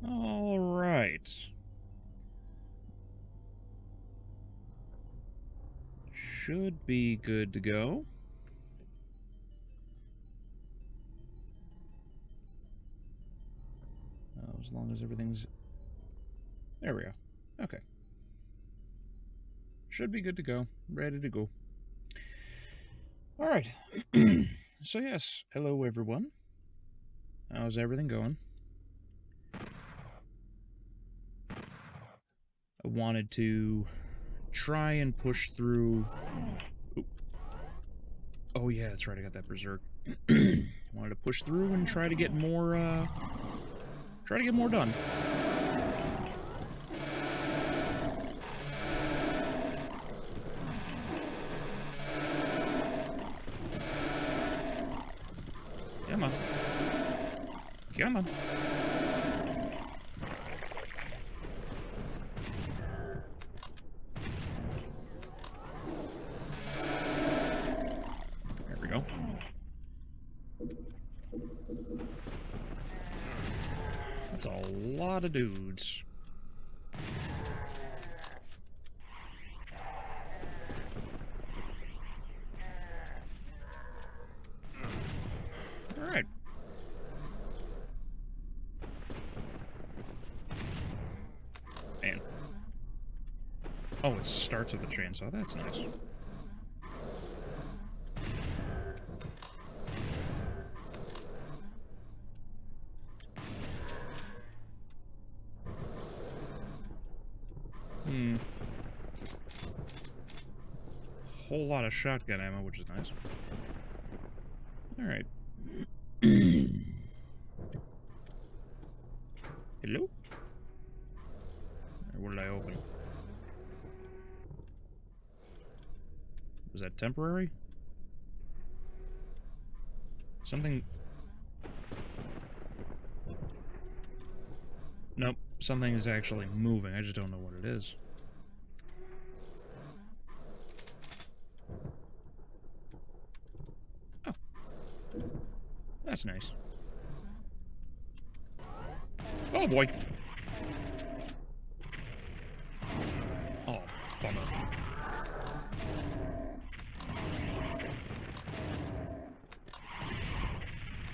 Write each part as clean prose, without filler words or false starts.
All right. Should be good to go. As long as everything's... There we go. Okay. Should be good to go. Ready to go. All right. So yes, hello everyone. How's everything going? I wanted to try and push through... Oh yeah, that's right, I got that berserk. Wanted to push through and try to get more, done. Come on. Come on. There we go. That's a lot of dudes. All right. Man. Oh, it starts with a chainsaw. That's nice. Whole lot of shotgun ammo, which is nice. Alright. Hello? Or what did I open? Was that temporary? Something... Nope. Something is actually moving. I just don't know what it is. Oh. That's nice. Oh boy. Oh, bummer.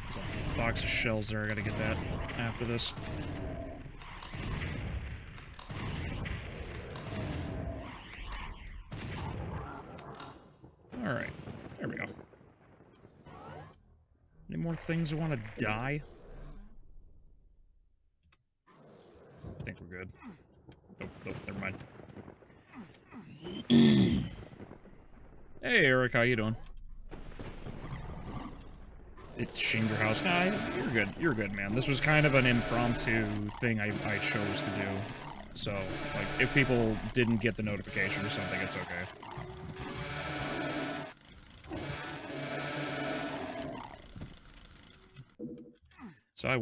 There's a box of shells there. I gotta get that after this. Alright. There we go. Any more things that want to die? I think we're good. Nope, nope, never mind. Hey, Eric, how you doing? It shamed your house. Nah, you're good. You're good, man. This was kind of an impromptu thing I chose to do. So, like, if people didn't get the notification or something, it's okay. So I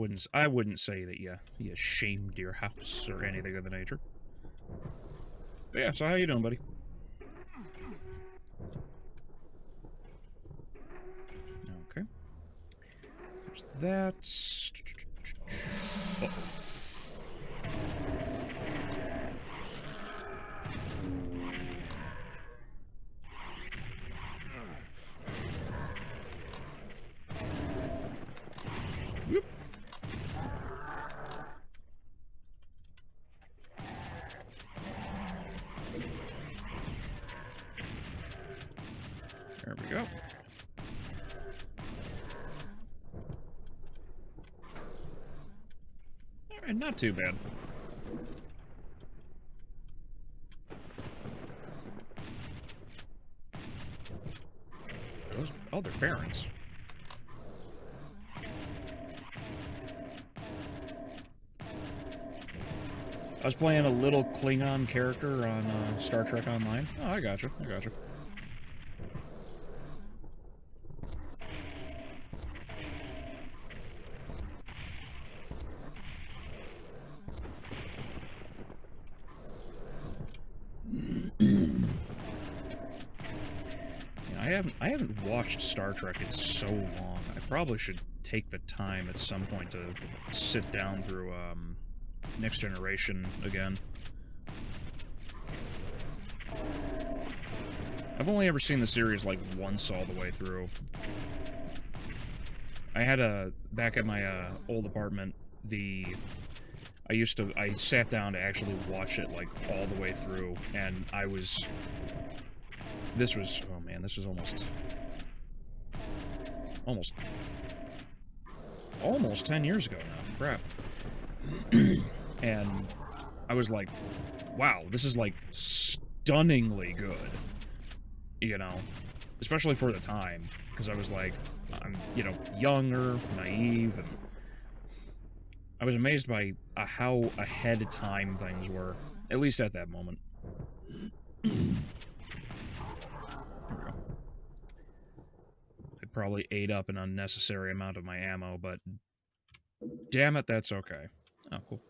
wouldn't say that you shamed your house or anything of the nature. But yeah, so how you doing, buddy? Okay. There's that. Uh-oh. Whoop. There we go. Alright, not too bad. Those other barons. I was playing a little Klingon character on Star Trek Online. Oh, I gotcha. I gotcha. I haven't watched Star Trek in so long. I probably should take the time at some point to sit down through Next Generation again. I've only ever seen the series, like, once all the way through. I had back at my, old apartment, I sat down to actually watch it, like, all the way through, and oh man, this was almost 10 years ago now, crap. And I was like, wow, this is, like, stunningly good. You know? Especially for the time. Because I was like, I'm, you know, younger, naive, and I was amazed by how ahead of time things were. At least at that moment. There we go. I probably ate up an unnecessary amount of my ammo, but damn it, that's okay. Oh, cool.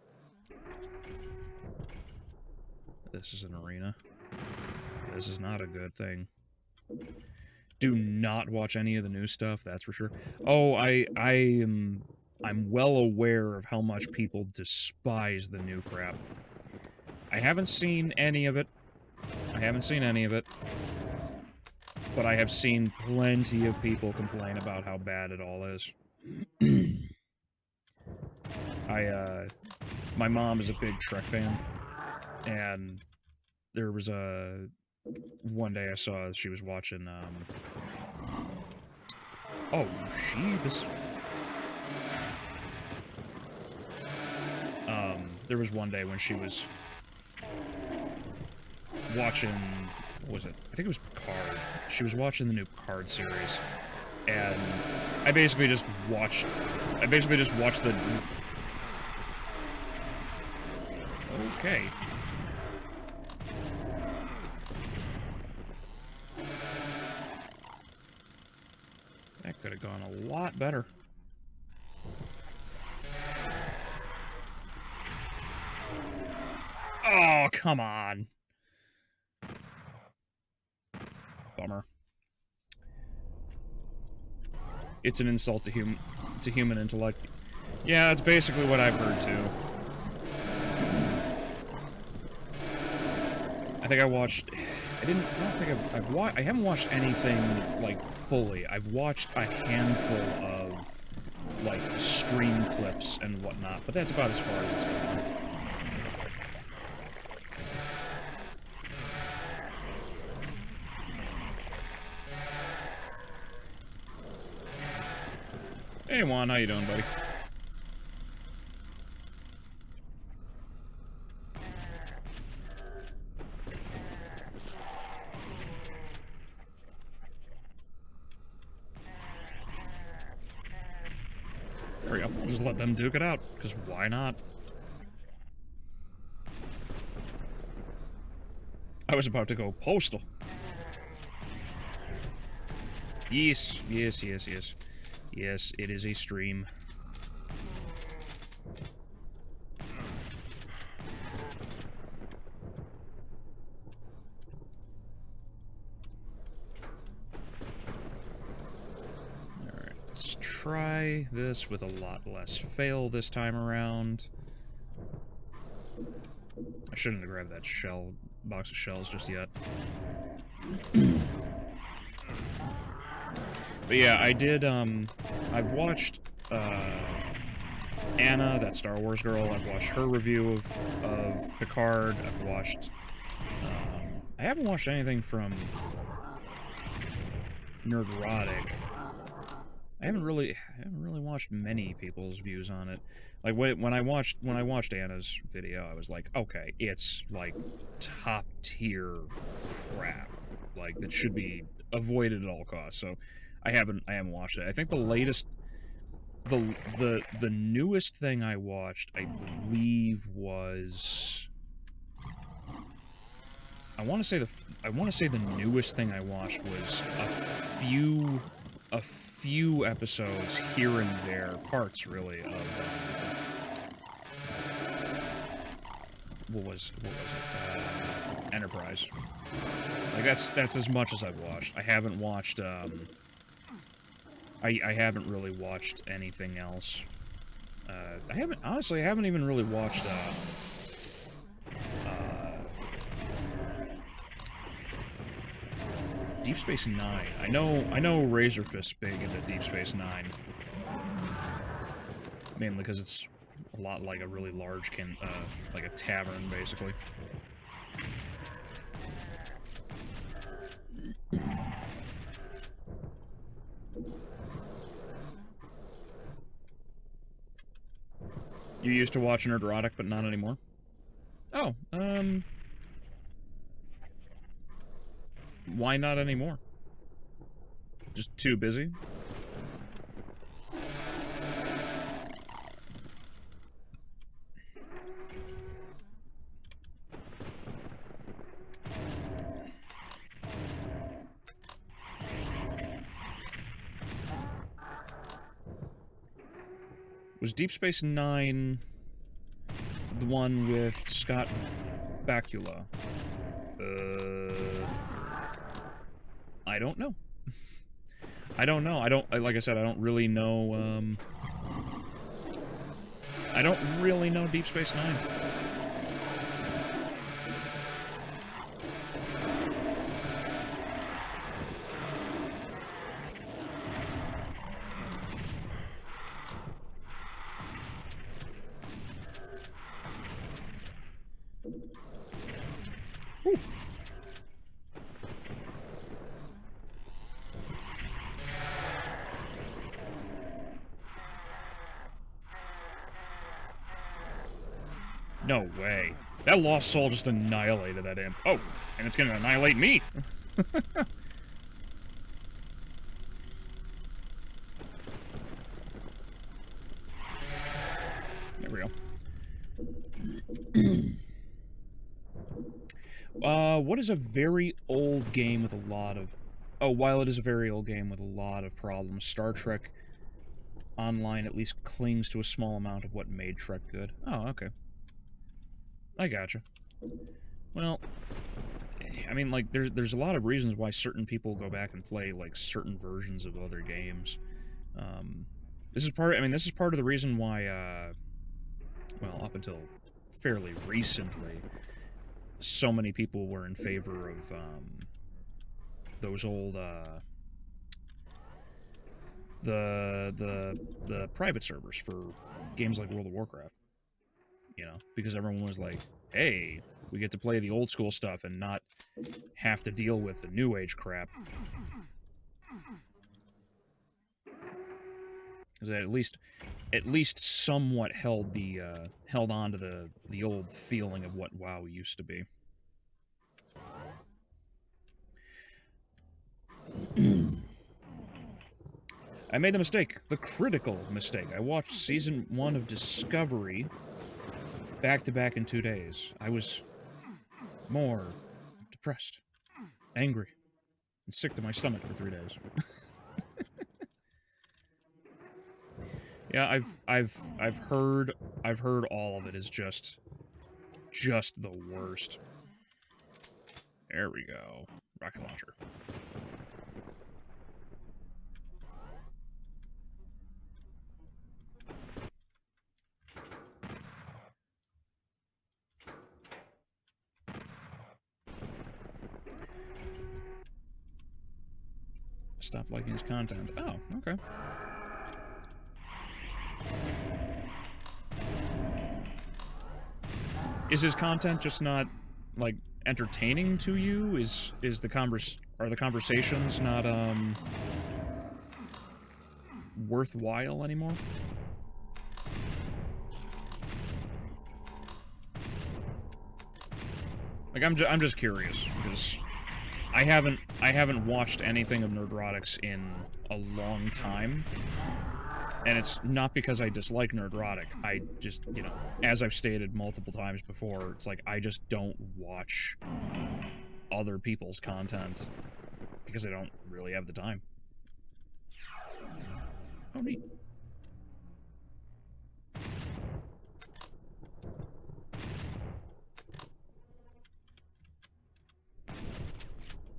This is an arena. This is not a good thing. Do not watch any of the new stuff, that's for sure. Oh, I'm well aware of how much people despise the new crap. I haven't seen any of it. But I have seen plenty of people complain about how bad it all is. My mom is a big Trek fan, and there was one day I saw she was watching, oh, sheeps. There was one day when she was watching, what was it? I think it was Picard. She was watching the new Picard series, and I basically just watched the... Okay. That could have gone a lot better. Oh, come on. Bummer. It's an insult to human intellect. Yeah, that's basically what I've heard too. I haven't watched anything, like, fully. I've watched a handful of, like, stream clips and whatnot, but that's about as far as it's gone. Hey Juan, how you doing, buddy? There we go. I'll just let them duke it out, because why not? I was about to go postal. Yes, yes, yes, yes. Yes, it is a stream. Alright, let's try this with a lot less fail this time around. I shouldn't have grabbed that box of shells just yet. But yeah, I did, I've watched, Anna, that Star Wars girl. I've watched her review of Picard. I've watched, I haven't watched anything from Nerdrotic. I haven't really watched many people's views on it. Like, when I watched Anna's video, I was like, okay, it's, like, top-tier crap. Like, it should be avoided at all costs, so... I haven't watched it. I think the latest, the newest thing I watched, I believe, was, I want to say the newest thing I watched was a few episodes here and there, parts really of what was it? Enterprise. Like that's as much as I've watched. I haven't watched I haven't really watched anything else. I haven't even really watched, Deep Space Nine. I know Razorfist's big into Deep Space Nine. Mainly because it's a lot like a really large like a tavern, basically. You used to watch Nerdrotic, but not anymore? Oh, why not anymore? Just too busy? Was Deep Space Nine the one with Scott Bakula? I don't know. I don't know. Like I said, I don't really know, I don't really know Deep Space Nine. No way. That Lost Soul just annihilated that imp. Oh, and it's gonna annihilate me! There we go. What is a very old game with a lot of... Oh, while it is a very old game with a lot of problems, Star Trek Online at least clings to a small amount of what made Trek good. Oh, okay. I gotcha. Well, I mean, like, there's a lot of reasons why certain people go back and play, like, certain versions of other games. This is part of the reason why, well, up until fairly recently, so many people were in favor of, those old, the private servers for games like World of Warcraft. You know, because everyone was like, hey, we get to play the old school stuff and not have to deal with the new age crap. Because that at least somewhat held on to the old feeling of what WoW used to be. I made the mistake, the critical mistake. I watched Season 1 of Discovery back-to-back in 2 days. I was more depressed, angry, and sick to my stomach for 3 days. Yeah, I've heard all of it is just the worst. There we go. Rocket launcher. Stop liking his content. Oh, okay. Is his content just not, like, entertaining to you? Are the conversations not, worthwhile anymore? Like, I'm just curious, because I haven't watched anything of Nerdrotics in a long time, and it's not because I dislike Nerdrotic. I just, you know, as I've stated multiple times before, it's like I just don't watch other people's content because I don't really have the time. Oh, neat.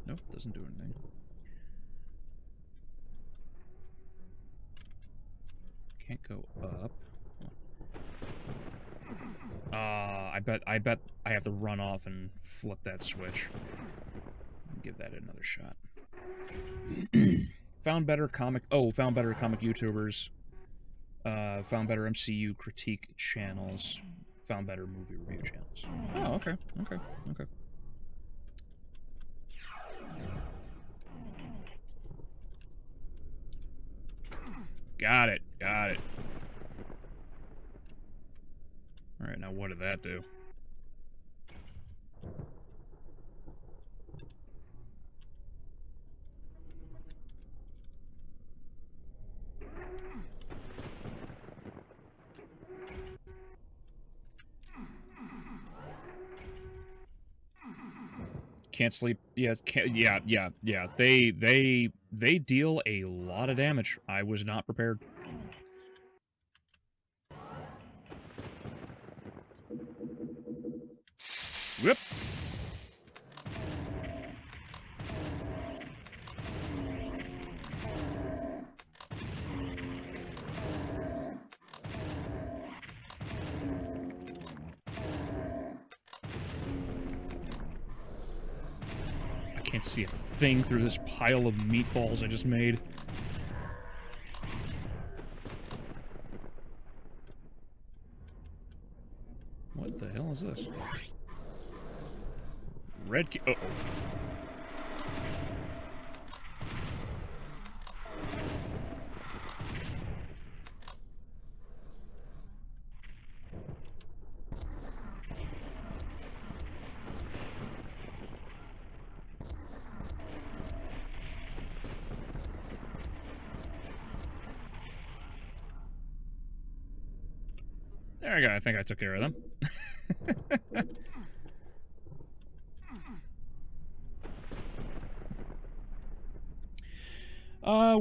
Nope, doesn't do anything. Can't go up. I bet I have to run off and flip that switch. Give that another shot. Found better comic YouTubers. Found better MCU critique channels. Found better movie review channels. Oh, okay. Got it. Alright, now what did that do? Can't sleep. Yeah, yeah. They deal a lot of damage. I was not prepared. Whoop. I can't see a thing through this pile of meatballs I just made. What the hell is this? Red key. Uh-oh. There we go. I think I took care of them.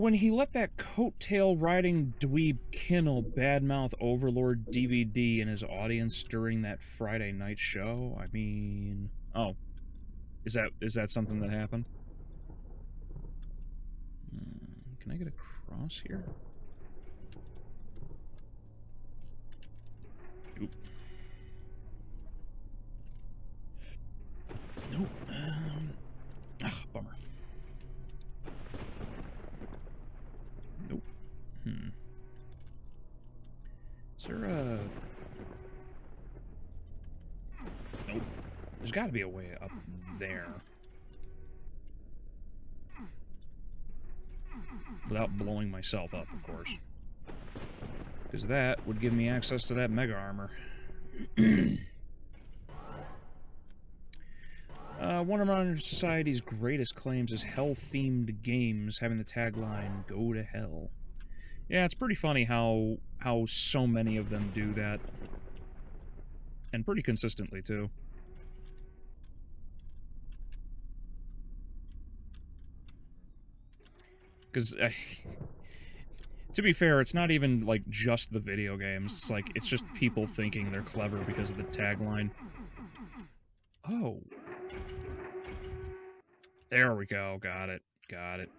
When he let that coattail-riding dweeb Kinnell badmouth Overlord DVD in his audience during that Friday night show, I mean... Oh. Is that something that happened? Can I get across here? Nope. Nope. Bummer. Nope. Is there a... Nope. There's got to be a way up there. Without blowing myself up, of course. Because that would give me access to that mega armor. One of modern society's greatest claims is hell-themed games having the tagline, "Go to hell." Yeah, it's pretty funny how so many of them do that. And pretty consistently, too. Because, to be fair, it's not even, like, just the video games. It's like, it's just people thinking they're clever because of the tagline. Oh. There we go. Got it. Got it.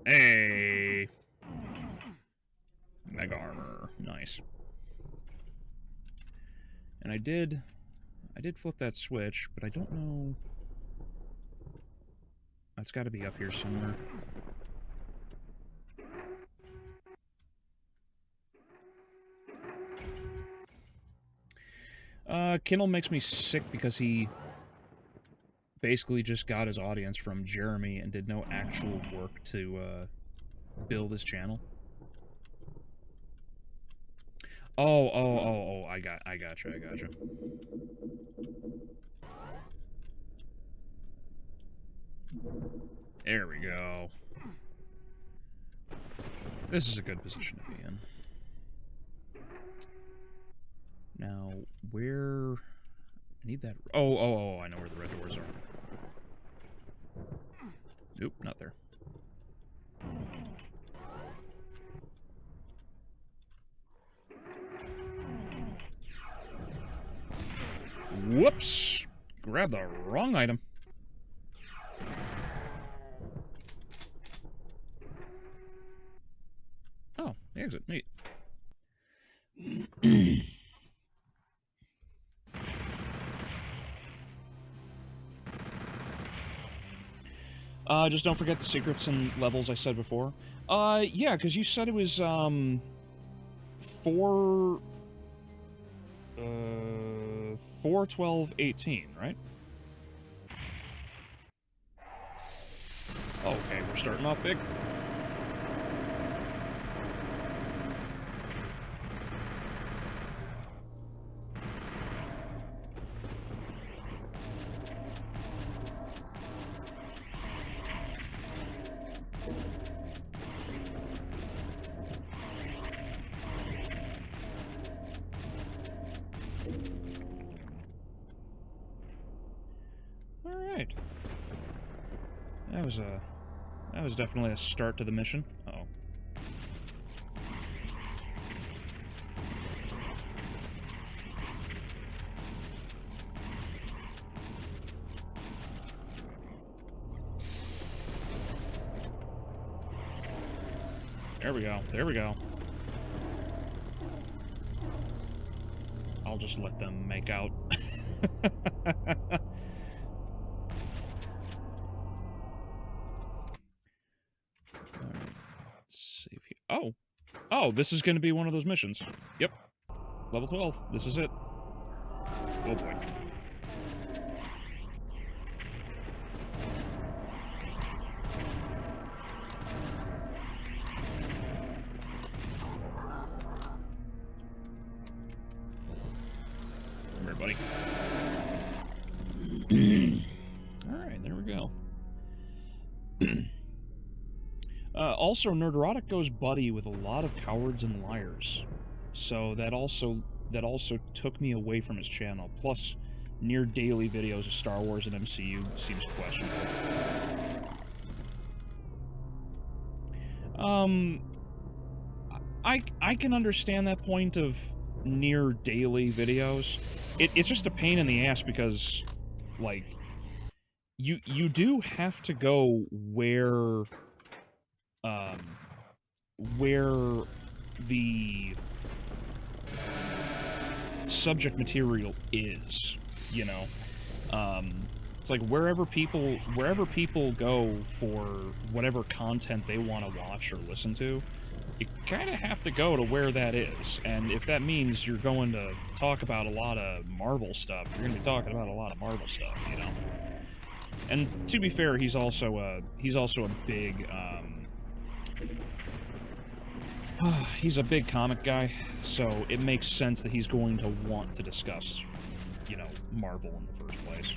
Hey. Mega armor. Nice. And I did flip that switch, but I don't know... It's got to be up here somewhere. Kinnell makes me sick because he basically just got his audience from Jeremy and did no actual work to build his channel. Oh, I gotcha. There we go. This is a good position to be in. Now, where... I need that... Oh, I know where the red doors are. Nope, not there. Whoops! Grabbed the wrong item. Exit. Neat. Just don't forget the secrets and levels I said before. Yeah, because you said it was, 4... 4, 12, 18, right? Okay, we're starting off big. Alright. That was definitely a start to the mission. Uh-oh. There we go. There we go. I'll just let them make out. Let's see if he... Oh! Oh, this is going to be one of those missions. Yep. Level 12. This is it. Oh boy. Come here, buddy. Alright, there we go. Also, Nerderotic goes buddy with a lot of cowards and liars. So that also took me away from his channel. Plus, near daily videos of Star Wars and MCU seems questionable. I can understand that point of near daily videos. It's just a pain in the ass because, like, you do have to go where the subject material is, you know. It's like wherever people go for whatever content they want to watch or listen to, you kind of have to go to where that is. And if that means you're going to talk about a lot of Marvel stuff, you're going to be talking about a lot of Marvel stuff, you know. And to be fair, he's also a big he's a big comic guy, so it makes sense that he's going to want to discuss, you know, Marvel in the first place.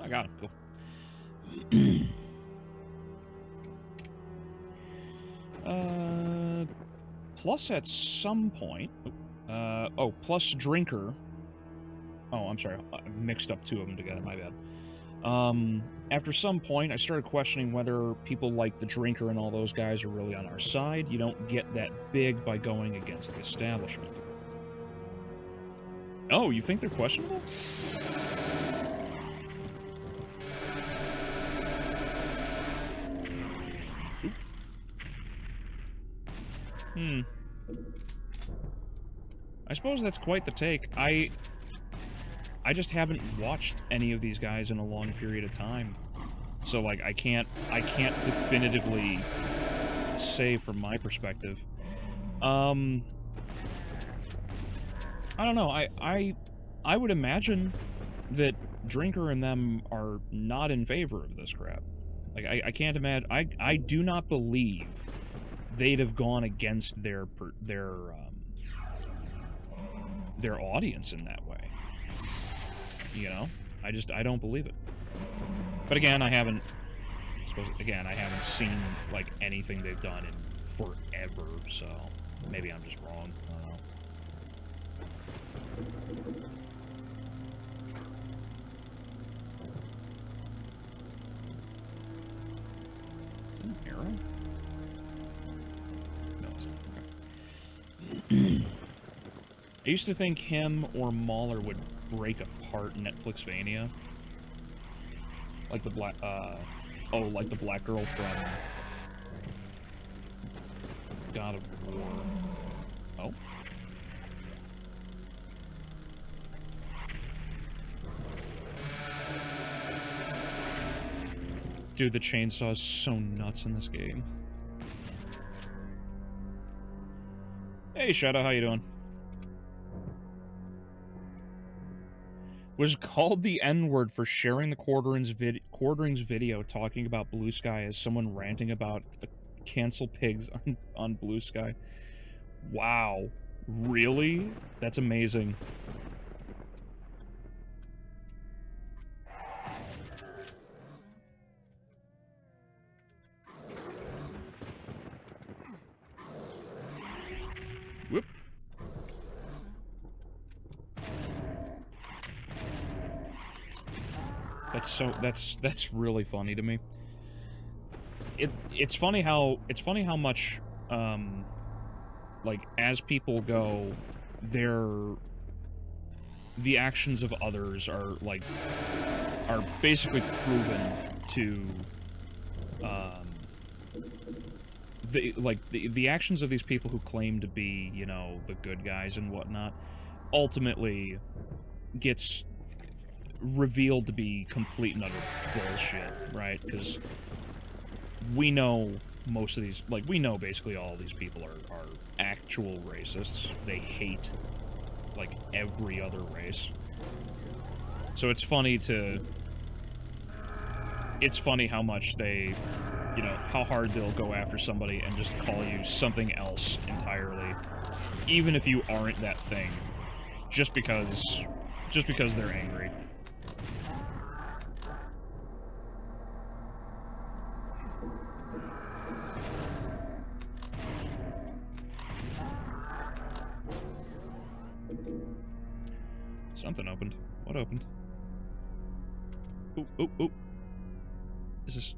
I got him. Cool. Plus at some point... oh, plus Drinker... Oh, I'm sorry. I mixed up two of them together. My bad. After some point, I started questioning whether people like the Drinker and all those guys are really on our side. You don't get that big by going against the establishment. Oh, you think they're questionable? I suppose that's quite the take. I just haven't watched any of these guys in a long period of time. So, like, I can't definitively say from my perspective. I don't know. I would imagine that Drinker and them are not in favor of this crap. Like, I can't imagine... I do not believe they'd have gone against their audience in that way. You know? I don't believe it. But again, I haven't seen, like, anything they've done in forever, so maybe I'm just wrong. I don't know. I used to think him or Mahler would break apart Netflixvania. Like the black, like the black girl from God of War. Oh. Dude, the chainsaw is so nuts in this game. Hey, Shadow, how you doing? Was called the N-word for sharing the Quarterings video talking about Blue Sky as someone ranting about cancel pigs on Blue Sky. Wow. Really? That's amazing. Whoop. That's really funny to me. It's funny how much like as people go, the actions of others are basically proven to the actions of these people who claim to be, you know, the good guys and whatnot ultimately gets revealed to be complete and utter bullshit, right? Because we know most of these, like, we know basically all of these people are actual racists. They hate, like, every other race. So it's funny how much they, you know, how hard they'll go after somebody and just call you something else entirely, even if you aren't that thing, just because they're angry. Something opened. What opened? Ooh, ooh, ooh. Is this...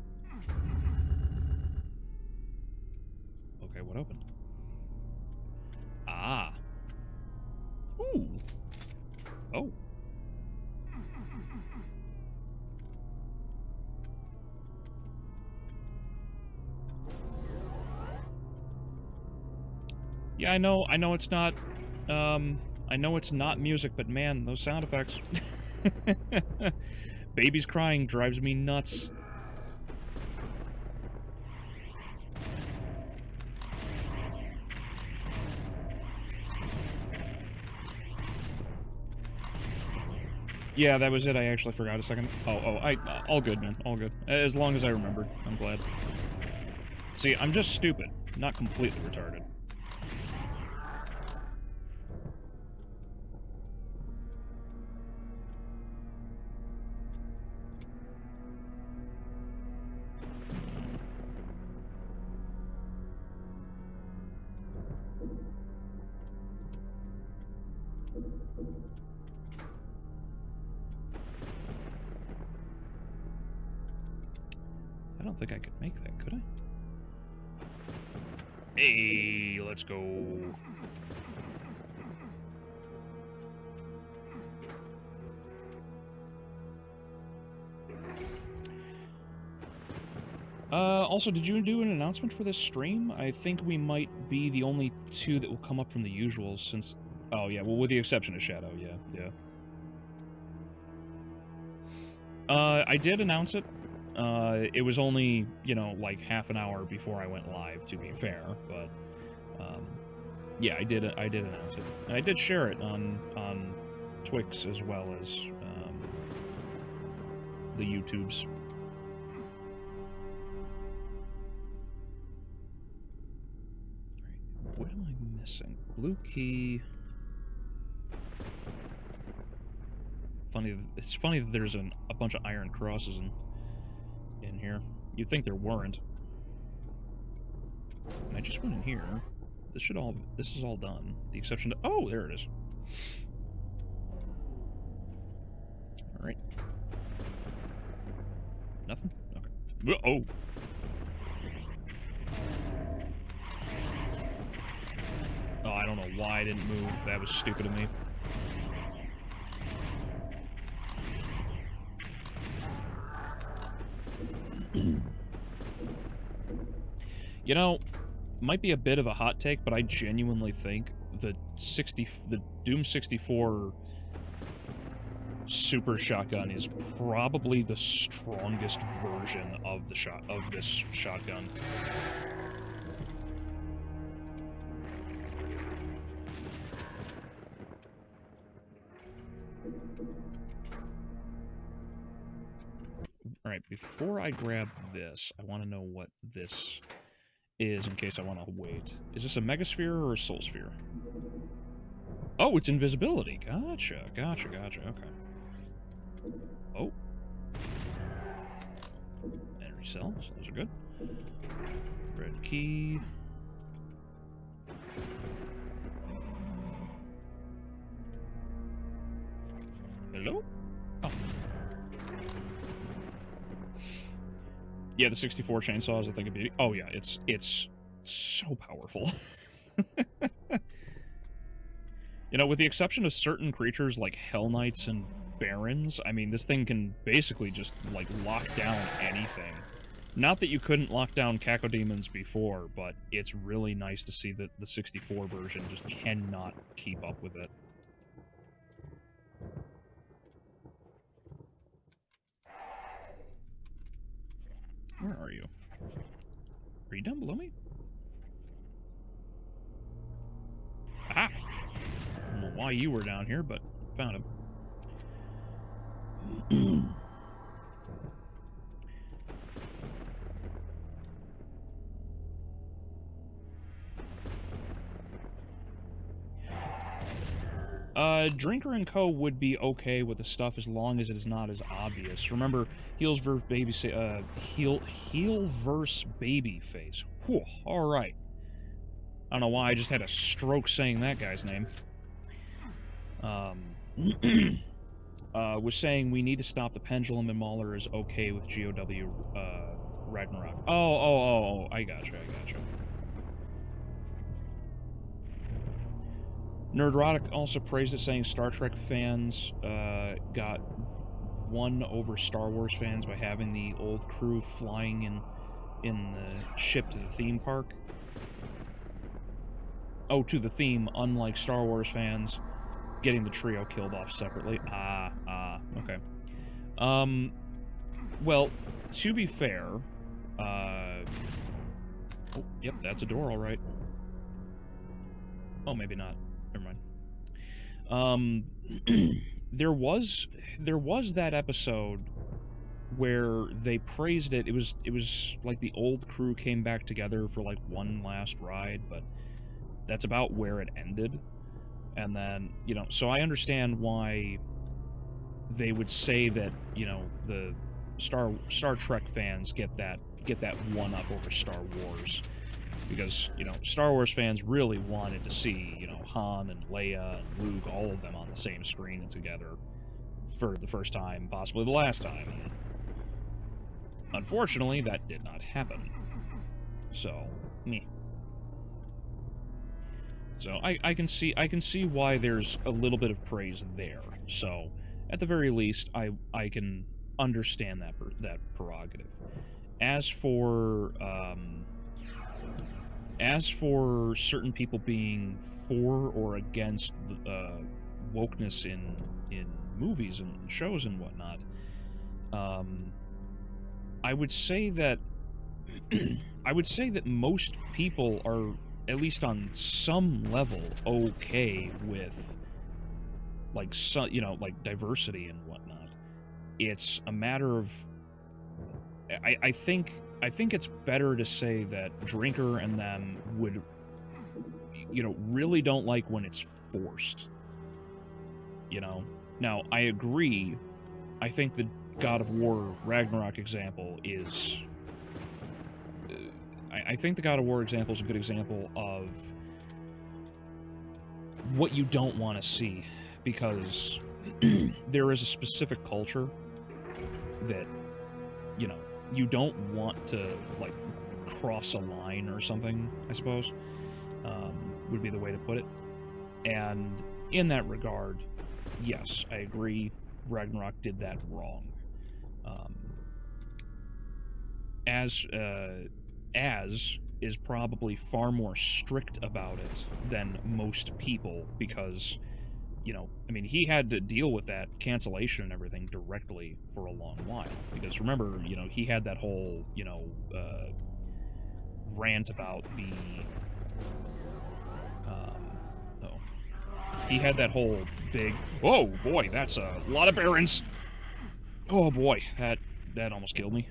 Okay, what opened? Ah. Ooh. Oh. Yeah, I know it's not, I know it's not music, but man, those sound effects. Babies crying drives me nuts. Yeah, that was it. I actually forgot a second. All good, man. All good. As long as I remembered. I'm glad. See, I'm just stupid, not completely retarded. I don't think I could make that, could I? Hey, let's go. Also, did you do an announcement for this stream? I think we might be the only two that will come up from the usuals since... Oh, yeah, well, with the exception of Shadow, yeah. I did announce it. It was only, you know, like half an hour before I went live, to be fair, but, yeah, I did announce it. And I did share it on Twix as well as, the YouTubes. Alright, what am I missing? Blue key... It's funny that there's a bunch of iron crosses in here. You'd think there weren't. And I just went in here. This is all done. The exception to... Oh, there it is. Alright. Nothing? Okay. Oh! I don't know why I didn't move. That was stupid of me. You know, might be a bit of a hot take, but I genuinely think the Doom 64 super shotgun is probably the strongest version of this shotgun. Alright, before I grab this, I want to know what this is in case I want to wait. Is this a Megasphere or a Soul Sphere? Oh, it's invisibility. Gotcha, gotcha, gotcha, okay. Oh. Energy cells, those are good. Red key. Hello? Oh. Yeah, the 64 chainsaw is a thing of beauty. Oh yeah, it's so powerful. You know, with the exception of certain creatures like Hell Knights and Barons, I mean, this thing can basically just, like, lock down anything. Not that you couldn't lock down Cacodemons before, but it's really nice to see that the 64 version just cannot keep up with it. Where are you? Are you down below me? Aha! I don't know why you were down here, but found him. Drinker and Co. would be okay with the stuff as long as it is not as obvious. Remember, heels versus baby, heel versus baby face. Whew, alright. I don't know why I just had a stroke saying that guy's name. Was saying we need to stop the pendulum, and Mauler is okay with GOW, Ragnarok. Oh, I gotcha. Nerdrotic also praised it, saying Star Trek fans got won over Star Wars fans by having the old crew flying in the ship to the theme park. Oh, to the theme, unlike Star Wars fans getting the trio killed off separately. Okay. Well, to be fair, oh, yep, that's a door, all right. Oh, maybe not. Never mind. There was that episode where they praised it. It was like the old crew came back together for like one last ride, but that's about where it ended. And then, you know, so I understand why they would say that, you know, the Star Trek fans get that one up over Star Wars. Because, you know, Star Wars fans really wanted to see, you know, Han and Leia and Luke, all of them on the same screen and together for the first time, possibly the last time. Unfortunately, that did not happen. So, meh. So I can see why there's a little bit of praise there. So, at the very least, I can understand that prerogative. As for certain people being for or against the, wokeness in movies and shows and whatnot, I would say that most people are, at least on some level, okay with, like, you know, like, diversity and whatnot. It's a matter of, I think it's better to say that Drinker and them would, you know, really don't like when it's forced. You know? Now, I agree. I think the God of War Ragnarok example is... I think the God of War example is a good example of what you don't want to see, because there is a specific culture that, you know, you don't want to, like, cross a line or something, I suppose. would be the way to put it. And in that regard, yes, I agree, Ragnarok did that wrong. As is probably far more strict about it than most people, because, you know, I mean, he had to deal with that cancellation and everything directly for a long while. Because remember, you know, he had that whole, you know, rant about the, he had that whole big, oh boy, that's a lot of barons. Oh boy, that almost killed me.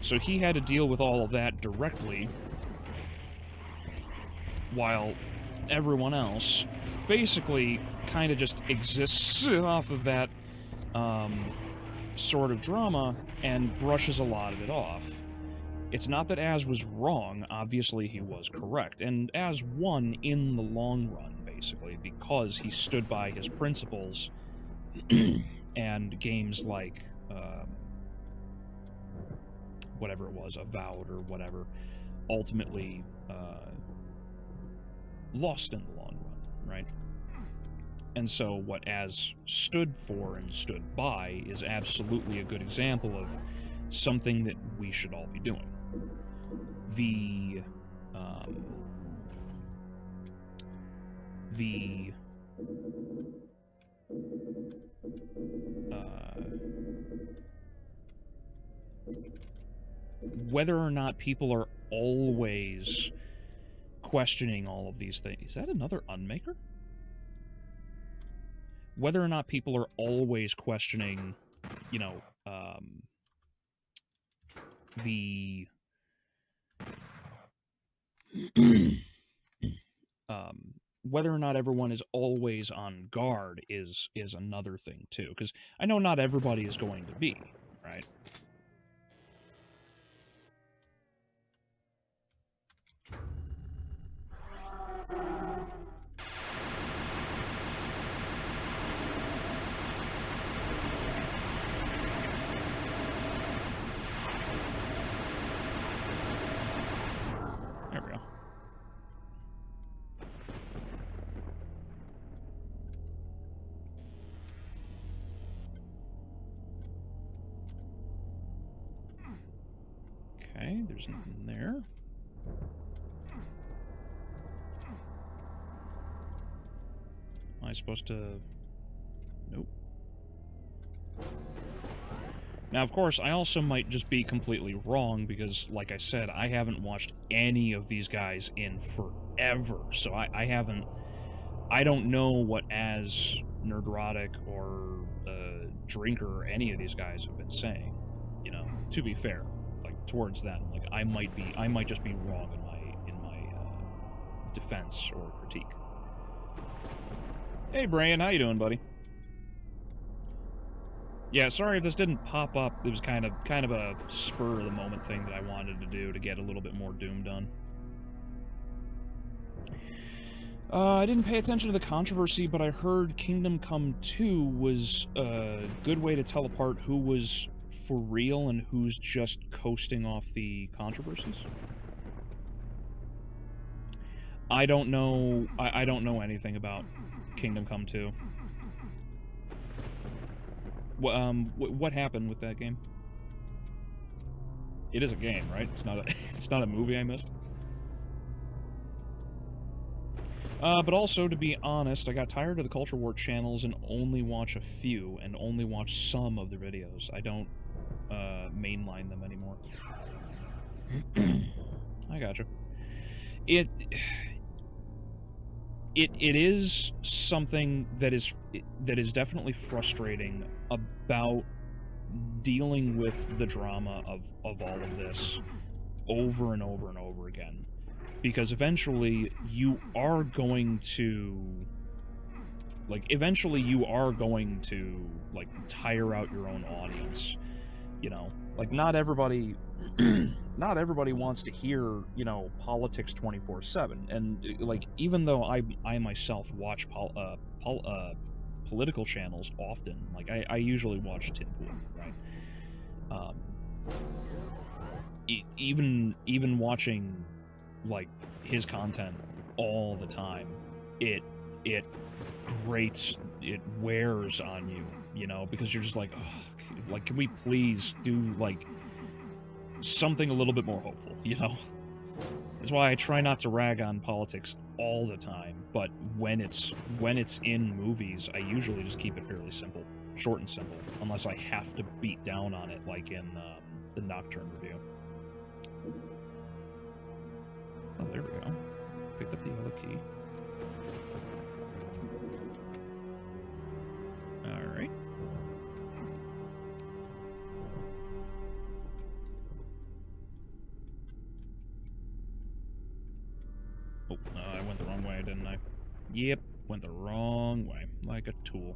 So he had to deal with all of that directly, while everyone else basically kind of just exists off of that sort of drama and brushes a lot of it off. It's not that Az was wrong, obviously he was correct, and Az won in the long run, basically, because he stood by his principles, and games like, whatever it was, Avowed or whatever, ultimately lost in the long run, right? And so what Az stood for and stood by is absolutely a good example of something that we should all be doing. Whether or not people are always questioning all of these things. Is that another Unmaker? Whether or not people are always questioning, you know, whether or not everyone is always on guard is another thing, too. Because I know not everybody is going to be, right? There we go. Okay, there's nothing there. Am I supposed to... Nope. Now, of course, I also might just be completely wrong, because, like I said, I haven't watched any of these guys in forever, so I haven't... I don't know what Az, Nerdrotic, or Drinker, or any of these guys have been saying, you know, to be fair, like, towards them. Like, I might just be wrong in my defense or critique. Hey, Brian, how you doing, buddy? Yeah, sorry if this didn't pop up. It was kind of a spur-of-the-moment thing that I wanted to do to get a little bit more Doom done. I didn't pay attention to the controversy, but I heard Kingdom Come 2 was a good way to tell apart who was for real and who's just coasting off the controversies. I don't know. I don't know anything about Kingdom Come 2. What happened with that game? It is a game, right? It's not a it's not a movie I missed. But also, to be honest, I got tired of the Culture War channels and only watch a few, and only watch some of the videos. I don't mainline them anymore. I gotcha. It is something that is definitely frustrating about dealing with the drama of all of this over and over and over again, because eventually you are going to tire out your own audience, you know. Like, not everybody wants to hear, you know, politics 24/7. And, like, even though I myself watch political channels often. Like, I usually watch Tinpool, right? Even watching, like, his content all the time, it grates, it wears on you, you know, because you're just like, oh, like, can we please do, like, something a little bit more hopeful, you know? That's why I try not to rag on politics all the time, but when it's in movies, I usually just keep it fairly simple, short and simple, unless I have to beat down on it, like in the Nocturne review. Oh, there we go. Picked up the yellow key. Alright. Oh, I went the wrong way, didn't I? Yep, went the wrong way, like a tool.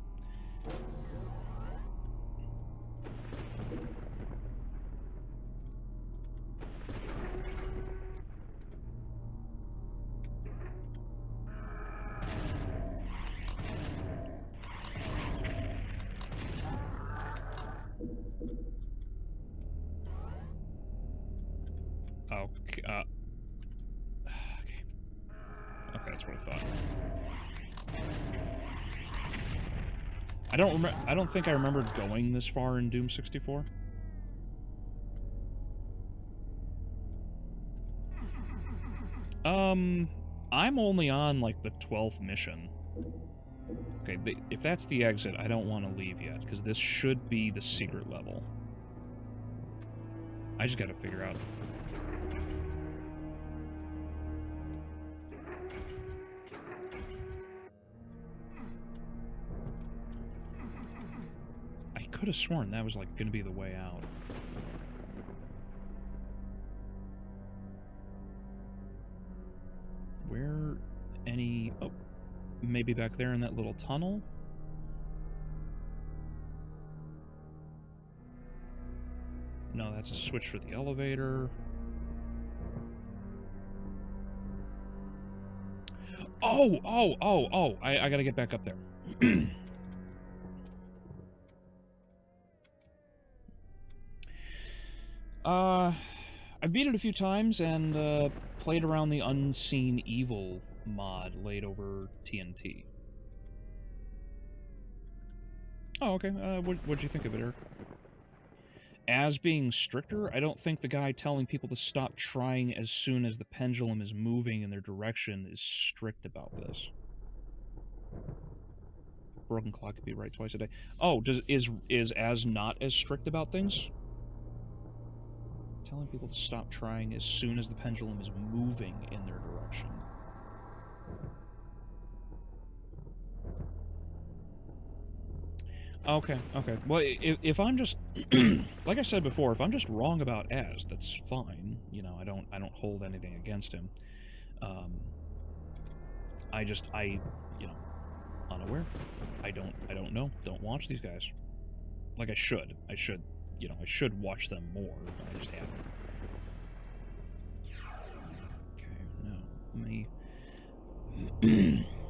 Okay, okay, that's what I thought. I don't think I remembered going this far in Doom 64. I'm only on, like, the 12th mission. Okay, if that's the exit, I don't want to leave yet, because this should be the secret level. I just gotta figure out. I could have sworn that was, like, gonna be the way out. Where any... Oh, maybe back there in that little tunnel? No, that's a switch for the elevator. Oh! I gotta get back up there. I've beat it a few times and played around the Unseen Evil mod laid over TNT. Oh, okay. What'd you think of it, Eric? As being stricter, I don't think the guy telling people to stop trying as soon as the pendulum is moving in their direction is strict about this. Broken clock could be right twice a day. Oh, is as not as strict about things? Telling people to stop trying as soon as the pendulum is moving in their direction. Okay. Well, if I'm just, like I said before, if I'm just wrong about Az, that's fine. You know, I don't hold anything against him. You know, unaware. I don't know. Don't watch these guys. Like I should, you know, I should watch them more, but I just haven't. Okay, no,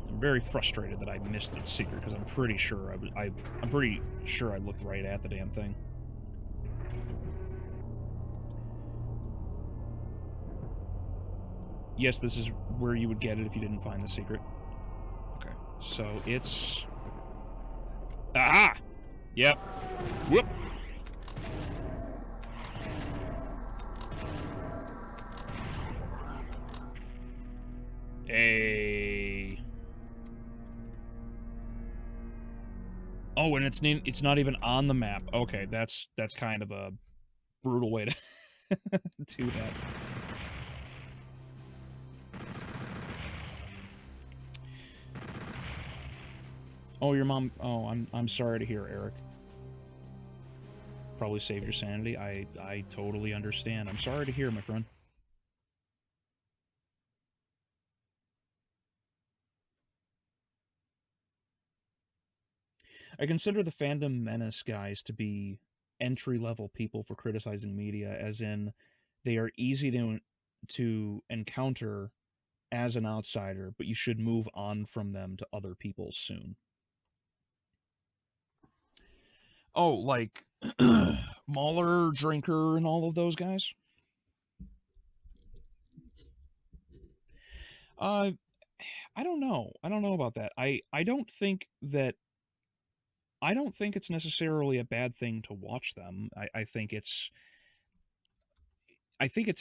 I'm very frustrated that I missed that secret, because I'm pretty sure I'm pretty sure I looked right at the damn thing. Yes, this is where you would get it if you didn't find the secret. Okay, so it's... Aha! Yep. Whoop! Hey. Oh, and it's not even on the map. Okay, that's kind of a brutal way to do that. Oh, your mom. Oh, I'm sorry to hear, Eric. Probably saved your sanity. I totally understand. I'm sorry to hear, my friend. I consider the fandom menace guys to be entry-level people for criticizing media, as in they are easy to encounter as an outsider, but you should move on from them to other people soon. Oh, like Mahler, Drinker, and all of those guys? Uh, I don't know. I don't know about that. I don't think that I don't think it's necessarily a bad thing to watch them. I think it's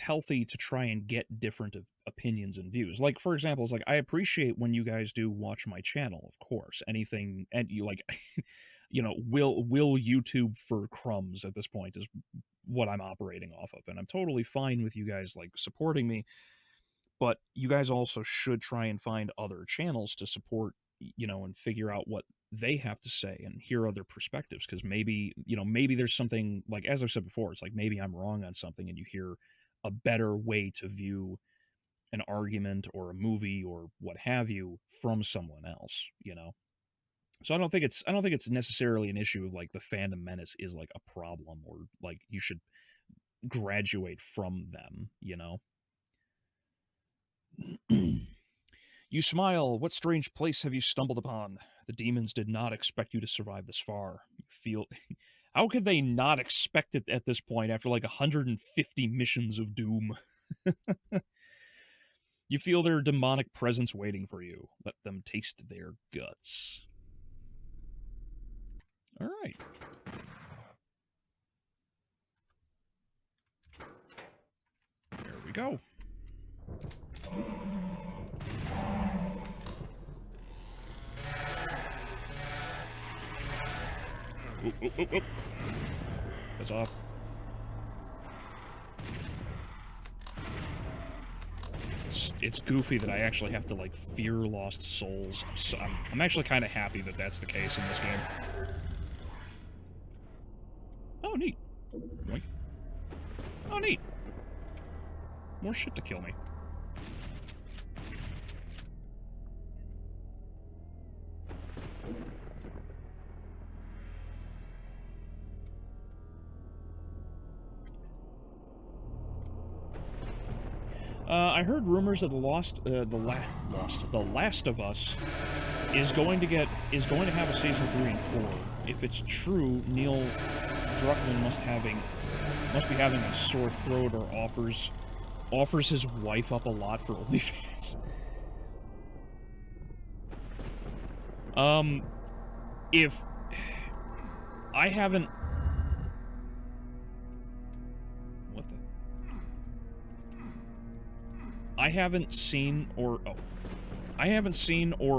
healthy to try and get different opinions and views. Like, for example, it's like I appreciate when you guys do watch my channel, of course. Anything, and you like, you know, will YouTube for crumbs at this point is what I'm operating off of, and I'm totally fine with you guys like supporting me. But you guys also should try and find other channels to support, you know, and figure out what they have to say and hear other perspectives, because maybe, you know, maybe there's something, like as I've said before, it's like maybe I'm wrong on something and you hear a better way to view an argument or a movie or what have you from someone else, you know. So I don't think it's necessarily an issue of like the fandom menace is like a problem, or like you should graduate from them, you know. You smile. What strange place have you stumbled upon? The demons did not expect you to survive this far. You feel. How could they not expect it at this point after like 150 missions of doom? You feel their demonic presence waiting for you. Let them taste their guts. All right. There we go. Oop, oop, oop, oop. That's off. It's goofy that I actually have to like fear lost souls. So I'm actually kind of happy that that's the case in this game. Oh, neat. Boink. Oh, neat. More shit to kill me. I heard rumors that the Last of Us is going to have a season 3 and 4. If it's true, Neil Druckmann must be having a sore throat, or offers his wife up a lot for OnlyFans. If I haven't. I haven't seen or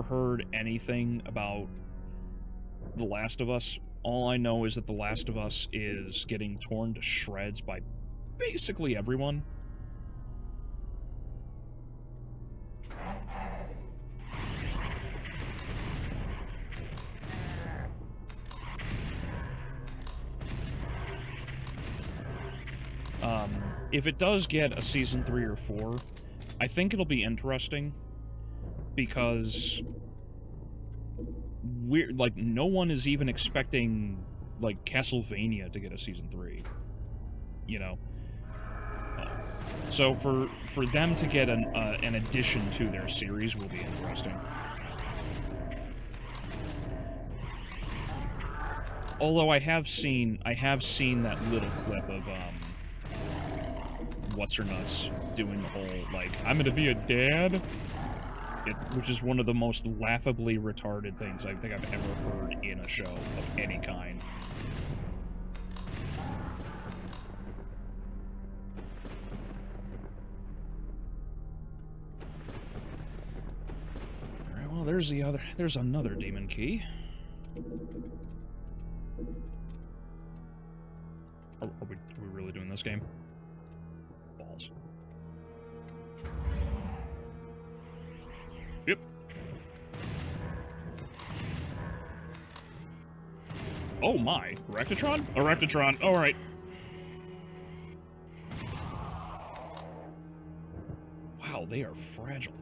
heard anything about The Last of Us. All I know is that The Last of Us is getting torn to shreds by basically everyone. If it does get a season 3 or 4, I think it'll be interesting, because no one is even expecting like Castlevania to get a season 3, you know. So for them to get an addition to their series will be interesting. Although I have seen that little clip of what's her nuts doing the whole like I'm gonna be a dad, which is one of the most laughably retarded things I think I've ever heard in a show of any kind. Alright, well there's another demon key. Are we really doing this game? Balls. Yep. Oh my. Rectitron? A Rectitron. Alright. Wow, they are fragile.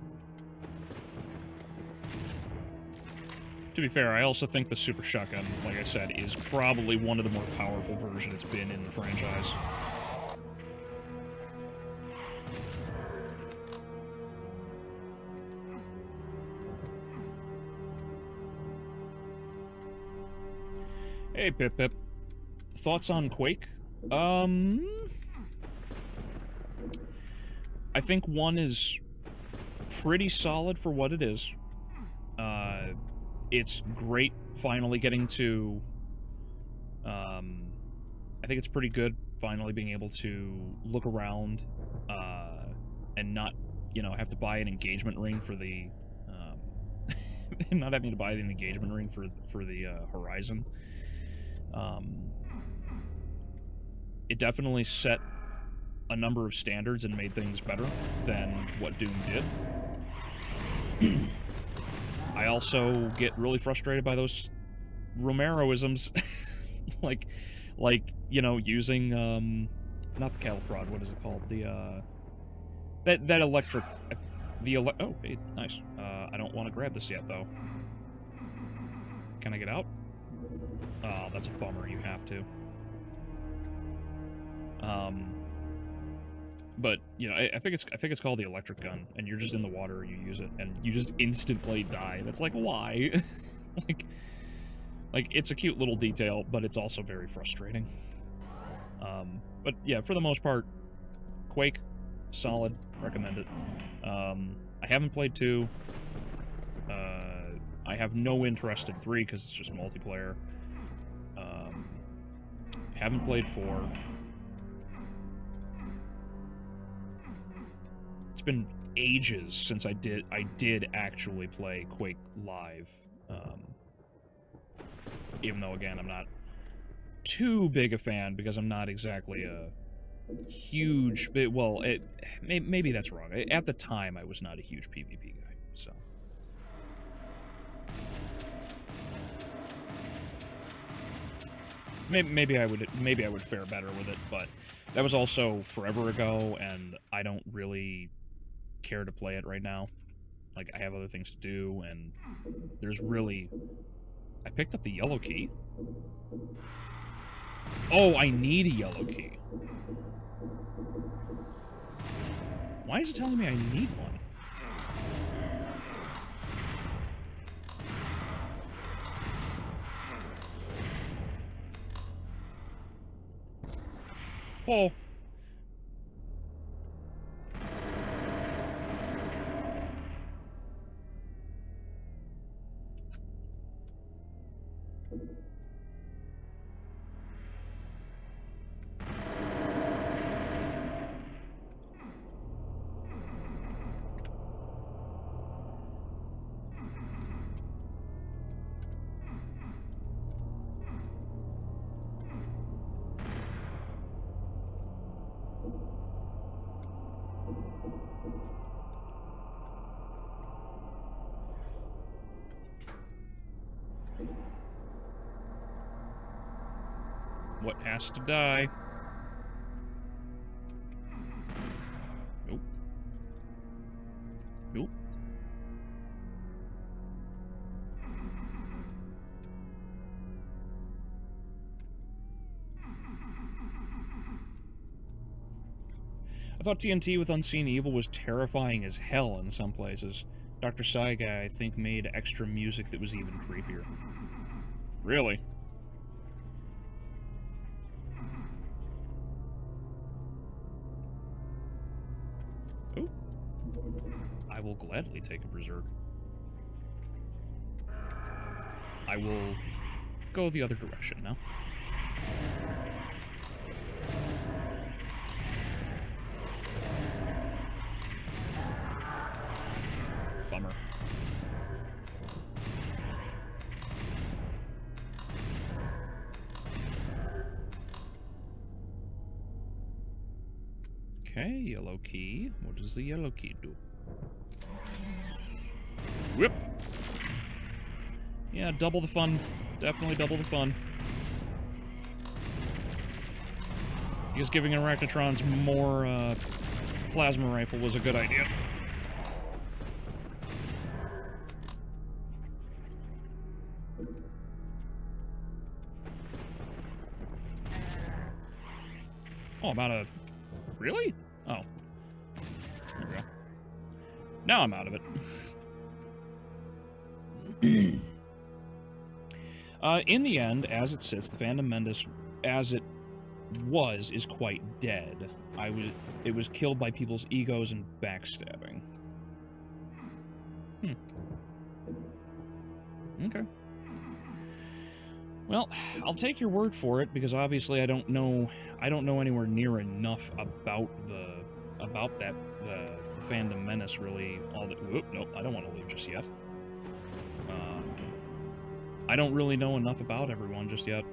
To be fair, I also think the Super Shotgun, like I said, is probably one of the more powerful versions it's been in the franchise. Hey, Pip Pip. Thoughts on Quake? I think 1 is pretty solid for what it is. It's great finally getting to... I think it's pretty good finally being able to look around and not, you know, have to buy an engagement ring for the... not having to buy an engagement ring for the Horizon. It definitely set a number of standards and made things better than what Doom did. I also get really frustrated by those Romero-isms. like, you know, using, not the cattle prod, what is it called? The, that electric, oh, hey, nice. I don't want to grab this yet, though. Can I get out? Oh, that's a bummer, you have to. But, you know, I think it's called the electric gun, and you're just in the water, you use it, and you just instantly die, and it's like, why? like, it's a cute little detail, but it's also very frustrating. But, yeah, for the most part, Quake, solid, recommend it. I haven't played 2. I have no interest in 3, because it's just multiplayer. Haven't played 4. It's been ages since I did actually play Quake Live. Even though, again, I'm not too big a fan, because I'm not exactly a huge... Well, maybe that's wrong. At the time, I was not a huge PvP guy, so... Maybe I would fare better with it, but that was also forever ago, and I don't really care to play it right now. Like, I have other things to do, and there's really... I picked up the yellow key. Oh, I need a yellow key. Why is it telling me I need one? Oh. What has to die? Nope. Nope. I thought TNT with Unseen Evil was terrifying as hell in some places. Dr. Saiga, I think, made extra music that was even creepier. Really? Oh. I will gladly take a Berserk. I will go the other direction now. Bummer. Okay, yellow key. What does the yellow key do? Whip! Yeah, double the fun. Definitely double the fun. Because giving Arachnotrons more plasma rifle was a good idea. Oh, about a... Really? Oh. There we go. Now I'm out of it. In the end, as it sits, the Phantom Menace as it was, is quite dead. It was killed by people's egos and backstabbing. Okay. Well, I'll take your word for it, because obviously I don't know anywhere near enough about the fandom menace, really. Whoop, nope, I don't want to leave just yet. I don't really know enough about everyone just yet.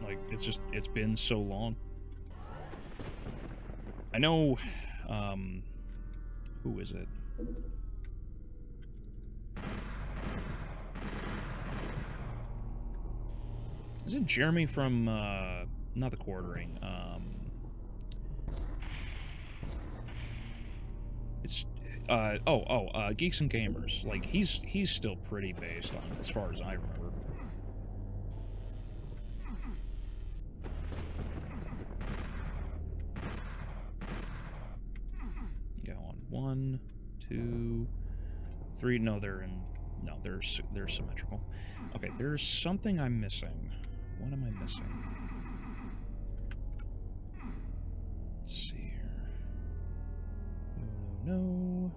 Like, it's been so long. I know, who is it? Is it Jeremy from, not the Quartering, it's, Geeks and Gamers. Like, he's still pretty based on, as far as I remember. Go on 1, 2, 3. No, they're symmetrical. Okay, there's something I'm missing. What am I missing? Let's see here. No.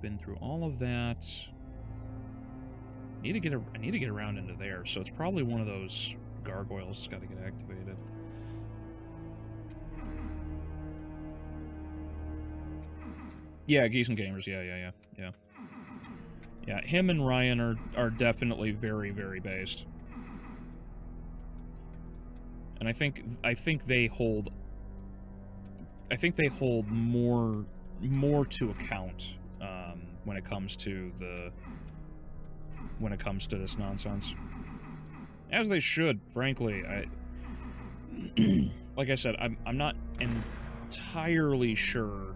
Been through all of that. I need to get around into there, so it's probably one of those gargoyles that's got to get activated. Yeah, Geese and Gamers. Yeah. Yeah, him and Ryan are definitely very, very based. And I think they hold more to account when it comes to this nonsense. As they should, frankly. Like I said, I'm not entirely sure.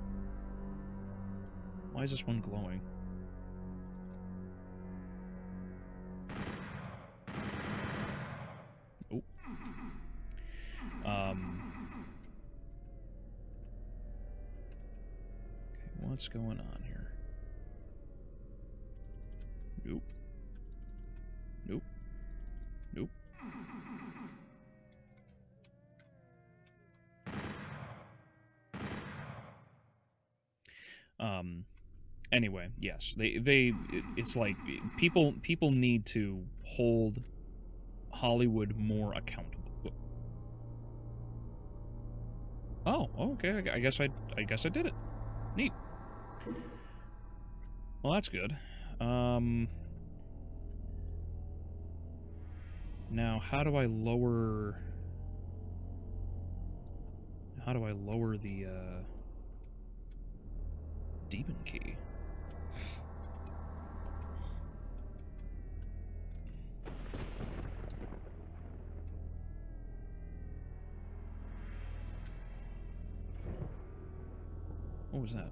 Why is this one glowing? Oh. Okay, what's going on here? Nope. Anyway, yes, it's like people need to hold Hollywood more accountable. Oh, okay. I guess I did it. Neat. Well, that's good. Now, how do I lower the demon key? What was that?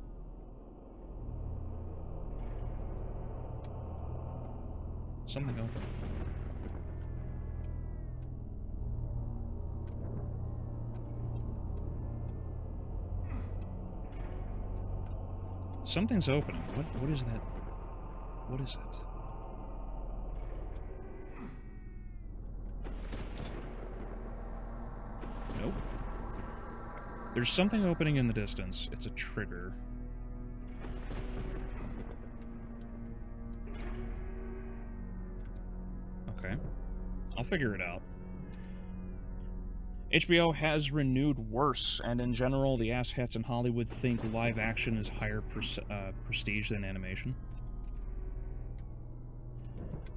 Something open. Something's opening. What is that? What is it? Nope. There's something opening in the distance. It's a trigger. Okay. I'll figure it out. HBO has renewed worse, and in general, the asshats in Hollywood think live action is higher prestige than animation.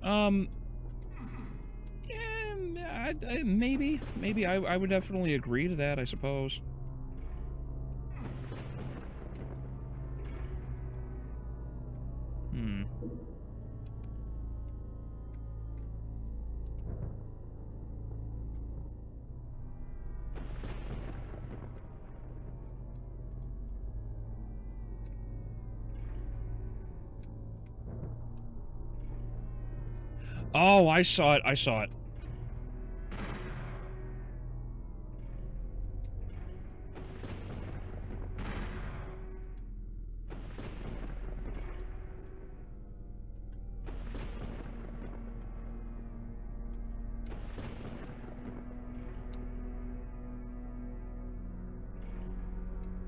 Yeah, maybe I would definitely agree to that, I suppose. Oh, I saw it.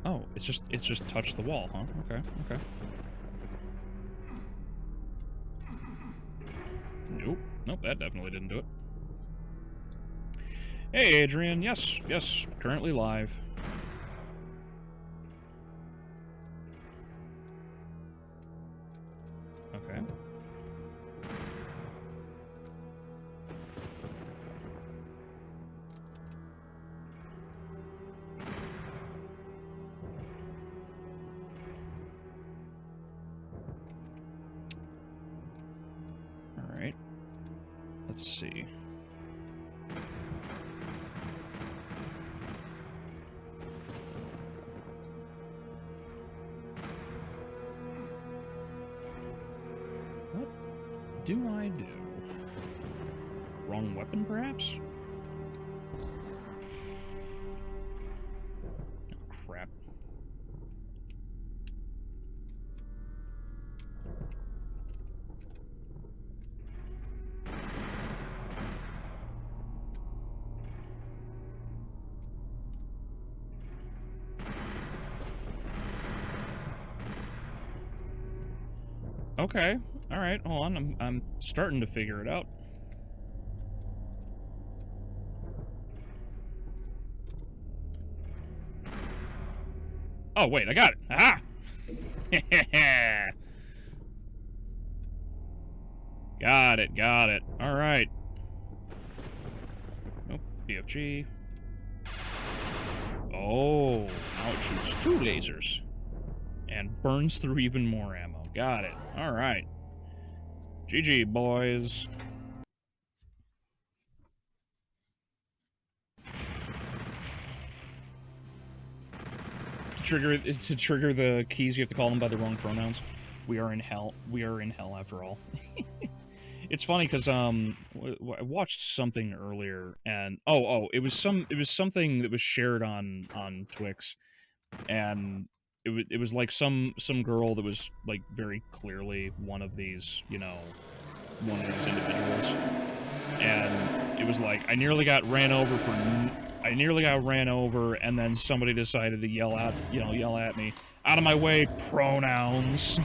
Oh, it's just touched the wall, huh? Okay, okay. Nope. Nope, that definitely didn't do it. Hey, Adrian. Yes, yes, currently live. Okay. All right. Let's see. What do I do? Wrong weapon, perhaps? Oh, crap. Okay. All right. Hold on. I'm starting to figure it out. Oh, wait. I got it. Aha! Got it. Got it. All right. Nope. BFG. Oh, now it shoots 2 lasers. And burns through even more ammo. Got it. All right. GG, boys. To trigger the keys, you have to call them by the wrong pronouns. We are in hell. We are in hell after all. It's funny because I watched something earlier, and it was something that was shared on Twix, and it was like some girl that was like very clearly one of these, you know, one of these individuals, and it was like I nearly got ran over, and then somebody decided to yell at me, out of my way, pronouns.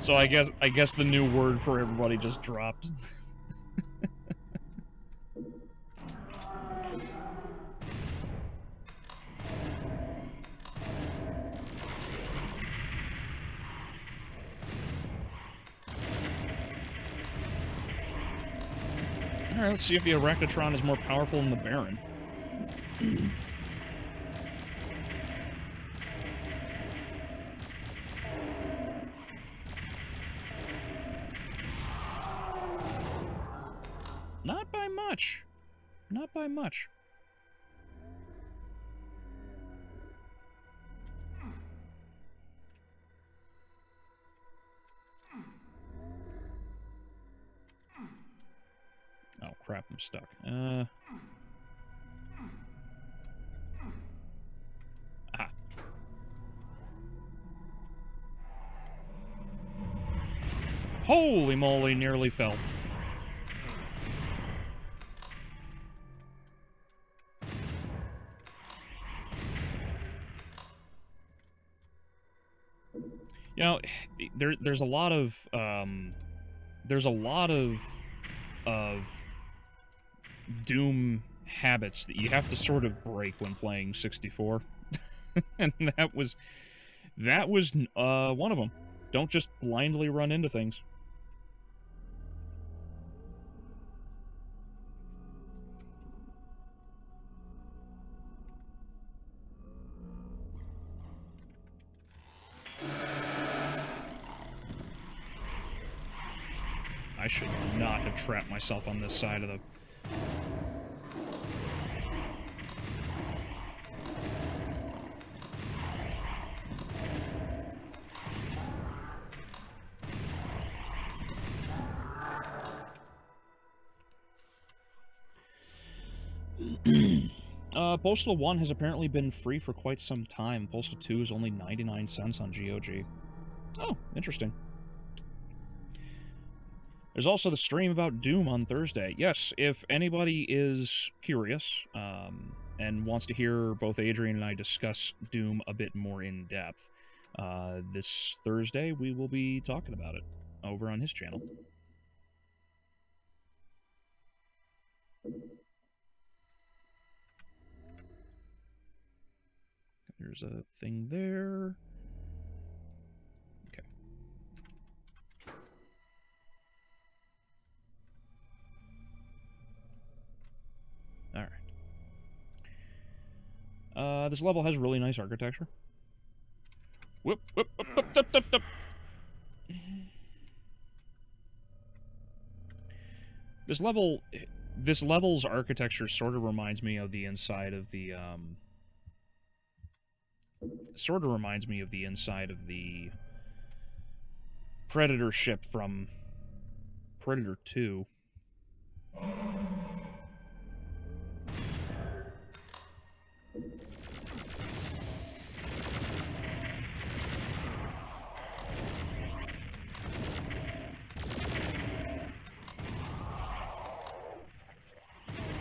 So I guess the new word for everybody just dropped. Alright, let's see if the Arachnotron is more powerful than the Baron. Not by much. Not by much. Oh, crap, I'm stuck. Ah. Holy moly, nearly fell. You know, there's a lot of Doom habits that you have to sort of break when playing 64. And that was one of them. Don't just blindly run into things. I should not have trapped myself on this side of the... Postal 1 has apparently been free for quite some time. Postal 2 is only 99 cents on GOG. Oh, interesting. There's also the stream about Doom on Thursday. Yes, if anybody is curious, and wants to hear both Adrian and I discuss Doom a bit more in depth, this Thursday we will be talking about it over on his channel. There's a thing there. Okay. Alright. This level has really nice architecture. Whoop, whoop, whoop, whoop, whoop, whoop, whoop. This level's architecture sort of reminds me of the inside of the, Predator ship from Predator 2.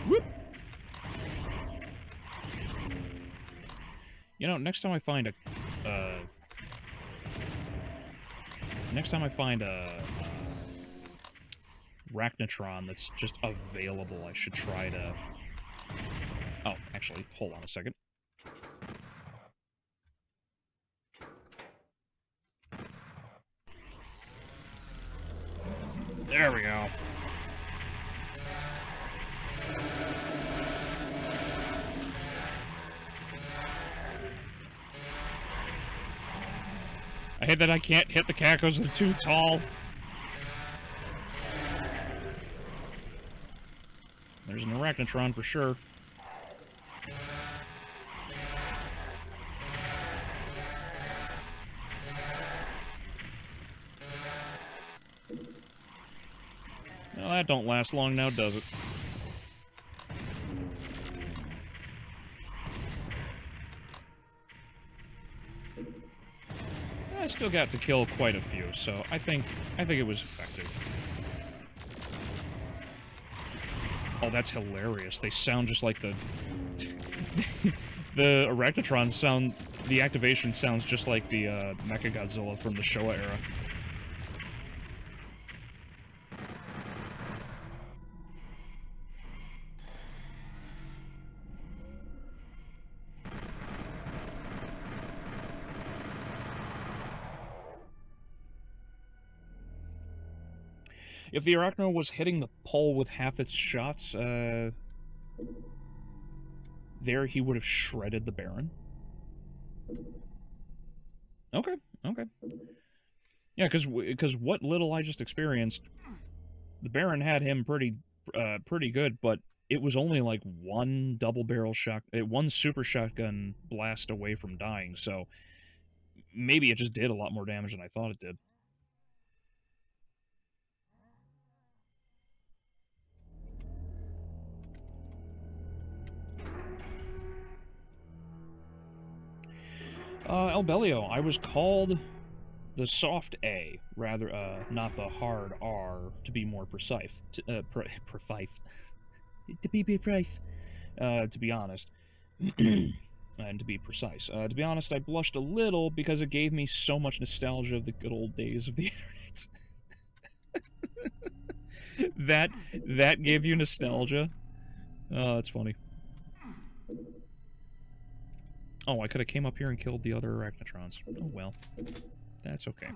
Whoop. You know, next time I find a Arachnotron that's just available, I should try to... Oh, actually, hold on a second. There we go. I hate that I can't hit the cacos, they're too tall. There's an Arachnotron for sure. Well, that don't last long now, does it? I still got to kill quite a few, so I think it was effective. Oh, that's hilarious. They sound just like the... the Arachnotron sound... The activation sounds just like the, Mechagodzilla from the Showa era. If the Arachno was hitting the pole with half its shots, there he would have shredded the Baron. Okay, okay. Yeah, because what little I just experienced, the Baron had him pretty good, but it was only like one one super shotgun blast away from dying, so maybe it just did a lot more damage than I thought it did. Albeleo, I was called the soft A, rather, not the hard R, to be more precise. To be precise. To be honest. And to be precise. To be honest, I blushed a little because it gave me so much nostalgia of the good old days of the internet. that gave you nostalgia? Oh, that's funny. Oh, I could have came up here and killed the other Arachnotrons. Oh, well. That's okay.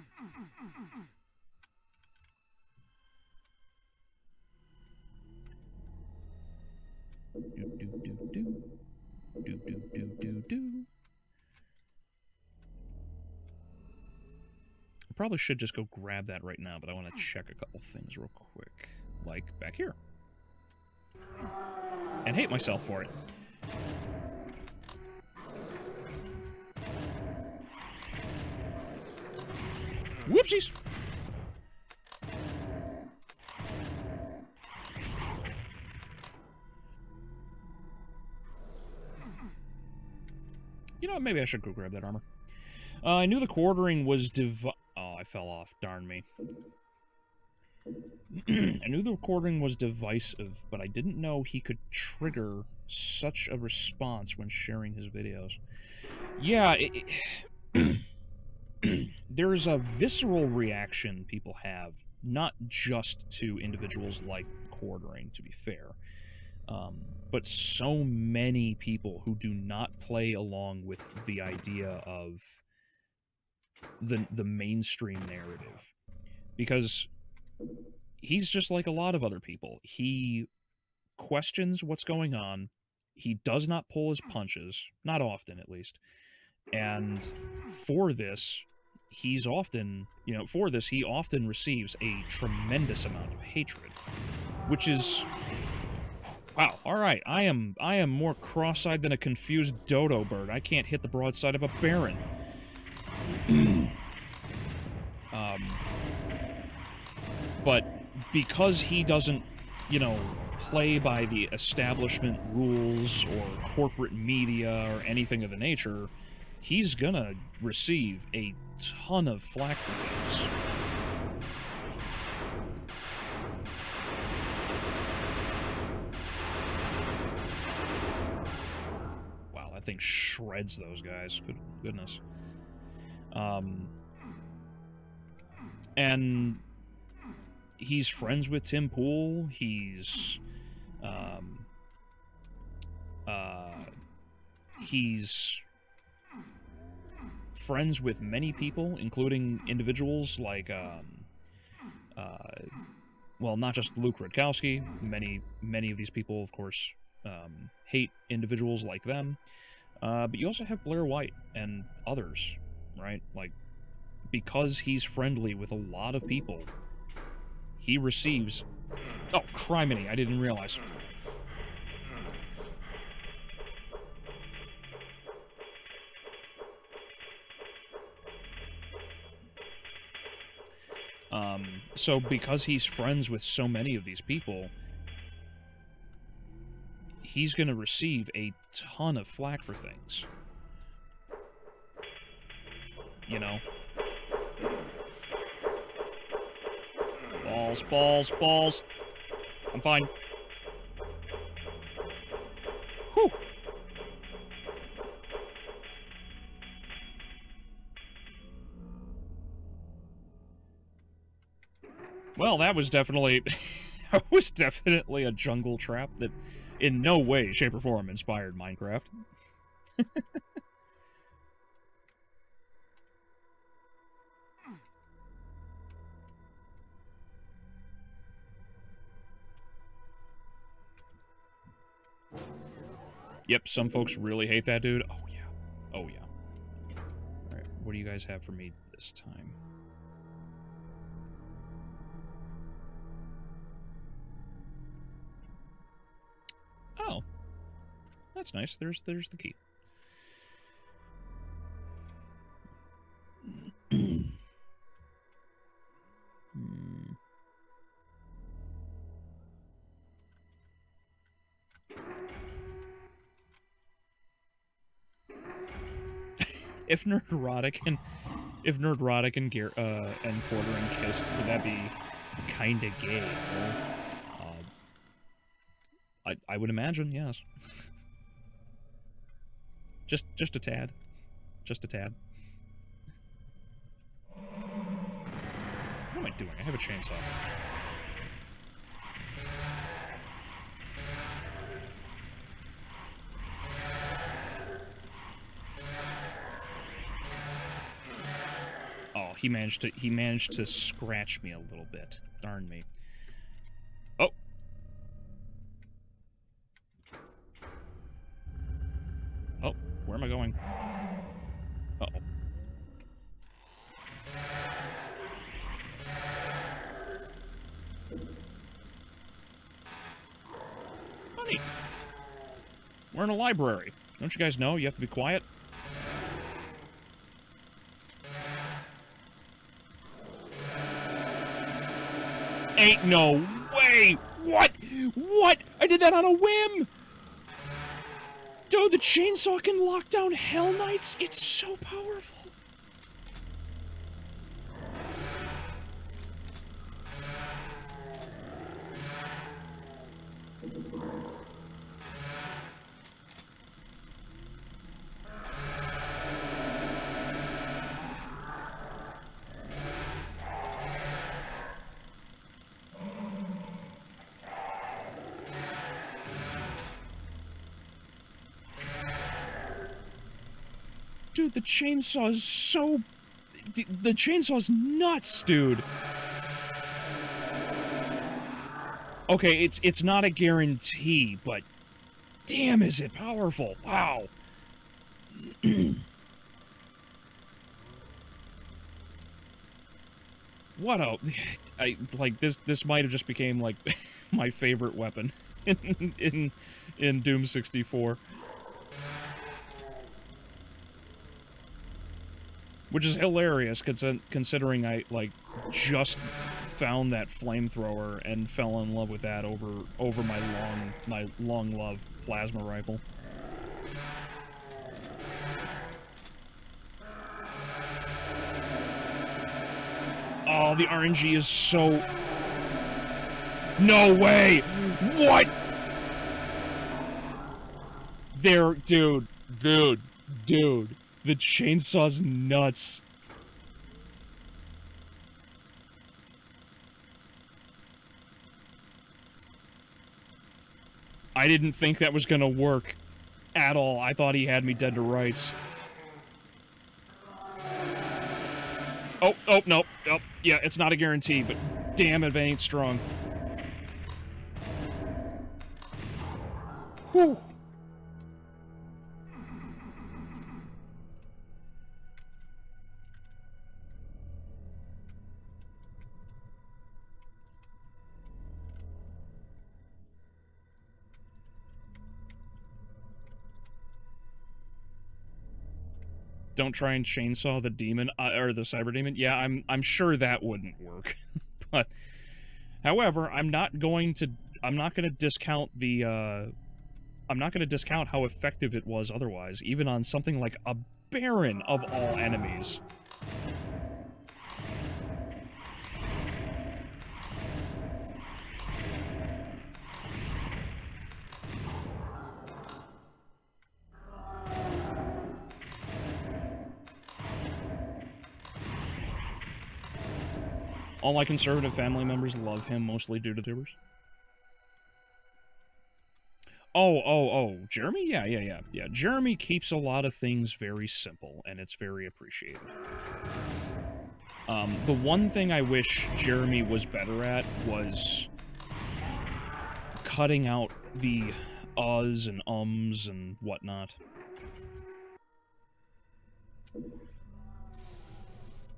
I probably should just go grab that right now, but I want to check a couple things real quick. Like, back here. And hate myself for it. Whoopsies! You know what, maybe I should go grab that armor. I knew the quartering was Oh, I fell off. Darn me. I knew the recording was divisive, but I didn't know he could trigger such a response when sharing his videos. Yeah, there's a visceral reaction people have, not just to individuals like quartering, to be fair, but so many people who do not play along with the idea of the mainstream narrative. Because he's just like a lot of other people. He questions what's going on. He does not pull his punches, not often at least. And for this, he often receives a tremendous amount of hatred, which is, wow, all right, I am more cross-eyed than a confused dodo bird. I can't hit the broadside of a baron. But because he doesn't, play by the establishment rules or corporate media or anything of the nature, he's gonna receive a ton of flack for things. Wow, that thing shreds those guys. Good goodness. And he's friends with Tim Pool. He's friends with many people, including individuals like, well, not just Luke Rudkowski. Many of these people, of course, hate individuals like them. But you also have Blair White and others, right? Like, because he's friendly with a lot of people, he receives... Oh, criminy, I didn't realize. So because he's friends with so many of these people, he's gonna receive a ton of flack for things. You know? Balls, balls, balls. I'm fine. Whew. Well, that was definitely... that was definitely a jungle trap that in no way, shape, or form inspired Minecraft. Yep, some folks really hate that dude. Oh, yeah. Oh, yeah. Alright, what do you guys have for me this time? Oh. That's nice. There's the key. If Nerdrotic and Quartering kissed, would that be kinda gay? Well, I would imagine, yes. Just a tad. Just a tad. What am I doing? I have a chainsaw. Oh, he managed to scratch me a little bit. Darn me. Oh. Oh, where am I going? Uh-oh. Honey. We're in a library. Don't you guys know you have to be quiet? Ain't no way! What? What? I did that on a whim! Dude, the chainsaw can lock down Hell Knights? It's so powerful! Dude, the chainsaw is so... The chainsaw's nuts, dude. Okay, it's not a guarantee, but... Damn, is it powerful. Wow. What a... like, this might have just became, like, my favorite weapon in Doom 64. Which is hilarious, considering I, like, just found that flamethrower and fell in love with that over my long-loved plasma rifle. Oh, the RNG is so... No way! What? There, dude. The chainsaw's nuts. I didn't think that was gonna work at all. I thought he had me dead to rights. Oh, no. Oh, yeah, it's not a guarantee, but damn if it ain't strong. Whew. Don't try and chainsaw the demon, or the cyber demon. Yeah, I'm sure that wouldn't work. But, however, I'm not going to discount the, I'm not gonna discount how effective it was otherwise, even on something like a Baron of all enemies. All my conservative family members love him, mostly due to tubers. Oh, Jeremy? Yeah. Jeremy keeps a lot of things very simple, and it's very appreciated. The one thing I wish Jeremy was better at was cutting out the uhs and ums and whatnot.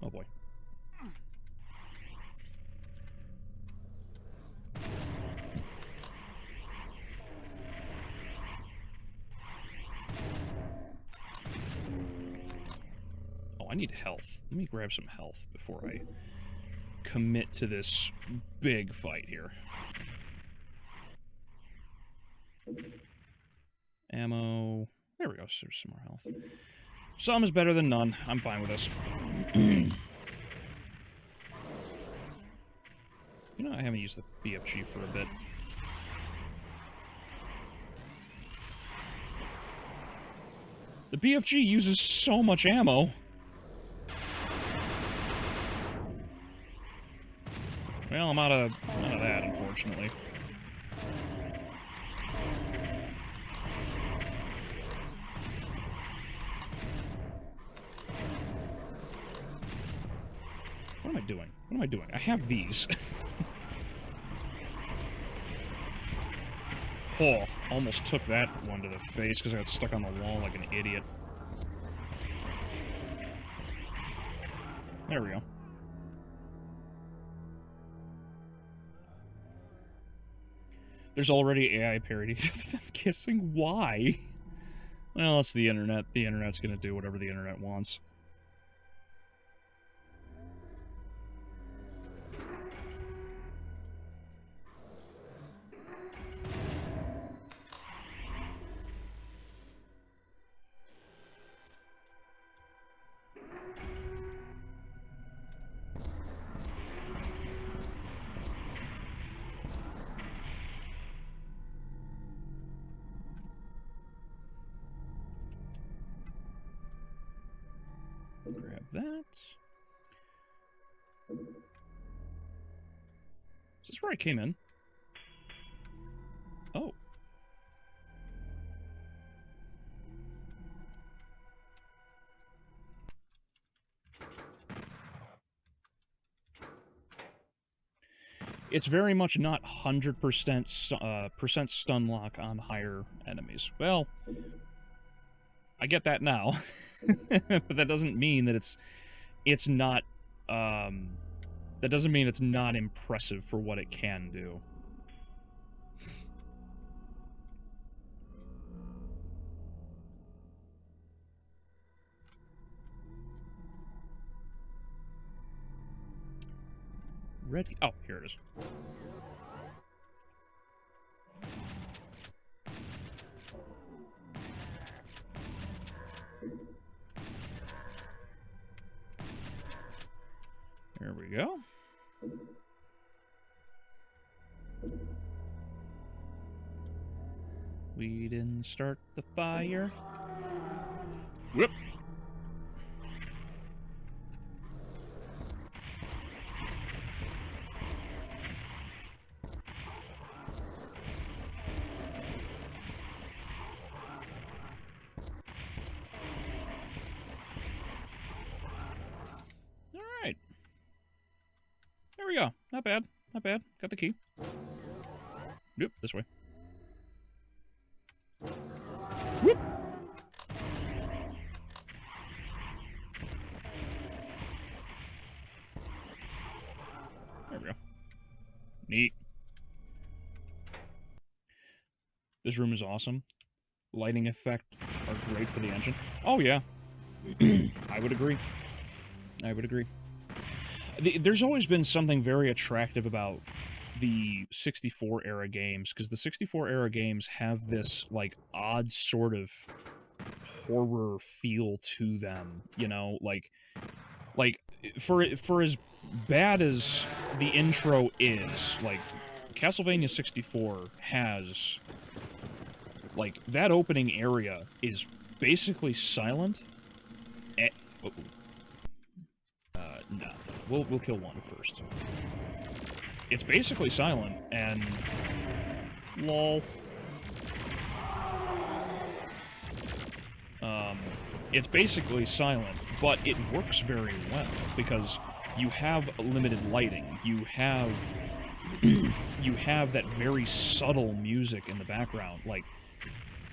Oh boy. Oh, I need health. Let me grab some health before I commit to this big fight here. Ammo. There we go. There's some more health. Some is better than none. I'm fine with this. You know, I haven't used the BFG for a bit. The BFG uses so much ammo. Well, I'm out of that, unfortunately. What am I doing? What am I doing? I have these. Oh, almost took that one to the face because I got stuck on the wall like an idiot. There we go. There's already AI parodies of them kissing. Why? Well, it's the internet. The internet's gonna do whatever the internet wants. Grab that. Is this where I came in? Oh. it's very much not 100% stun lock on higher enemies. Well, I get that now, but that doesn't mean that it's not, that doesn't mean it's not impressive for what it can do. Ready? Oh, here it is. There we go. We didn't start the fire. Whoop. Alright. There we go. Not bad. Not bad. Got the key. Yep, this way. Whoop! There we go. Neat. This room is awesome. Lighting effect are great for the engine. Oh, yeah. I would agree. I would agree. There's always been something very attractive about the 64-era games, because the 64-era games have this, like, odd sort of horror feel to them, you know? Like for as bad as the intro is, like, Castlevania 64 has, like, that opening area is basically silent. No. We'll kill one first. It's basically silent, and... lol. It's basically silent, but it works very well, because you have limited lighting. You have... you have that very subtle music in the background. Like,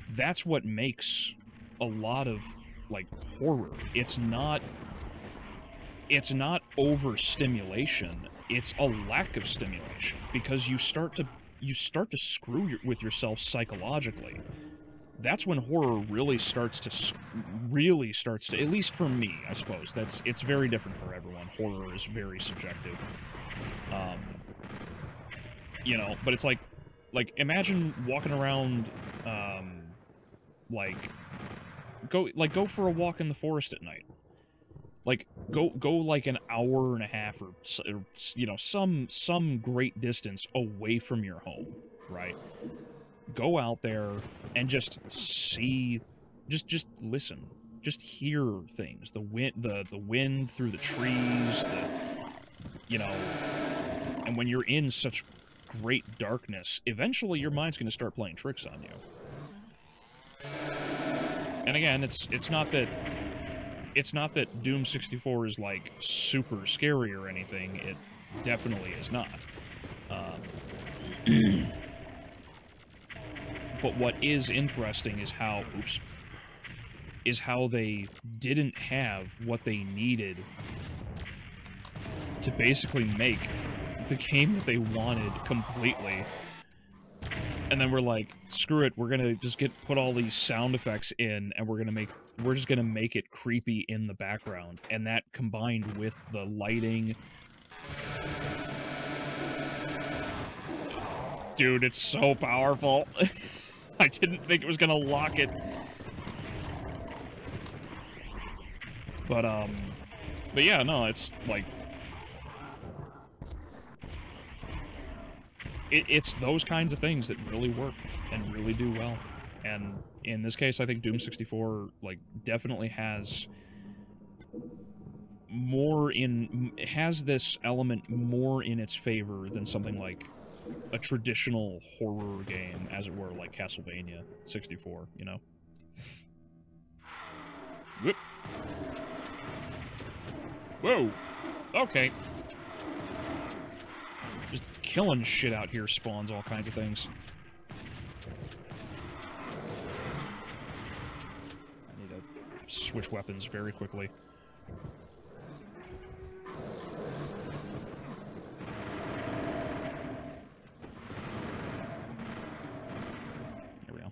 that's what makes a lot of, like, horror. It's not overstimulation. It's a lack of stimulation, because you start to screw with yourself psychologically. That's when horror really starts to, at least for me, I suppose. It's very different for everyone. Horror is very subjective. You know, but it's like imagine walking around, go for a walk in the forest at night. Like, go like an hour and a half or you know, some great distance away from your home, right? Go out there and just see, just listen, just hear things. The wind through the trees, you know, and when you're in such great darkness, eventually your mind's going to start playing tricks on you. And again, it's not that Doom 64 is, like, super scary or anything. It definitely is not. But what is interesting is how... oops. Is how they didn't have what they needed to basically make the game that they wanted completely. And then we're like, screw it, we're gonna just put all these sound effects in, and we're just gonna make it creepy in the background. And that, combined with the lighting... Dude, it's so powerful. I didn't think it was gonna lock it. But yeah, no, it's like... It's those kinds of things that really work and really do well. And in this case, I think Doom 64, like, definitely has this element more in its favor than something like a traditional horror game, as it were, like Castlevania 64, you know? Whoop. Whoa! Okay. Just killing shit out here spawns all kinds of things. I need to switch weapons very quickly. There we go.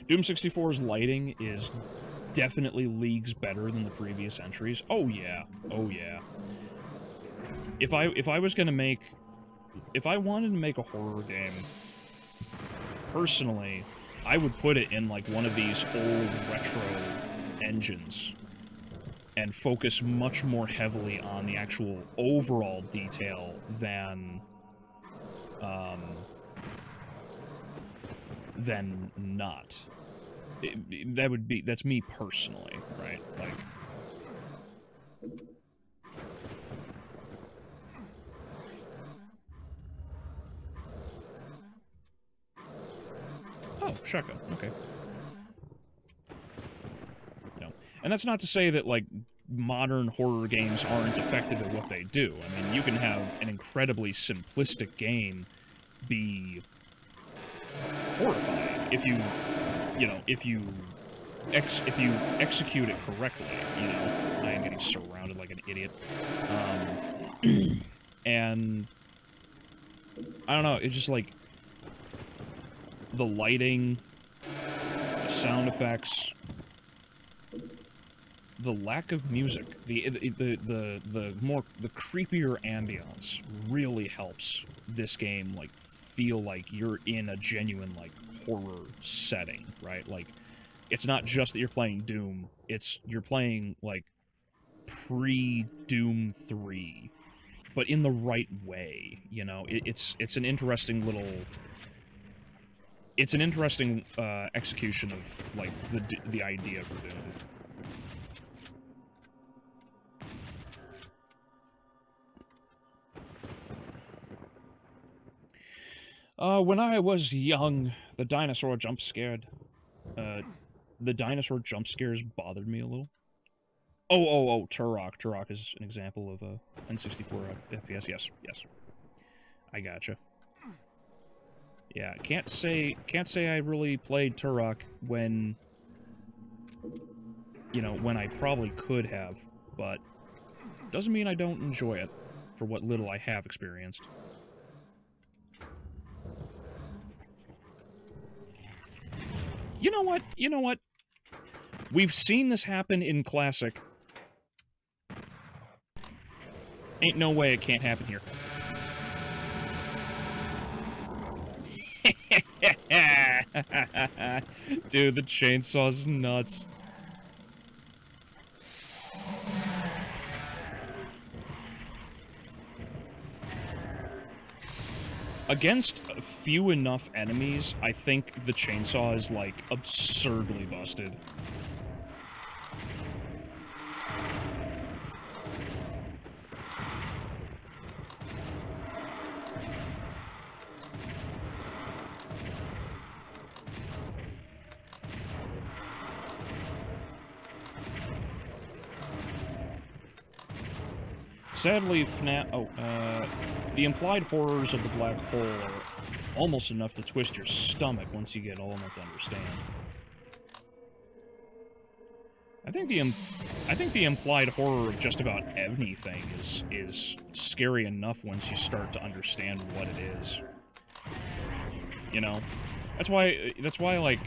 Doom 64's lighting is definitely leagues better than the previous entries. Oh yeah. Oh yeah. If I was gonna make... If I wanted to make a horror game, personally, I would put it in, like, one of these old retro engines and focus much more heavily on the actual overall detail than not. That's me personally, right? Like, oh, shotgun, okay. No. And that's not to say that, like, modern horror games aren't effective at what they do. I mean, you can have an incredibly simplistic game be horrifying if you execute it correctly. You know, I am getting surrounded like an idiot. And I don't know, it's just like the lighting, the sound effects, the lack of music, the creepier ambience really helps this game, like, feel like you're in a genuine, like, horror setting, right? Like, it's not just that you're playing Doom, you're playing, like, pre-Doom 3, but in the right way, you know? It's an interesting little... It's an interesting, execution of, like, the idea for Doom. When I was young, the dinosaur jump scared. The dinosaur jump scares bothered me a little. Oh, Turok. Turok is an example of a N64 FPS. Yes. I gotcha. Yeah, can't say I really played Turok when, you know, when I probably could have, but doesn't mean I don't enjoy it for what little I have experienced. You know what? You know what? We've seen this happen in Classic. Ain't no way it can't happen here. Dude, the chainsaw's nuts. Against few enough enemies, I think the chainsaw is, like, absurdly busted. Sadly, the implied horrors of the black hole are almost enough to twist your stomach once you get old enough to understand. I think the implied horror of just about anything is scary enough once you start to understand what it is. You know? That's why, like,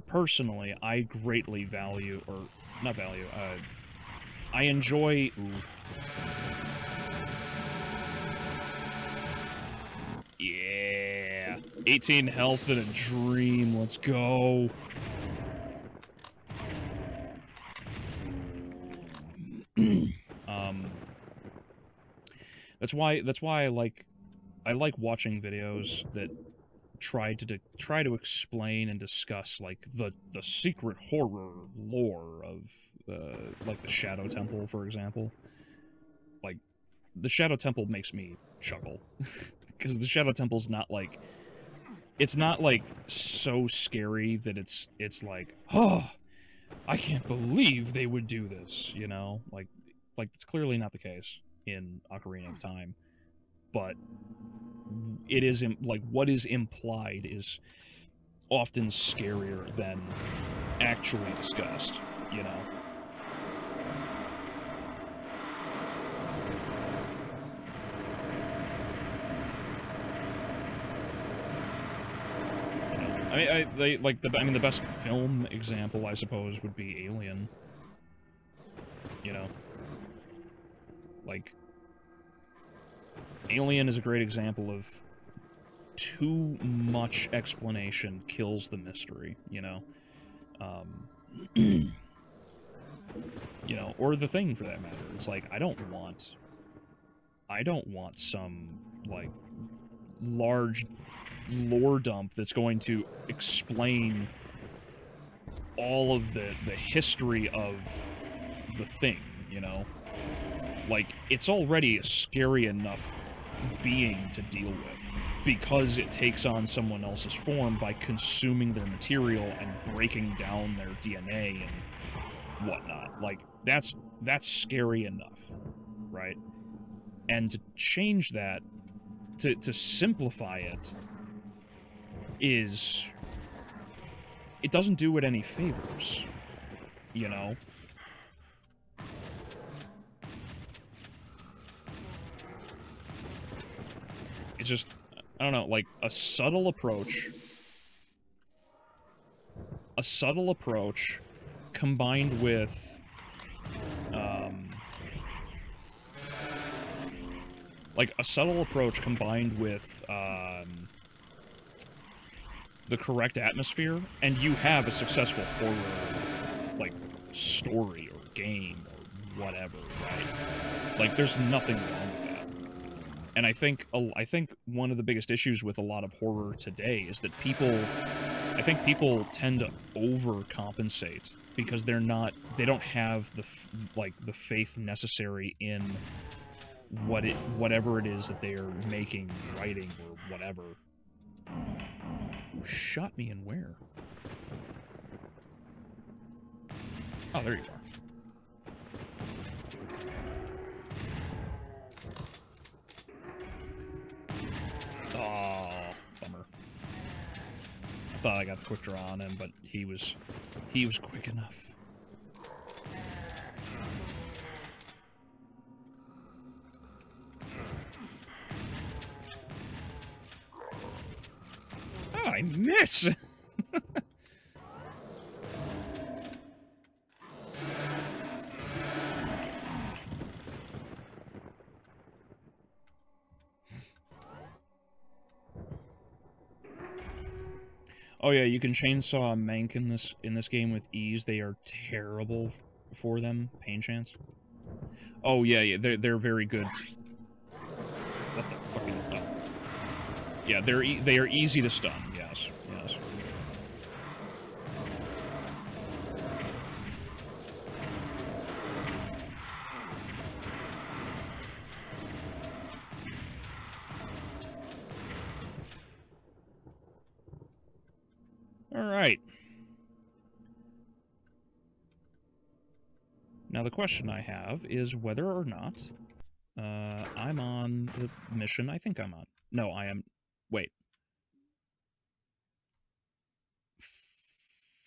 personally, I greatly value, or, not value, I enjoy... Ooh. Yeah! 18 health and a dream, let's go! That's why I like watching videos that try to explain and discuss, like, the secret horror lore of like the Shadow Temple, for example. Like, the Shadow Temple makes me chuckle. Because the Shadow Temple's not, like... It's not, like, so scary that it's like, oh! I can't believe they would do this, you know? Like it's clearly not the case in Ocarina of Time. But it is, like, what is implied is often scarier than actually discussed, you know? I mean, the best film example, I suppose, would be Alien. You know? Like, Alien is a great example of too much explanation kills the mystery, you know? You know, or The Thing, for that matter. It's like, I don't want some, like, large lore dump that's going to explain all of the history of the Thing, you know? Like, it's already a scary enough being to deal with because it takes on someone else's form by consuming their material and breaking down their DNA and whatnot. Like, that's scary enough, right? And to change that, to simplify it, it doesn't do it any favors, you know? It's just, I don't know, like, a subtle approach combined with, the correct atmosphere, and you have a successful horror, like, story or game or whatever, right? Like, there's nothing wrong with that. And I think one of the biggest issues with a lot of horror today is that people tend to overcompensate because they don't have the faith necessary in whatever it is that they are making, writing, or whatever. Who shot me and where? Oh, there you are. Oh, bummer. I thought I got the quick draw on him, but he was quick enough. Oh, I miss! Oh yeah, you can chainsaw a Mank in this game with ease. They are terrible for them. Pain chance. Oh yeah, they're very good. What the fuck is that? Yeah, they are easy to stun. Yes, yes. All right. Now the question I have is whether or not I'm on the mission I think I'm on. No, I am. Wait.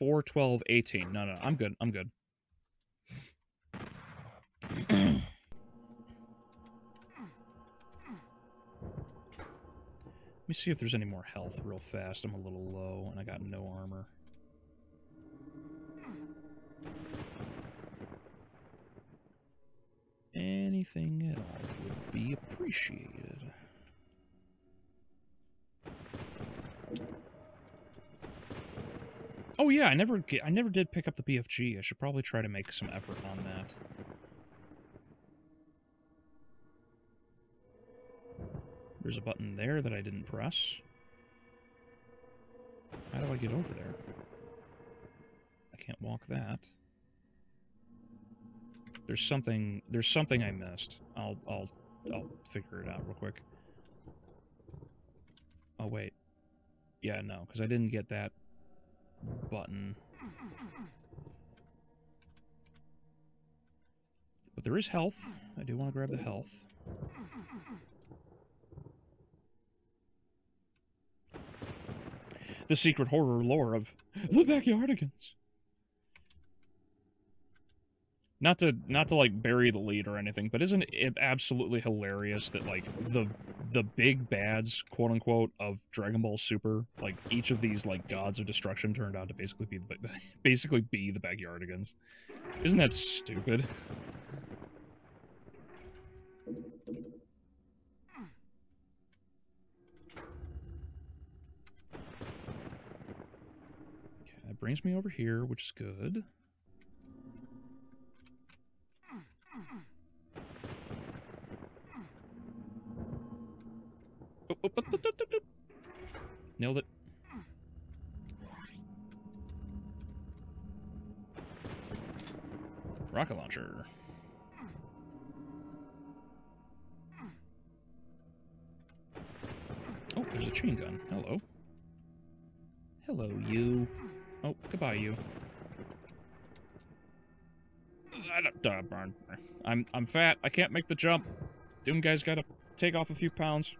4:12:18. No, I'm good. I'm good. Let me see if there's any more health real fast. I'm a little low, and I got no armor. Anything at all would be appreciated. Oh yeah, I never did pick up the BFG. I should probably try to make some effort on that. There's a button there that I didn't press. How do I get over there? I can't walk that. There's something I missed. I'll figure it out real quick. Oh wait. Yeah, no, because I didn't get that button. But there is health. I do want to grab the health. The secret horror lore of the Backyardigans. Not to like bury the lead or anything, but isn't it absolutely hilarious that like the big bads, quote unquote, of Dragon Ball Super, like each of these like gods of destruction turned out to basically be the Backyardigans. Isn't that stupid? Okay, that brings me over here, which is good. Nailed it. Rocket launcher. Oh, there's a chain gun. Hello. Hello, you. Oh, goodbye, you. I'm fat. I can't make the jump. Doom guy's gotta take off a few pounds.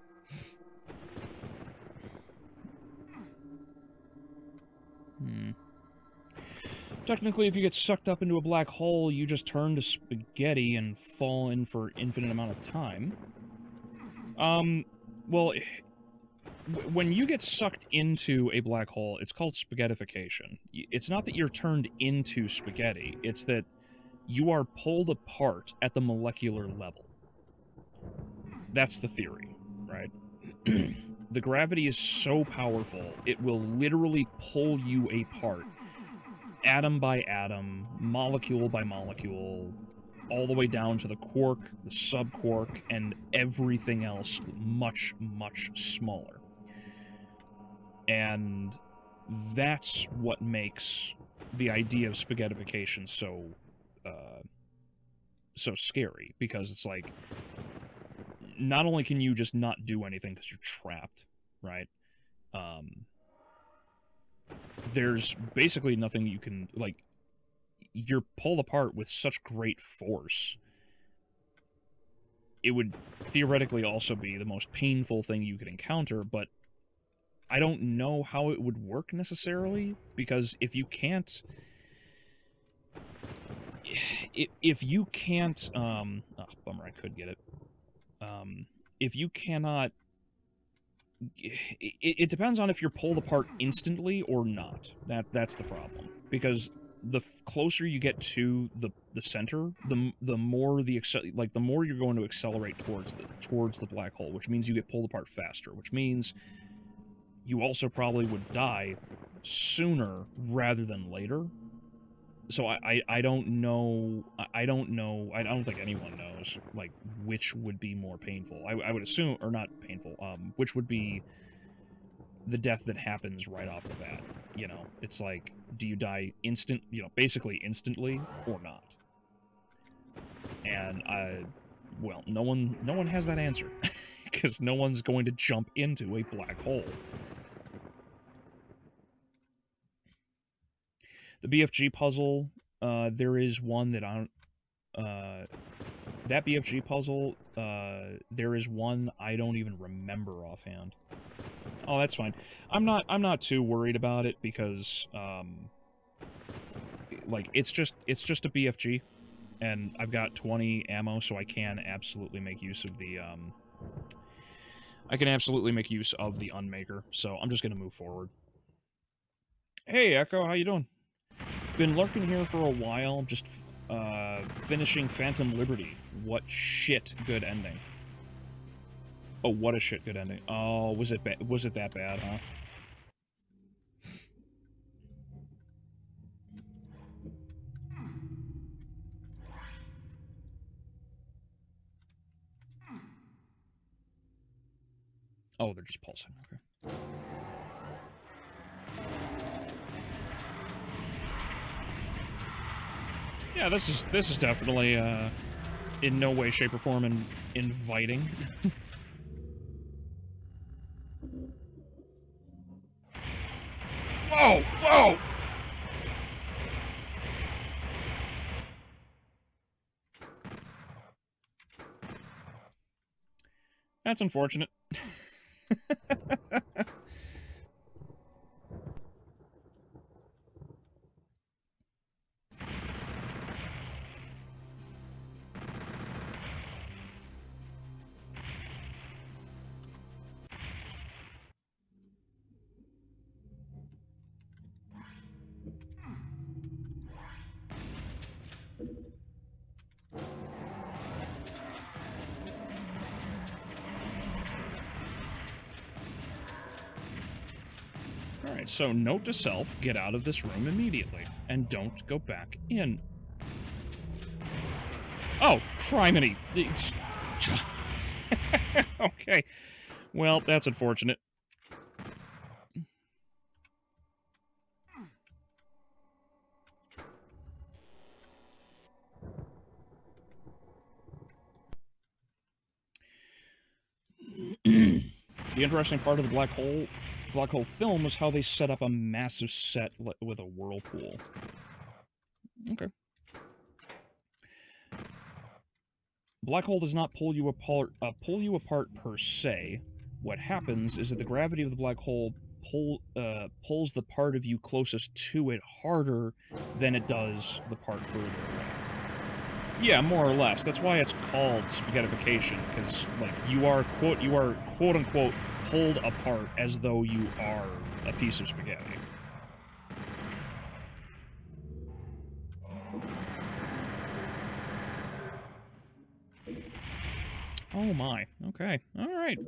Technically, if you get sucked up into a black hole, you just turn to spaghetti and fall in for infinite amount of time. Well, when you get sucked into a black hole, it's called spaghettification. It's not that you're turned into spaghetti, it's that you are pulled apart at the molecular level. That's the theory, right? The gravity is so powerful, it will literally pull you apart. Atom by atom, molecule by molecule, all the way down to the quark, the subquark, and everything else much, much smaller. And that's what makes the idea of spaghettification so scary, because it's like, not only can you just not do anything because you're trapped, right? There's basically nothing you can, like, you're pulled apart with such great force. It would theoretically also be the most painful thing you could encounter, but I don't know how it would work necessarily, because if you can't... If you can't, oh, bummer, I could get it. If you cannot... It depends on if you're pulled apart instantly or not. That's the problem. Because the closer you get to the center, the more the more you're going to accelerate towards the black hole, which means you get pulled apart faster, which means you also probably would die sooner rather than later. So I don't know. I don't know. I don't think anyone knows, like, which would be more painful. I would assume, or not painful, which would be the death that happens right off the bat. You know, it's like, do you die basically instantly, or not? And well, no one has that answer, because no one's going to jump into a black hole. The BFG puzzle, there is one that that BFG puzzle, there is one I don't even remember offhand. Oh, that's fine. I'm not too worried about it, because, like, it's just a BFG, and I've got 20 ammo, so I can absolutely make use of the, Unmaker, so I'm just gonna move forward. Hey, Echo, how you doing? Been lurking here for a while, just finishing Phantom Liberty. What shit good ending. Oh, what a shit good ending. Oh, was it that bad, huh? Oh, they're just pulsing, okay. Yeah, this is definitely in no way, shape, or form inviting. Whoa! Whoa! That's unfortunate. Alright, so note to self, get out of this room immediately. And don't go back in. Oh, criminy. Okay. Well, that's unfortunate. The interesting part of the black hole film was how they set up a massive set with a whirlpool. Okay. Black hole does not pull you apart per se. What happens is that the gravity of the black hole pulls the part of you closest to it harder than it does the part further away. Yeah, more or less. That's why it's called spaghettification, because like you are quote unquote pulled apart as though you are a piece of spaghetti. Oh my. Okay. Alright.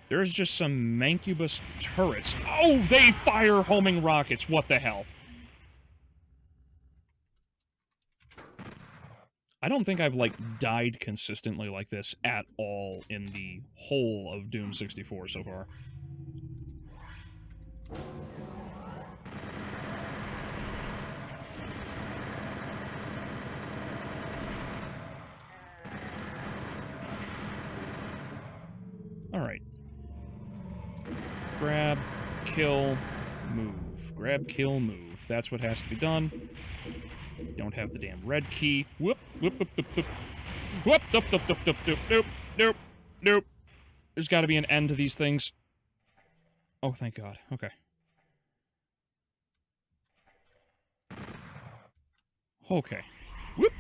There's just some mancubus turrets. Oh, they fire homing rockets. What the hell? I don't think I've, like, died consistently like this at all in the whole of Doom 64 so far. Alright. Grab, kill, move. Grab, kill, move. That's what has to be done. Don't have the damn red key. Whoop, whoop, whoop, whoop, whoop. Whoop, whoop, whoop, whoop, whoop, whoop, nope, nope, nope. There's gotta be an end to these things. Oh, thank God. Okay. Okay. Whoop.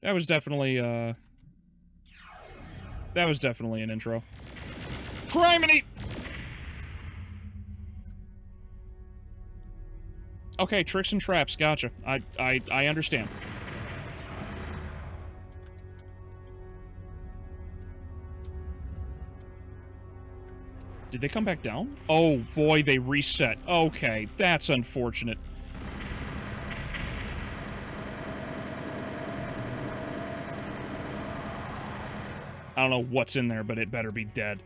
That was definitely an intro. Criminy! Okay, tricks and traps, gotcha. I understand. Did they come back down? Oh boy, they reset. Okay, that's unfortunate. I don't know what's in there, but it better be dead.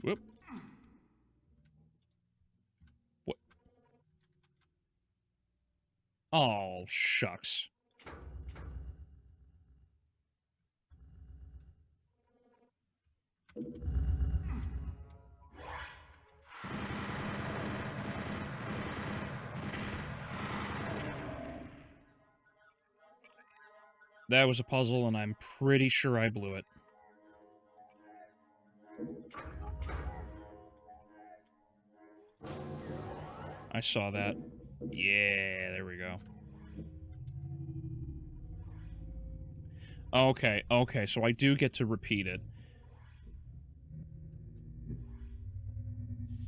Whoop. What? Oh, shucks. That was a puzzle, and I'm pretty sure I blew it. I saw that. Yeah, there we go. Okay, okay, so I do get to repeat it.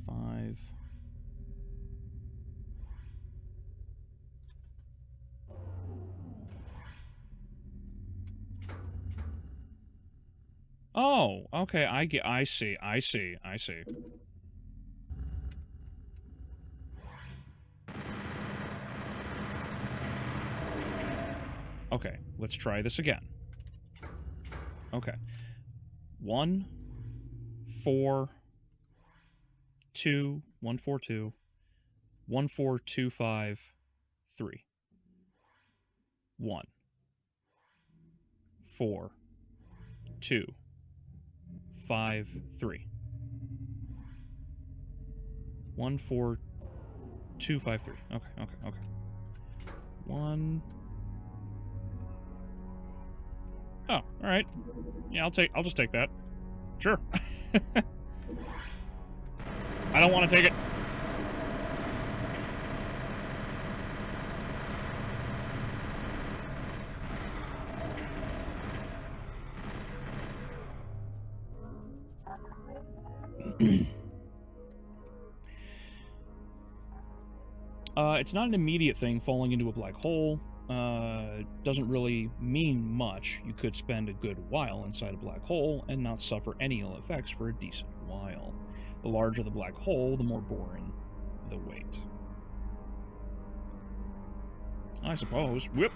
5. Oh, okay, I see. Okay, let's try this again. Okay. 1, 4, 2, 1, 4, 2, 1, 4, 2, 5, 3. 1, 4, 2, 5, 3. 1, 4, 2, 5, 3. Okay, okay, okay. 1. Oh, all right. Yeah, I'll just take that. Sure. I don't want to take it. It's not an immediate thing, falling into a black hole. Doesn't really mean much. You could spend a good while inside a black hole and not suffer any ill effects for a decent while. The larger the black hole, the more boring the wait. I suppose. Whip.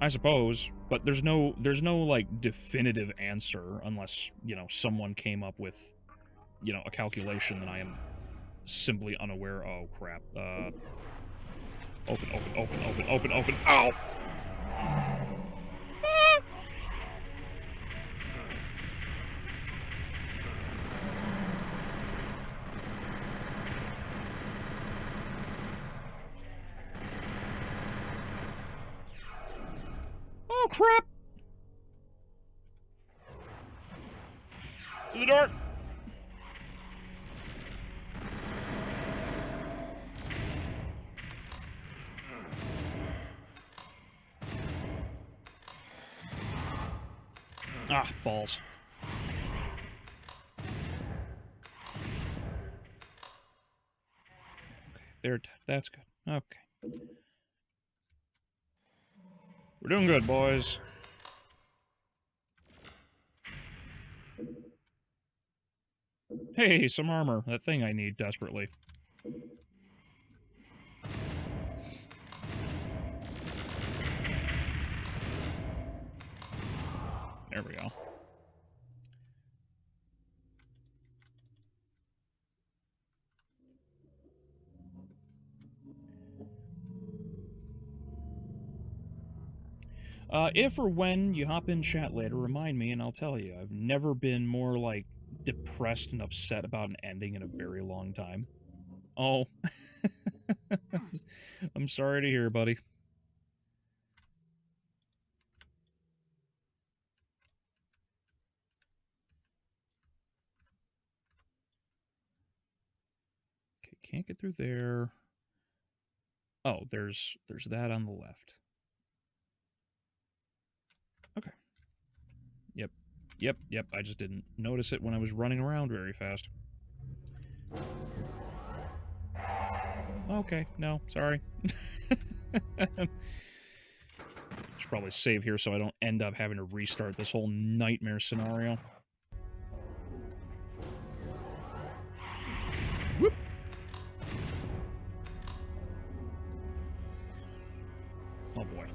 I suppose, but there's no like definitive answer unless, you know, someone came up with, you know, a calculation that I am simply unaware. Oh crap. Open, open, open, open, open, open. Ow! Ah! Oh crap! To the door! Ah, balls. Okay, there. That's good. Okay. We're doing good, boys. Hey, some armor. That thing I need desperately. There we go. If or when you hop in chat later, remind me and I'll tell you. I've never been more, like, depressed and upset about an ending in a very long time. Oh. I'm sorry to hear, buddy. Okay, can't get through there. Oh, there's that on the left. Okay. Yep. Yep, yep. I just didn't notice it when I was running around very fast. Okay, no, sorry. Should probably save here so I don't end up having to restart this whole nightmare scenario. Whoop. Oh boy.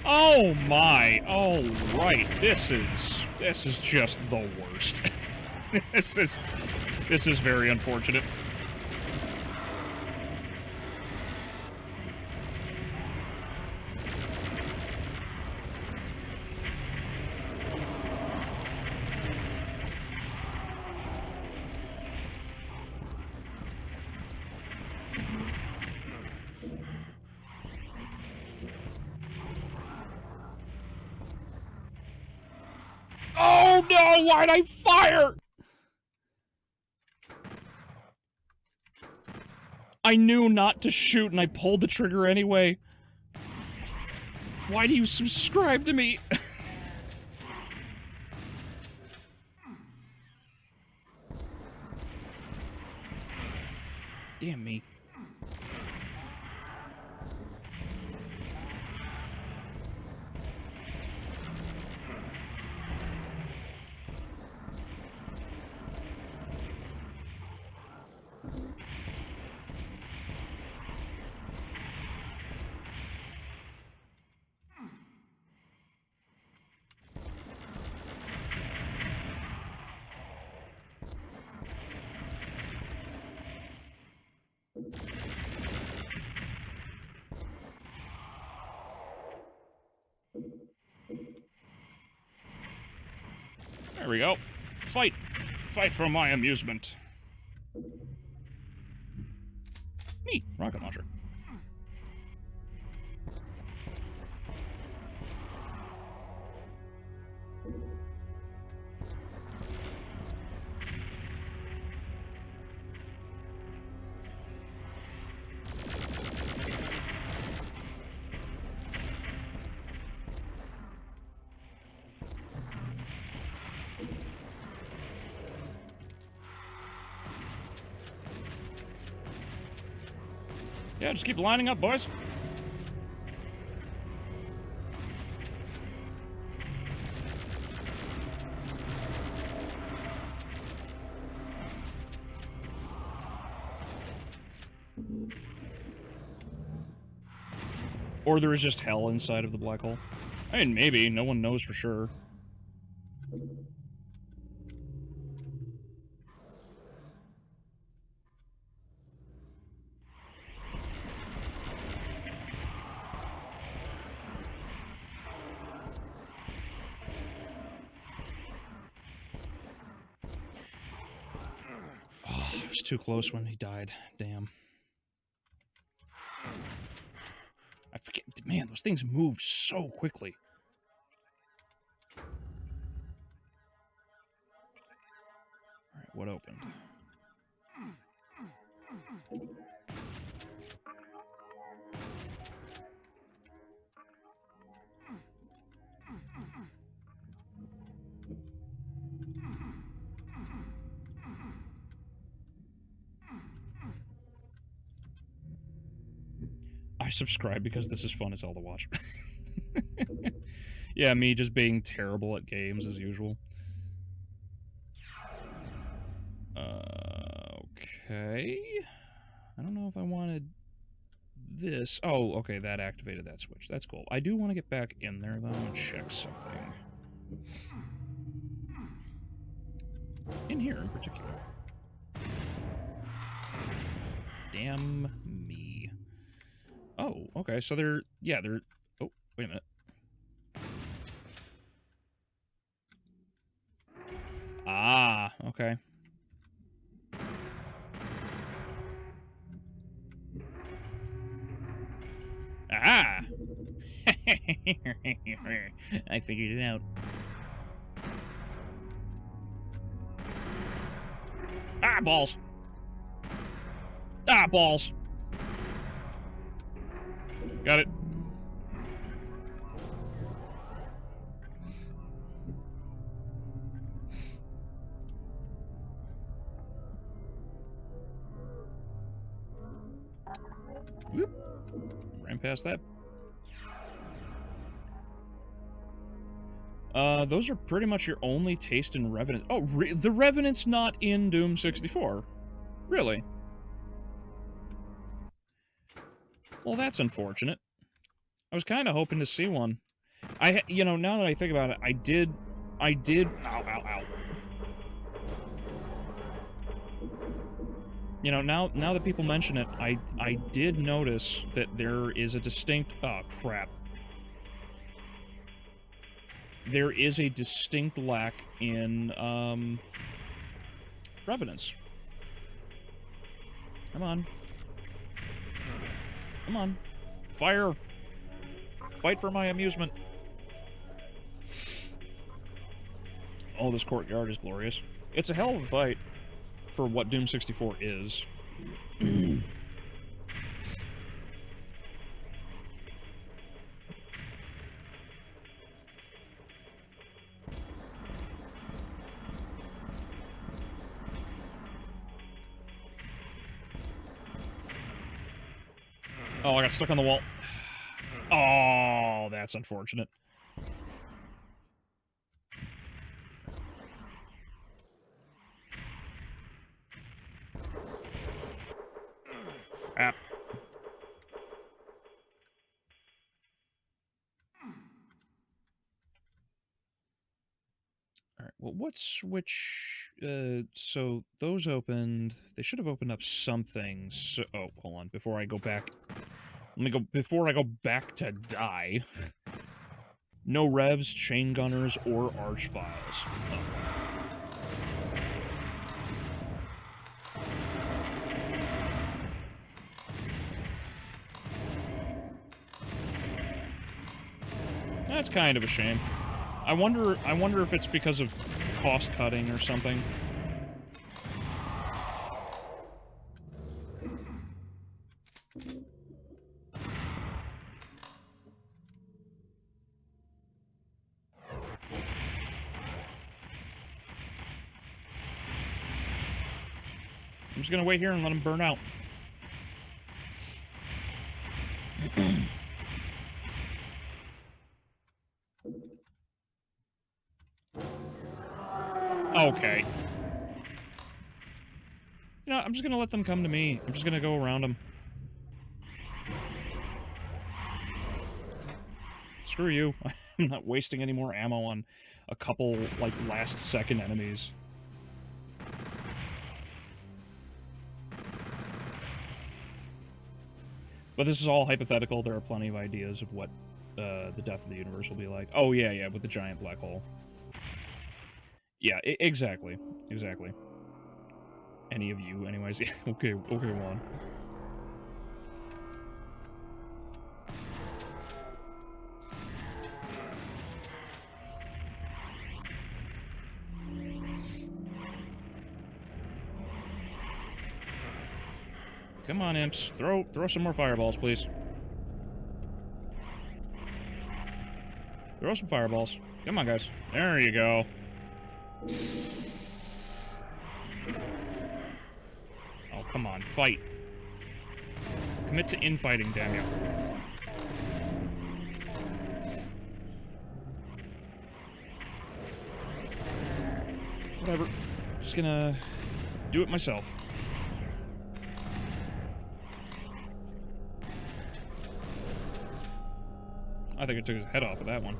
Oh my! Oh right, this is just the worst. this is very unfortunate. Oh no! Why'd I fire? I knew not to shoot and I pulled the trigger anyway. Why do you subscribe to me? Damn me. There we go. Fight. Fight for my amusement. Neat. Rocket launcher. Yeah, just keep lining up, boys. Or there is just hell inside of the black hole. I mean, maybe. No one knows for sure. Oh, it was too close when he died. Damn. I forget. Man, those things move so quickly. Alright, what opened? I subscribe because this is fun as hell to watch. Yeah, me just being terrible at games as usual. Okay. I don't know if I wanted this. Oh, okay, that activated that switch. That's cool. I do want to get back in there, though, and check something. In here, in particular. Damn me. Oh, okay, so they're... Yeah, they're... Oh, wait a minute. Ah, okay. Ah! I figured it out. Ah, balls! Ah, balls! Got it. Whoop. Ran past that. Those are pretty much your only taste in Revenant. Oh, the Revenant's not in Doom 64. Really? Well, that's unfortunate. I was kind of hoping to see one. You know, now that I think about it, I did, ow, ow, ow. You know, now that people mention it, I did notice that there is a distinct, oh, crap. There is a distinct lack in, Revenants. Come on. Come on. Fire! Fight for my amusement. Oh, this courtyard is glorious. It's a hell of a fight for what Doom 64 is. Oh, I got stuck on the wall. Oh, that's unfortunate. Ah. Alright, well, what switch... so those opened... They should have opened up something, so... Oh, hold on, before I go back... Let me go... Before I go back to die... No revs, chain gunners, or arch files. Oh. That's kind of a shame. I wonder if it's because of cost cutting or something. I'm just gonna wait here and let him burn out. Okay. You know, I'm just gonna let them come to me. I'm just gonna go around them. Screw you. I'm not wasting any more ammo on a couple, like, last-second enemies. But this is all hypothetical. There are plenty of ideas of what the death of the universe will be like. Oh, yeah, with the giant black hole. Yeah, exactly. Exactly. Any of you, anyways. Yeah, okay, Juan. Come on, imps. Throw some more fireballs, please. Throw some fireballs. Come on, guys. There you go. Oh, come on. Fight. Commit to infighting, damn you. Whatever. Just gonna do it myself. I think I took his head off of that one.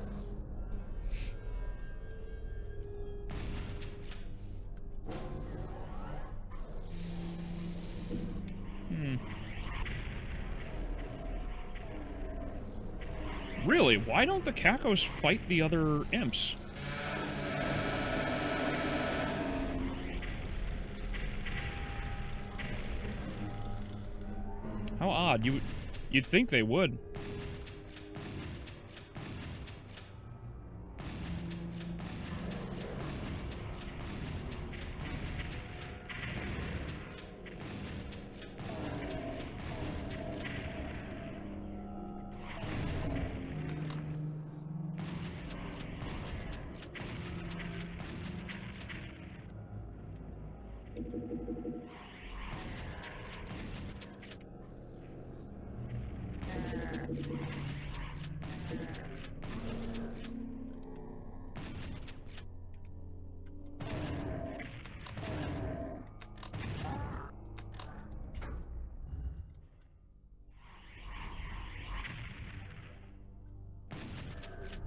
Really? Why don't the Cacos fight the other imps? How odd. You'd think they would.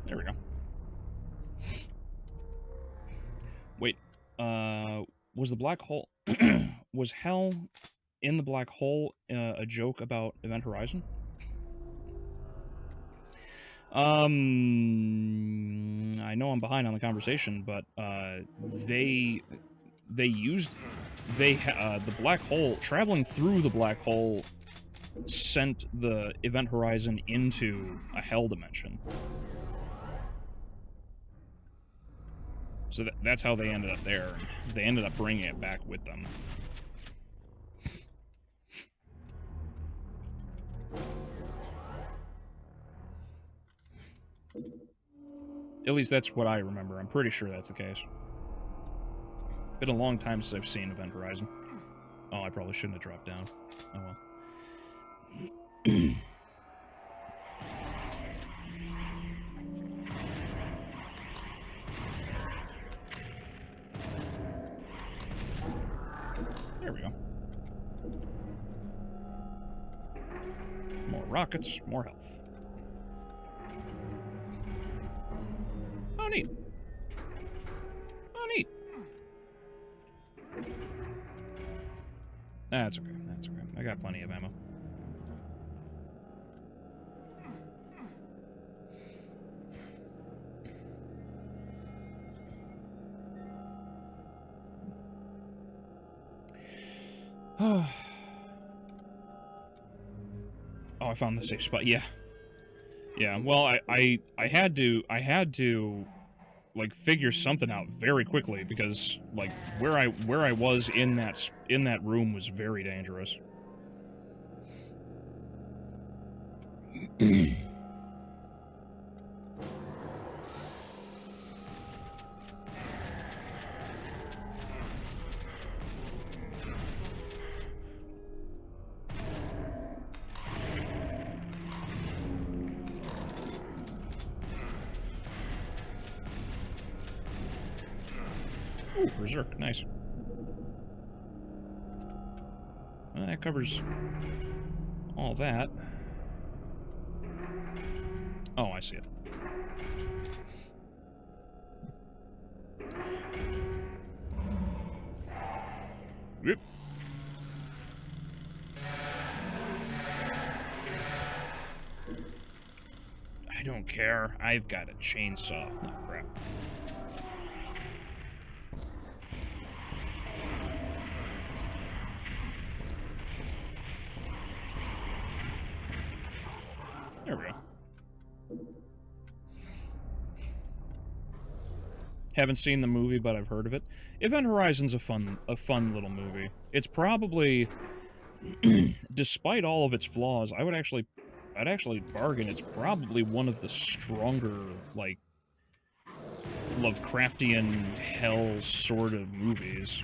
There we go. Wait, was the black hole... was hell in the black hole a joke about Event Horizon? I know I'm behind on the conversation, but, the black hole, traveling through the black hole sent the Event Horizon into a hell dimension. So that's how they ended up there. They ended up bringing it back with them. At least that's what I remember. I'm pretty sure that's the case. Been a long time since I've seen Event Horizon. Oh, I probably shouldn't have dropped down. Oh well. There we go. More rockets, more health. Oh, neat. Oh, neat. That's okay. That's okay. I got plenty of ammo. Oh, I found the safe spot. Yeah. Yeah, well, I had to like figure something out very quickly because like where I was in that room was very dangerous. Ooh, Berserk, nice. Well, that covers all that. Oh, I see it. Yep. I don't care. I've got a chainsaw. Oh, crap. There we go. Haven't seen the movie, but I've heard of it. Event Horizon's a fun little movie. It's probably, despite all of its flaws, I'd actually bargain it's probably one of the stronger, like, Lovecraftian hell sort of movies.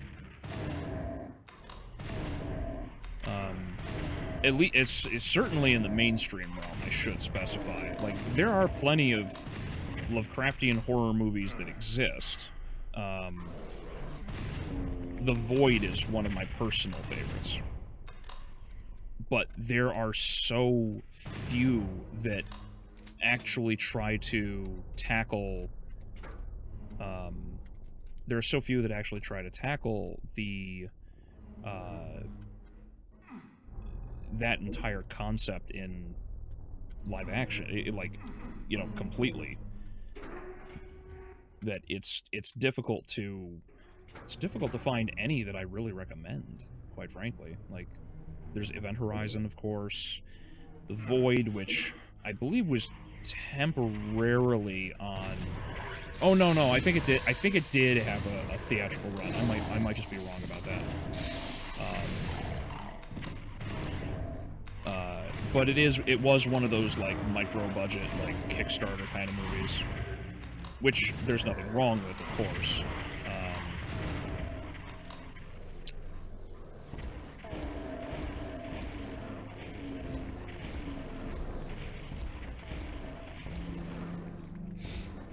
At least it's certainly in the mainstream realm, I should specify. Like, there are plenty of Lovecraftian horror movies that exist. The Void is one of my personal favorites. But there are so few that actually try to tackle... there are so few that actually try to tackle the... that entire concept in live action, like, you know, completely. That it's difficult to find any that I really recommend, quite frankly. Like, there's Event Horizon, of course, The Void, which I believe was temporarily on. Oh no, I think it did have a theatrical run. I might just be wrong about that. But it was one of those, like, micro-budget, like, Kickstarter kind of movies. Which there's nothing wrong with, of course.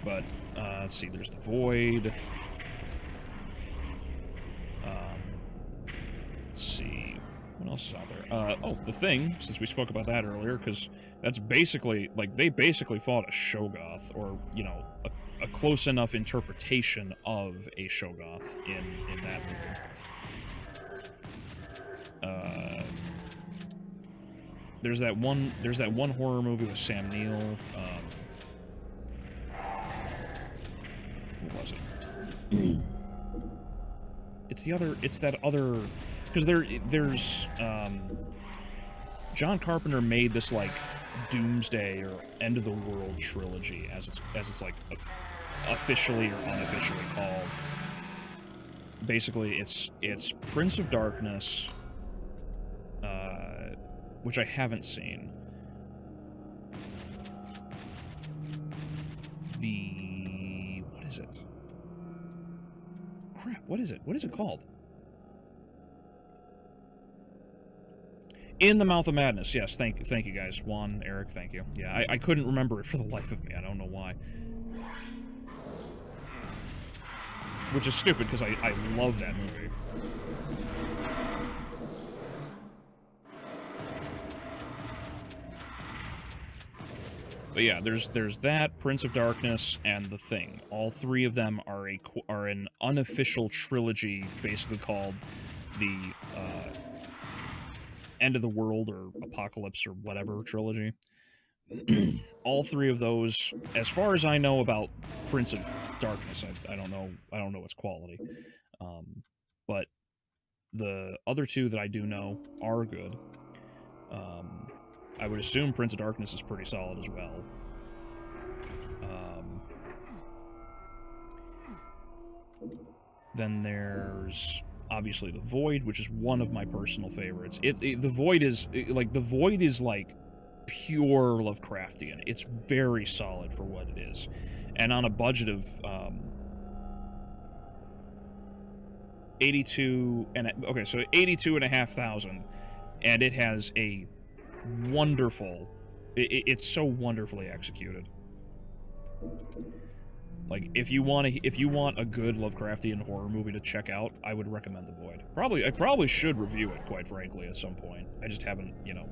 But, let's see, there's The Void. Let's see, what else is out there? Oh, The Thing, since we spoke about that earlier, because that's basically, like, they basically fought a Shoggoth, or, you know, a close enough interpretation of a Shoggoth in that movie. There's that one horror movie with Sam Neill. What was it? It's that other, because there's John Carpenter made this, like, Doomsday or End of the World trilogy, as it's like officially or unofficially called. Basically, it's Prince of Darkness, which I haven't seen. What is it? Crap, what is it? What is it called? In the Mouth of Madness, yes, thank you guys. Juan, Eric, thank you. Yeah, I couldn't remember it for the life of me, I don't know why. Which is stupid, because I love that movie. But yeah, there's that, Prince of Darkness, and The Thing. All three of them are an unofficial trilogy, basically called the End of the World or Apocalypse or whatever trilogy. All three of those, as far as I know about Prince of Darkness, I don't know its quality, but The other two that I do know are good. I would assume Prince of Darkness is pretty solid as well. Then there's obviously The Void, which is one of my personal favorites. The Void is like pure Lovecraftian. It's very solid for what it is, and on a budget of 82,500, and it has a wonderful. It's so wonderfully executed. Like, if you want a good Lovecraftian horror movie to check out, I would recommend The Void. I probably should review it, quite frankly, at some point. I just haven't, you know,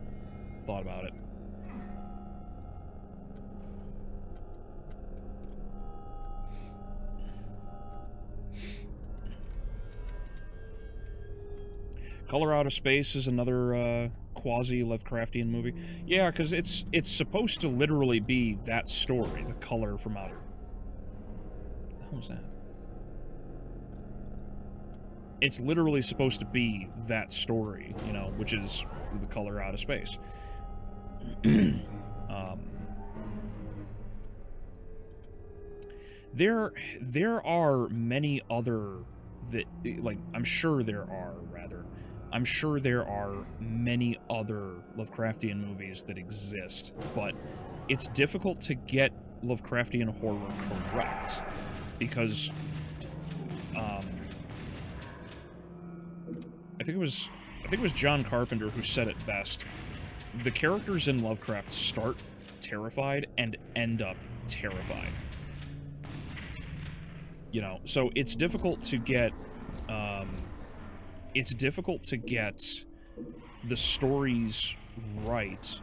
thought about it. Color Out of Space is another quasi-Lovecraftian movie. Yeah, because it's supposed to literally be that story, The Color from Outer... What was that? It's literally supposed to be that story, you know, which is The Color Out of Space. There are many other that, like, I'm sure there are many other Lovecraftian movies that exist, but it's difficult to get Lovecraftian horror correct, because I think it was John Carpenter who said it best. The characters in Lovecraft start terrified and end up terrified. You know, so it's difficult to get the stories right,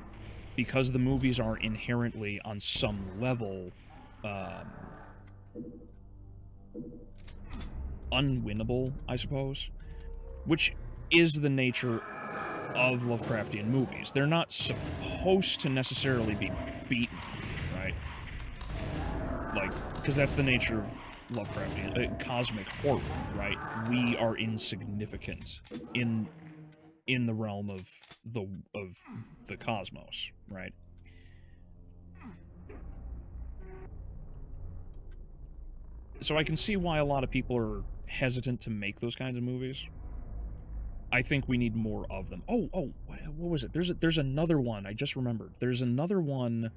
because the movies are inherently, on some level, unwinnable, I suppose, which is the nature of Lovecraftian movies. They're not supposed to necessarily be beaten, right? Like, because that's the nature of Lovecraftian cosmic horror, right? We are insignificant in the realm of the cosmos, right? So I can see why a lot of people are hesitant to make those kinds of movies. I think we need more of them. Oh, what was it? There's another one. I just remembered. There's another one.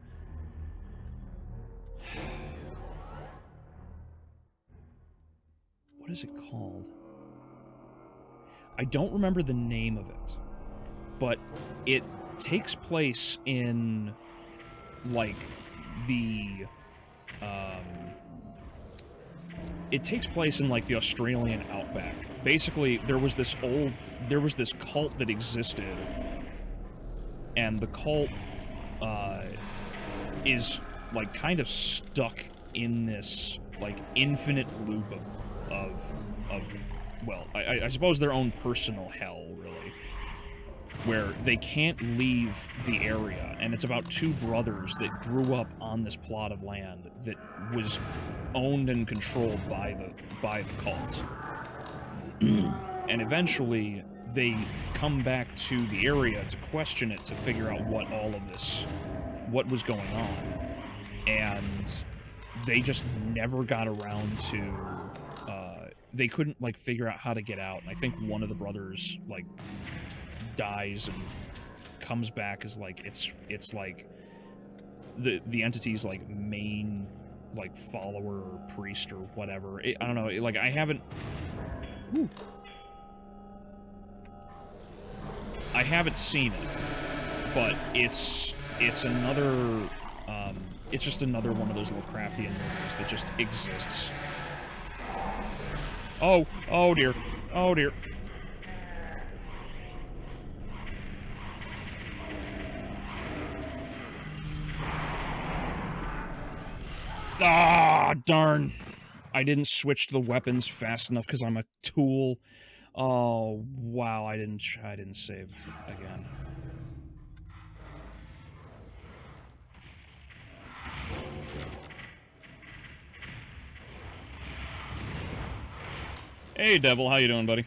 What is it called? I don't remember the name of it, but it takes place in, like, the, it takes place in, like, the Australian outback. Basically, there was this cult that existed, and the cult, is, like, kind of stuck in this, like, infinite loop of well, I suppose their own personal hell, really, where they can't leave the area, and it's about two brothers that grew up on this plot of land that was owned and controlled by the cult. And eventually, they come back to the area to question it, to figure out what was going on, and they just never got around to, they couldn't, like, figure out how to get out, and I think one of the brothers, like, dies and comes back as, like, it's like the entity's, like, main, like, follower or priest or whatever. I don't know, like, I haven't seen it, but it's another, it's just another one of those Lovecraftian movies that just exists. Oh dear. Oh dear. Ah, darn. I didn't switch to the weapons fast enough because I'm a tool. Oh, wow, I didn't save again. Hey, Devil, how you doing, buddy?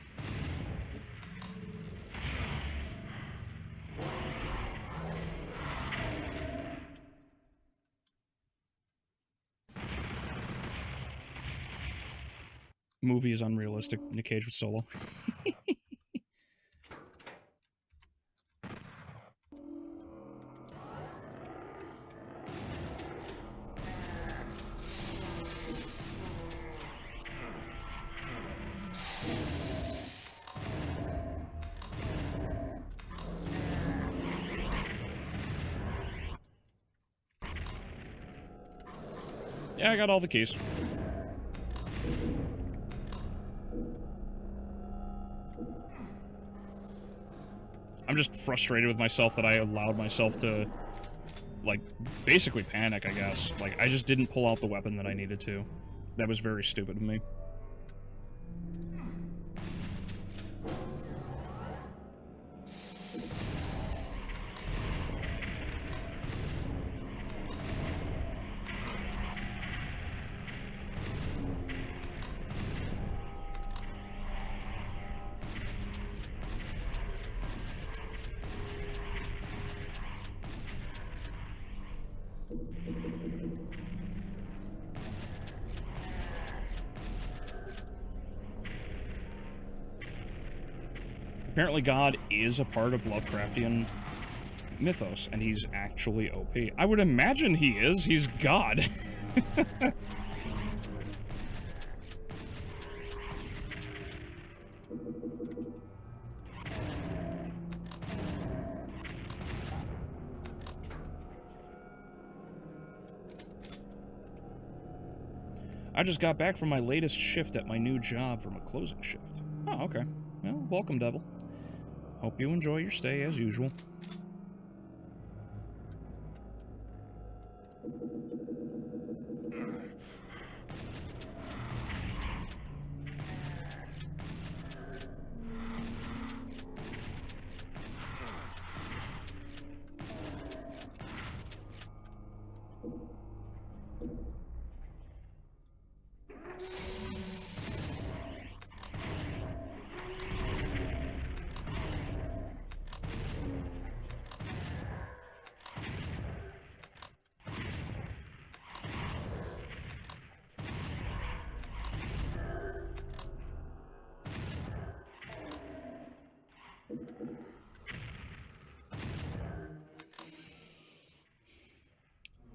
movie is unrealistic. Nick Cage with Solo. Yeah, I got all the keys. I'm just frustrated with myself that I allowed myself to, like, basically panic, I guess. Like, I just didn't pull out the weapon that I needed to. That was very stupid of me. Apparently God is a part of Lovecraftian mythos, and he's actually OP. I would imagine he is. He's God. I just got back from my latest shift at my new job from a closing shift. Oh, okay. Well, welcome, Devil. Hope you enjoy your stay as usual.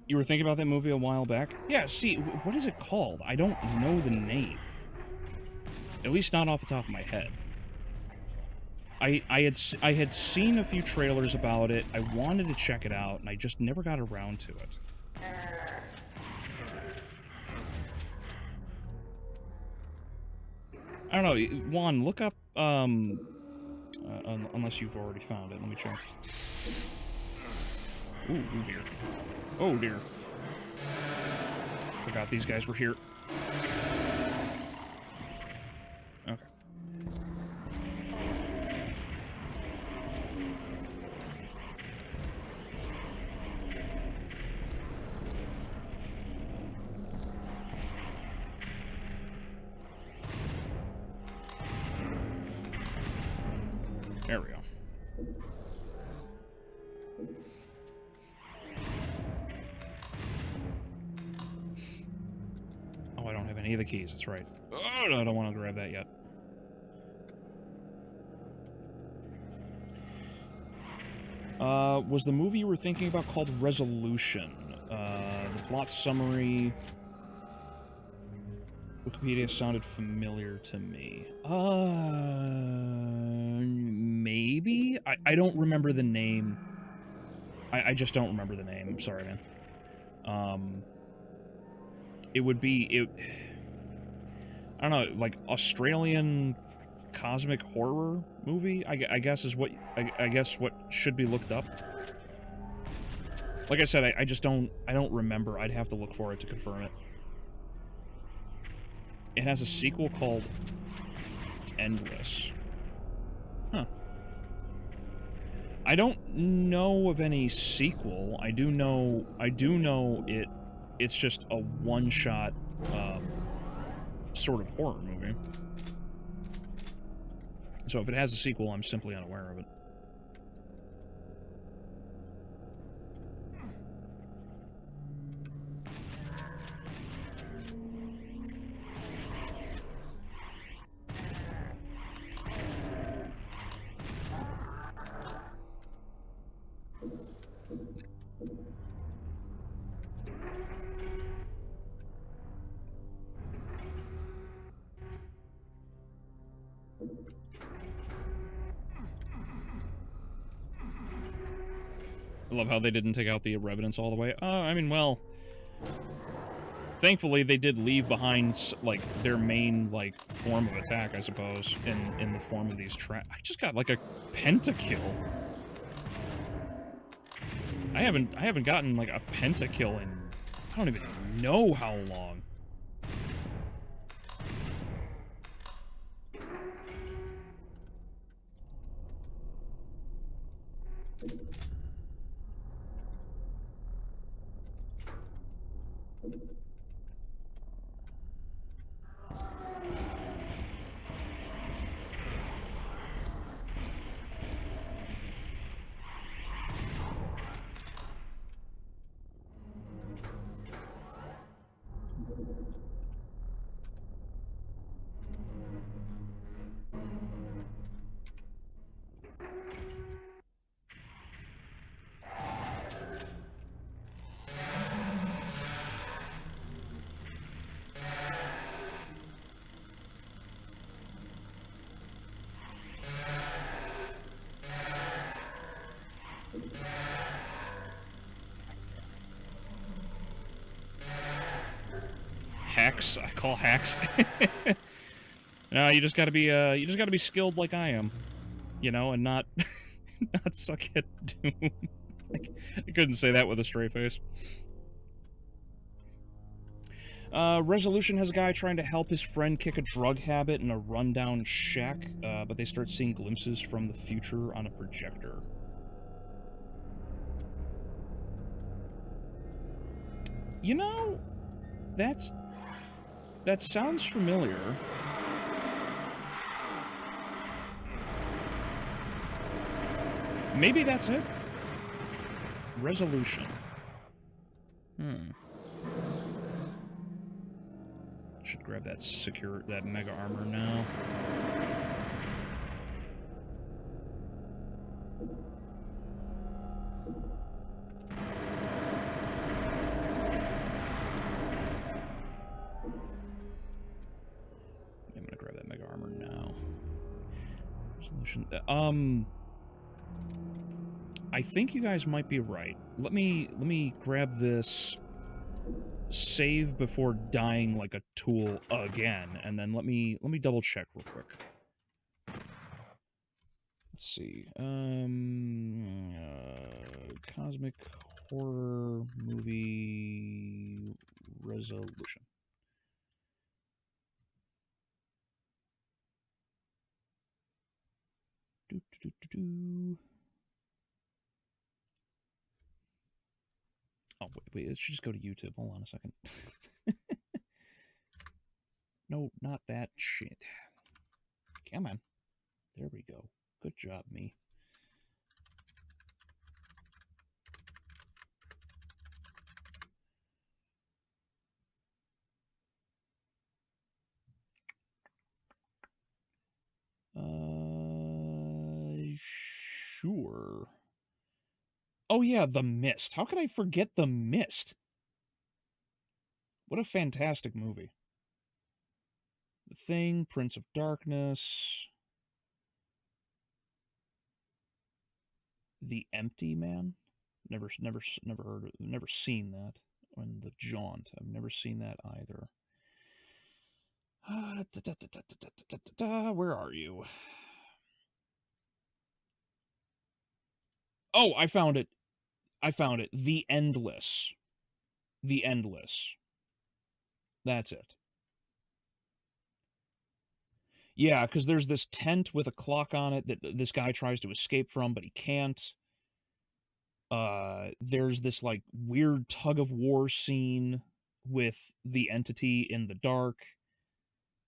You were thinking about that movie a while back? Yeah, see, what is it called? I don't know the name. At least not off the top of my head. I had seen a few trailers about it. I wanted to check it out, and I just never got around to it. I don't know. Juan, look up, unless you've already found it. Let me check. Ooh, dear. Oh, dear. Forgot these guys were here. Okay. There we go. Oh, I don't have any of the keys, that's right. Oh, no, I don't want to grab that yet. Was the movie you were thinking about called Resolution? The plot summary... Wikipedia sounded familiar to me. Maybe? I don't remember the name. I just don't remember the name. I'm sorry, man. It would be... I don't know, like, Australian cosmic horror movie, I guess is what... I guess what should be looked up. Like I said, I just don't... I don't remember. I'd have to look for it to confirm it. It has a sequel called Endless. Huh. I don't know of any sequel. I do know it's just a one-shot sort of horror movie. So if it has a sequel, I'm simply unaware of it. I love how they didn't take out the revenants all the way. I mean, well, thankfully they did leave behind, like, their main, like, form of attack, I suppose, in the form of these I just got, like, a pentakill. I haven't gotten, like, a pentakill in, I don't even know how long. Hacks, I call hacks. No, you just gotta be skilled like I am, you know, and not not suck at Doom. I couldn't say that with a straight face. Resolution has a guy trying to help his friend kick a drug habit in a rundown shack, but they start seeing glimpses from the future on a projector. You know, that sounds familiar. Maybe that's it? Resolution. Should grab that mega armor now. I'm gonna grab that mega armor now. Resolution. I think you guys might be right. Let me grab this, save before dying like a tool again, and then let me double check real quick. Let's see. Cosmic horror movie resolution. Oh, wait, it should just go to YouTube. Hold on a second. No, not that shit. Come on. There we go. Good job, me. Sure. Oh yeah, The Mist. How could I forget The Mist? What a fantastic movie. The Thing, Prince of Darkness, The Empty Man. Never heard of, never seen that. And The Jaunt. I've never seen that either. Where are you? Oh, I found it. The Endless. The Endless. That's it. Yeah, because there's this tent with a clock on it that this guy tries to escape from, but he can't. There's this, like, weird tug-of-war scene with the entity in the dark.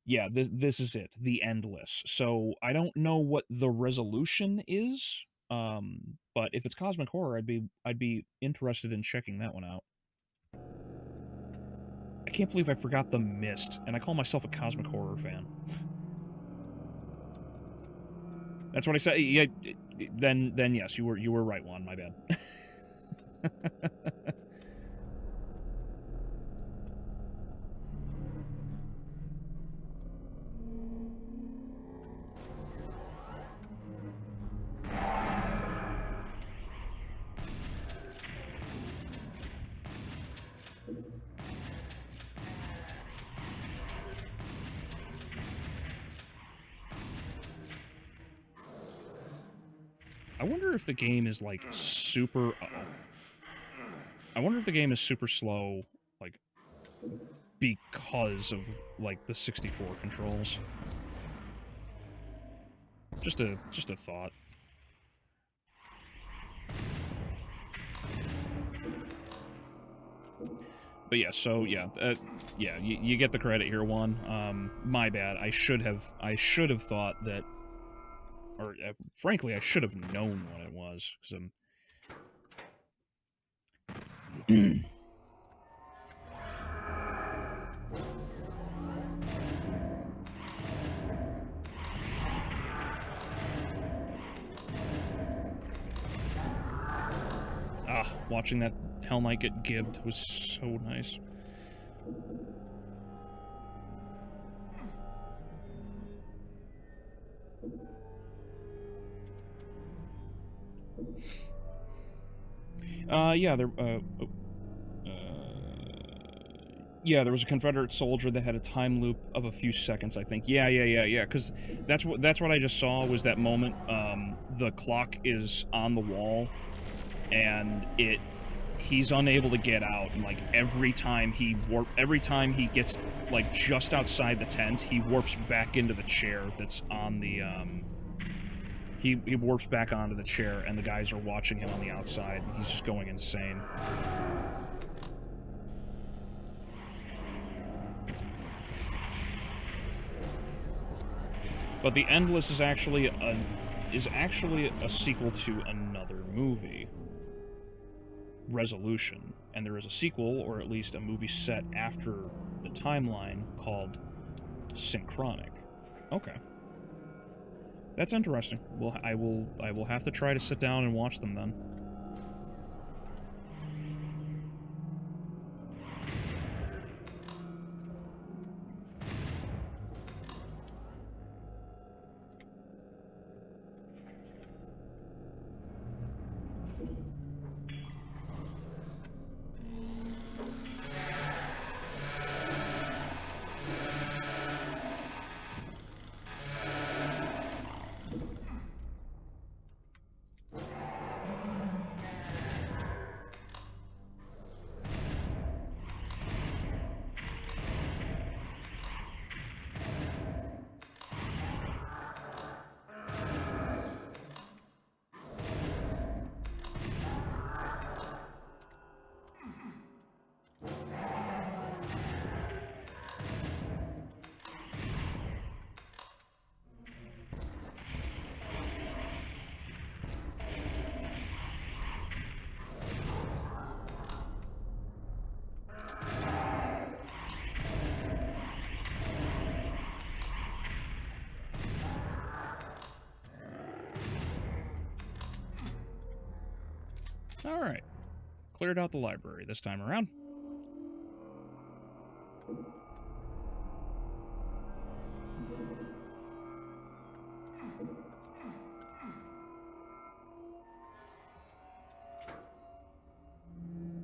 Yeah, this is it. The Endless. So, I don't know what the resolution is, but if it's cosmic horror, I'd be interested in checking that one out. I can't believe I forgot The Mist, and I call myself a cosmic horror fan. That's what I said. Yeah, then yes, you were right, Juan. My bad. I wonder if the game is, like, super... Uh-oh. I wonder if the game is super slow, like, because of, like, the 64 controls. Just a thought. But yeah, so yeah, yeah, you get the credit here, Juan. My bad. I should have thought that, or frankly, I should have known what it was, because I'm. Watching that Hell Knight get gibbed was so nice. Yeah, yeah, there was a Confederate soldier that had a time loop of a few seconds, I think. Yeah, because that's what I just saw, was that moment. The clock is on the wall, and he's unable to get out, and like every time he gets like just outside the tent, he warps back into the chair that's on the he warps back onto the chair, and the guys are watching him on the outside, and he's just going insane. But The Endless is actually a sequel to another movie, Resolution, and there is a sequel, or at least a movie set after the timeline, called Synchronic. Okay, that's interesting. Well, I will have to try to sit down and watch them then. Alright. Cleared out the library this time around.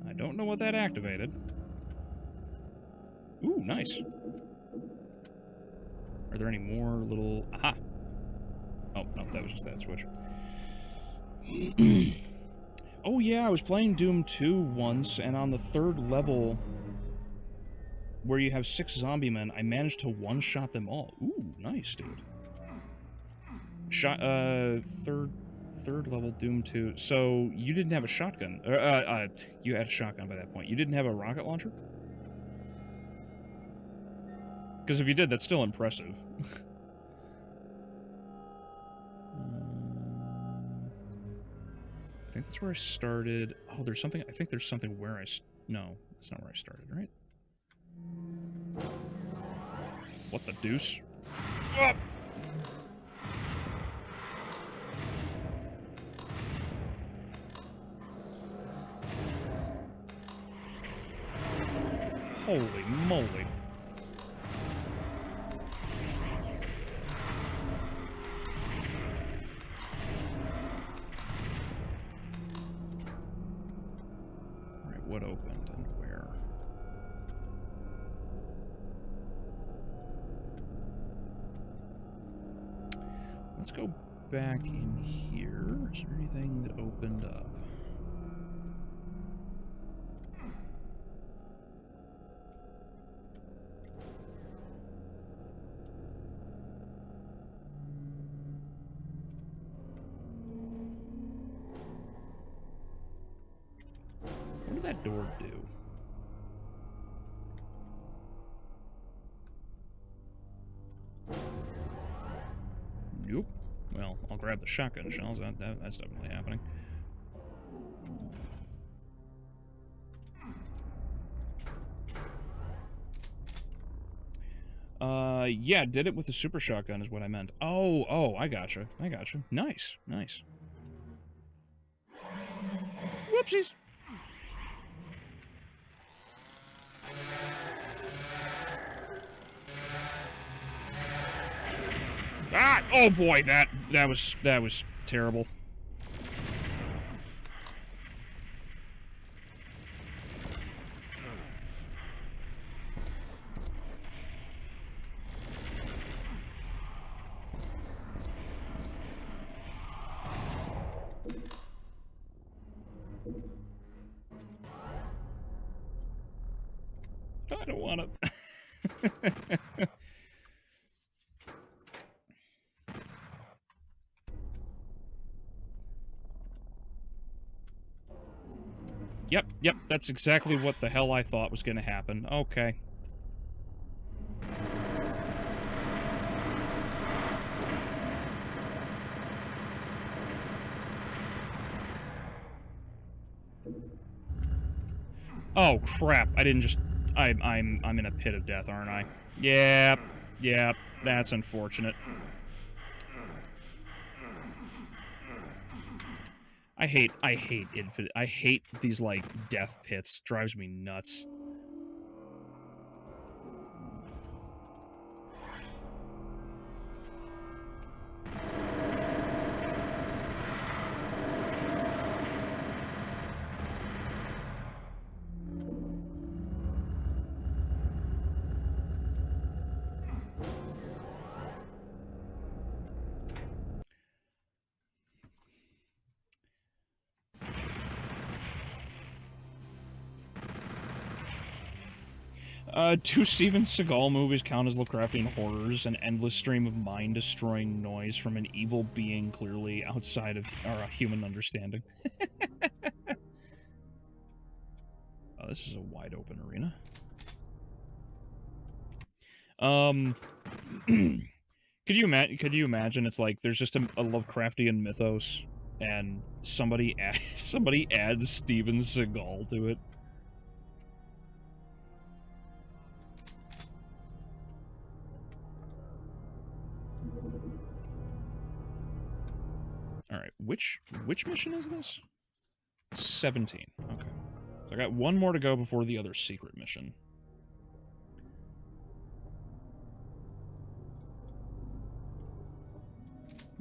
I don't know what that activated. Ooh, nice. Are there any more little... Aha! Oh, no, that was just that switch. Oh yeah, I was playing Doom 2 once, and on the third level, where you have 6 zombie men, I managed to one-shot them all. Ooh, nice, dude. Third level Doom 2. So, you didn't have a shotgun. You had a shotgun by that point. You didn't have a rocket launcher? Because if you did, that's still impressive. I think that's where I started. Oh, there's something... I think there's something where I... No, that's not where I started, right? What the deuce? Ah! Holy moly. Alright, what opened and where? Let's go back in here. Is there anything that opened up? What did that door do? Nope. Well, I'll grab the shotgun shells. That's definitely happening. Yeah, did it with the super shotgun is what I meant. Oh, I gotcha. Nice. Whoopsies. Ah! Oh boy, that was terrible. I don't want to. Yep, that's exactly what the hell I thought was gonna happen. Okay. Oh crap, I didn't just... I'm in a pit of death, aren't I? Yep, that's unfortunate. I hate infinite. I hate these, like, death pits. Drives me nuts. Do Steven Seagal movies count as Lovecraftian horrors? An endless stream of mind-destroying noise from an evil being clearly outside of our human understanding. Oh, this is a wide-open arena. Could you imagine it's like there's just a Lovecraftian mythos and somebody adds Steven Seagal to it? Alright, which mission is this? 17. Okay. So I got one more to go before the other secret mission.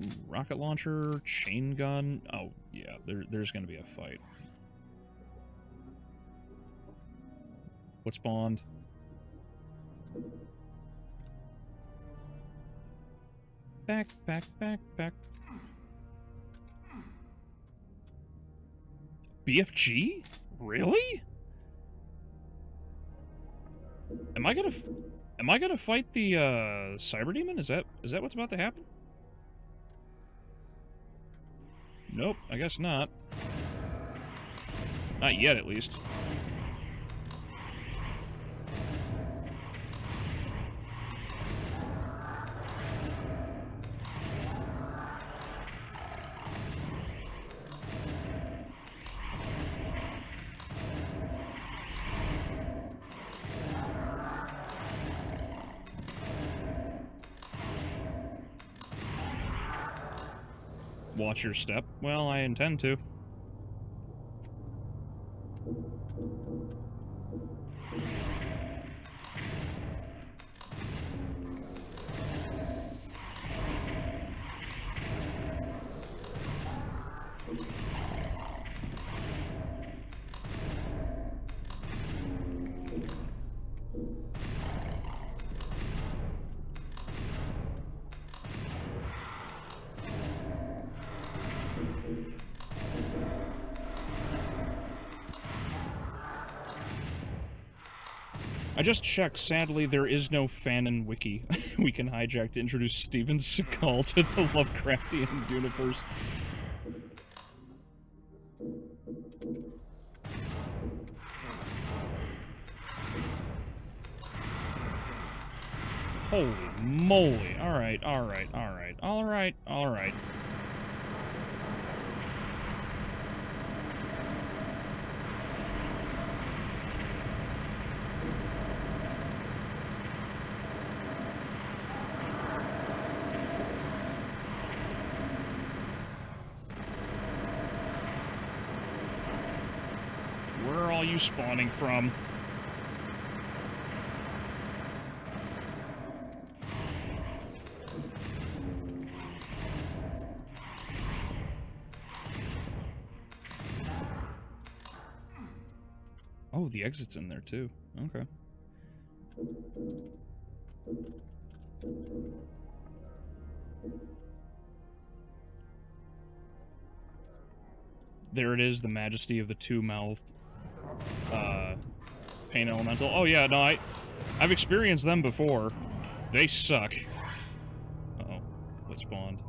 Ooh, rocket launcher, chain gun. Oh, yeah, there's gonna be a fight. What spawned? Back. BFG? Really? Am I gonna fight the cyber demon? Is that what's about to happen? Nope, I guess not. Not yet, at least. Watch your step. Well, I intend to. I just checked. Sadly, there is no fanon wiki we can hijack to introduce Steven Seagal to the Lovecraftian universe. Holy moly. Alright, alright, alright, alright, alright. Where are all you spawning from? Oh, the exit's in there too. Okay. There it is, the majesty of the two-mouthed pain elemental. Oh yeah, no, I've experienced them before. They suck. Uh-oh, what spawned?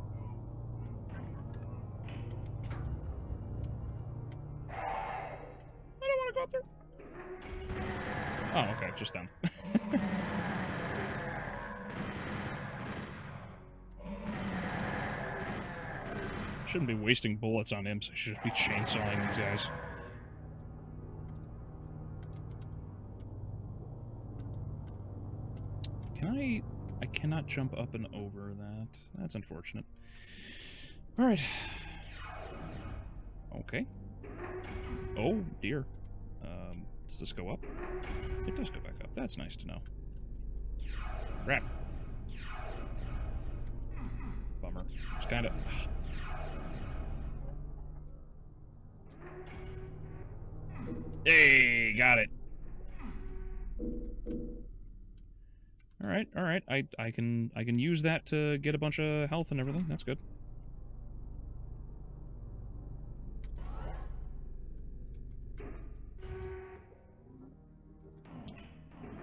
I don't want to go up there. Oh, okay, just them. Shouldn't be wasting bullets on him, so I should just be chainsawing these guys. I cannot jump up and over that. That's unfortunate. Alright. Okay. Oh, dear. Does this go up? It does go back up. That's nice to know. Crap. Bummer. It's kinda... Hey, got it. Alright, alright. I can use that to get a bunch of health and everything. That's good.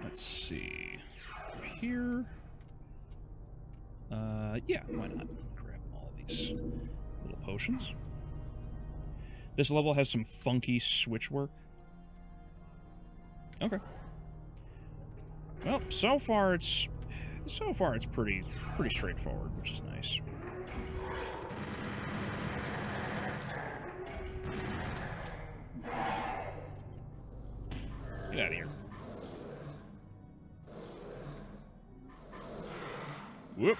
Let's see. Here. Yeah, why not? Grab all these little potions. This level has some funky switch work. Okay. Well, so far it's pretty straightforward, which is nice. Get out of here. Whoop.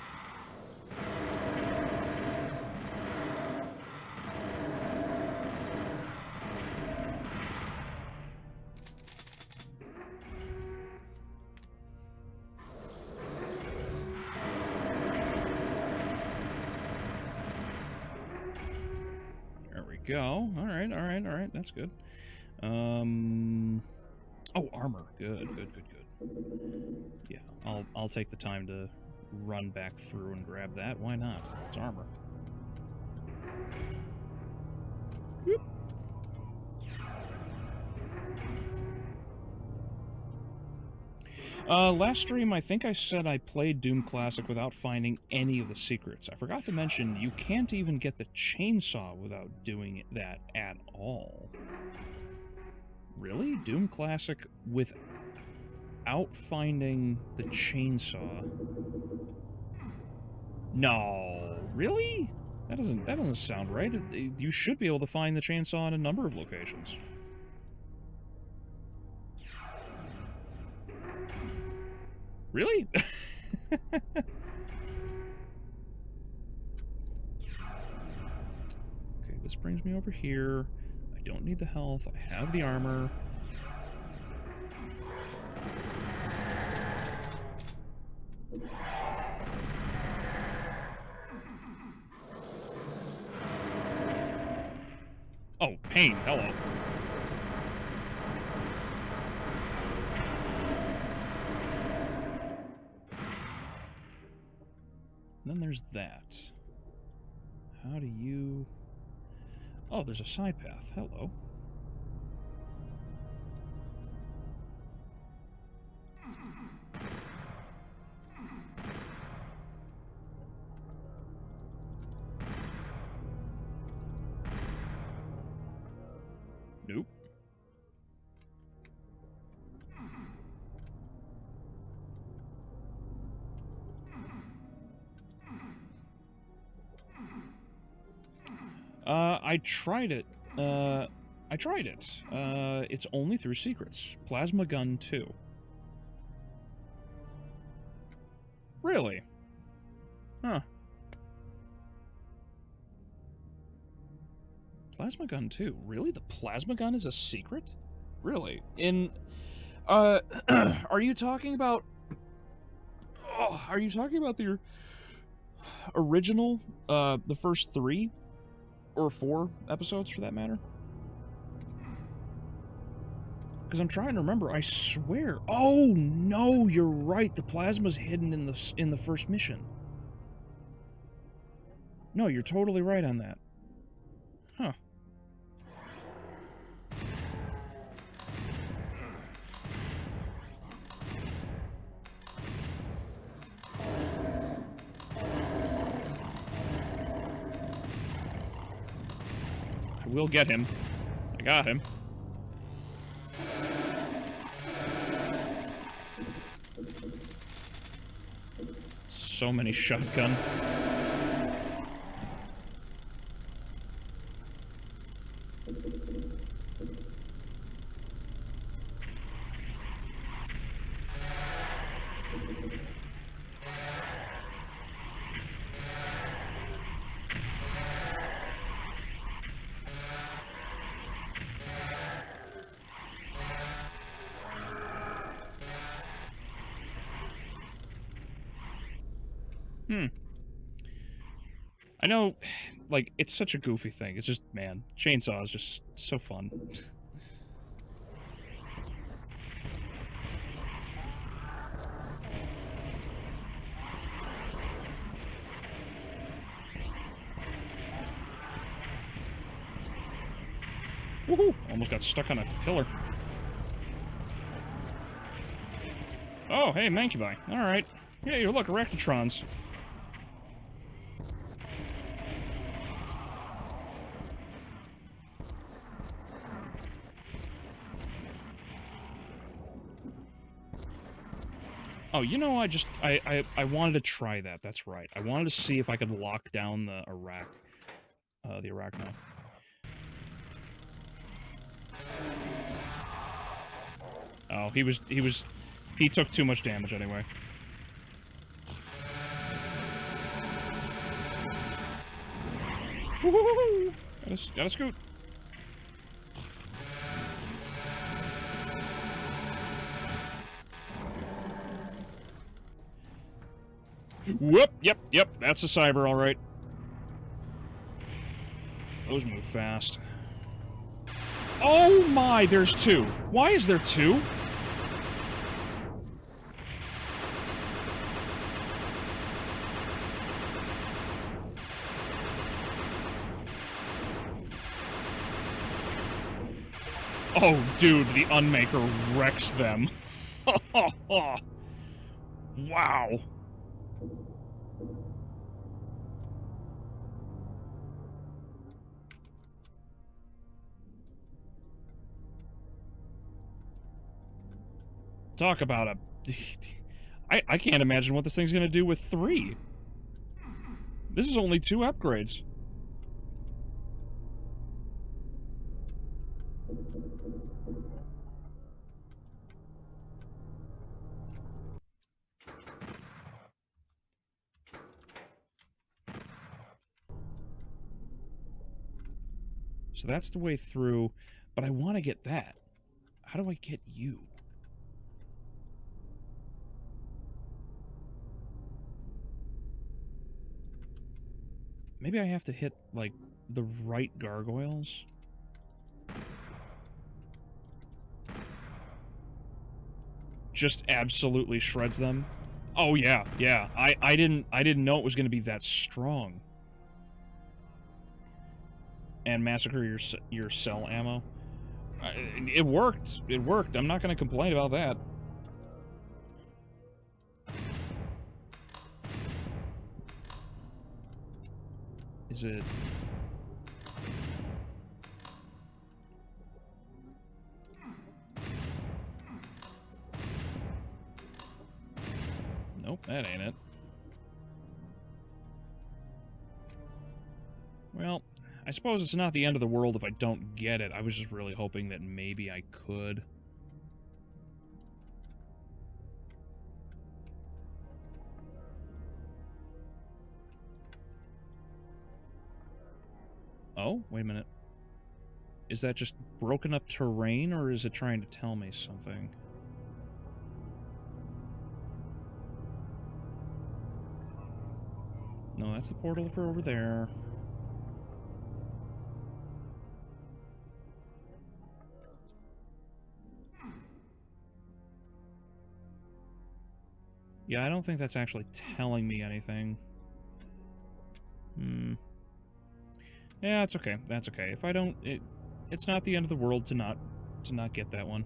Go. Alright, alright, alright. That's good. Oh, armor. Good, good, good, good. Yeah, I'll take the time to run back through and grab that. Why not? It's armor. Whoop. Last stream, I think I said I played Doom Classic without finding any of the secrets. I forgot to mention, you can't even get the chainsaw without doing that at all. Really? Doom Classic without finding the chainsaw? No. Really? That doesn't sound right. You should be able to find the chainsaw in a number of locations. Really? Okay, this brings me over here. I don't need the health. I have the armor. Oh, pain. Hello. Then there's that. How do you... Oh, there's a side path. Hello. Nope. I tried it. It's only through secrets. Plasma Gun 2. Really? Huh. Plasma Gun 2. Really? The Plasma Gun is a secret? Really? Are you talking about... Oh, are you talking about the original, the first 3? Or 4 episodes, for that matter? Because I'm trying to remember, I swear... Oh, no, you're right. The plasma's hidden in the first mission. No, you're totally right on that. Huh. I will get him. I got him. So many shotgun. I know, like, it's such a goofy thing. It's just, man, Chainsaw is just so fun. Woohoo! Almost got stuck on a pillar. Oh, hey, Mancubi. Alright. Hey, look, Arachnotrons. Oh, you know, I wanted to try that. That's right. I wanted to see if I could lock down the Arachno. Oh, he took too much damage anyway. Woo-hoo-hoo-hoo! Gotta scoot. Whoop! Yep, that's a cyber, alright. Those move fast. Oh my, there's 2. Why is there 2? Oh, dude, the Unmaker wrecks them. Wow. Talk about a... I can't imagine what this thing's gonna do with 3. This is only 2 upgrades. So that's the way through, but I want to get that. How do I get you? Maybe I have to hit, like, the right gargoyles? Just absolutely shreds them? Oh, yeah. I didn't know it was going to be that strong. And massacre your cell ammo. It worked. It worked. I'm not going to complain about that. Is it... that ain't it. Well, I suppose it's not the end of the world if I don't get it. I was just really hoping that maybe I could. Oh, wait a minute. Is that just broken up terrain, or is it trying to tell me something? No, that's the portal for over there. Yeah, I don't think that's actually telling me anything. Yeah, it's okay. That's okay. If I don't... It's not the end of the world to not get that one.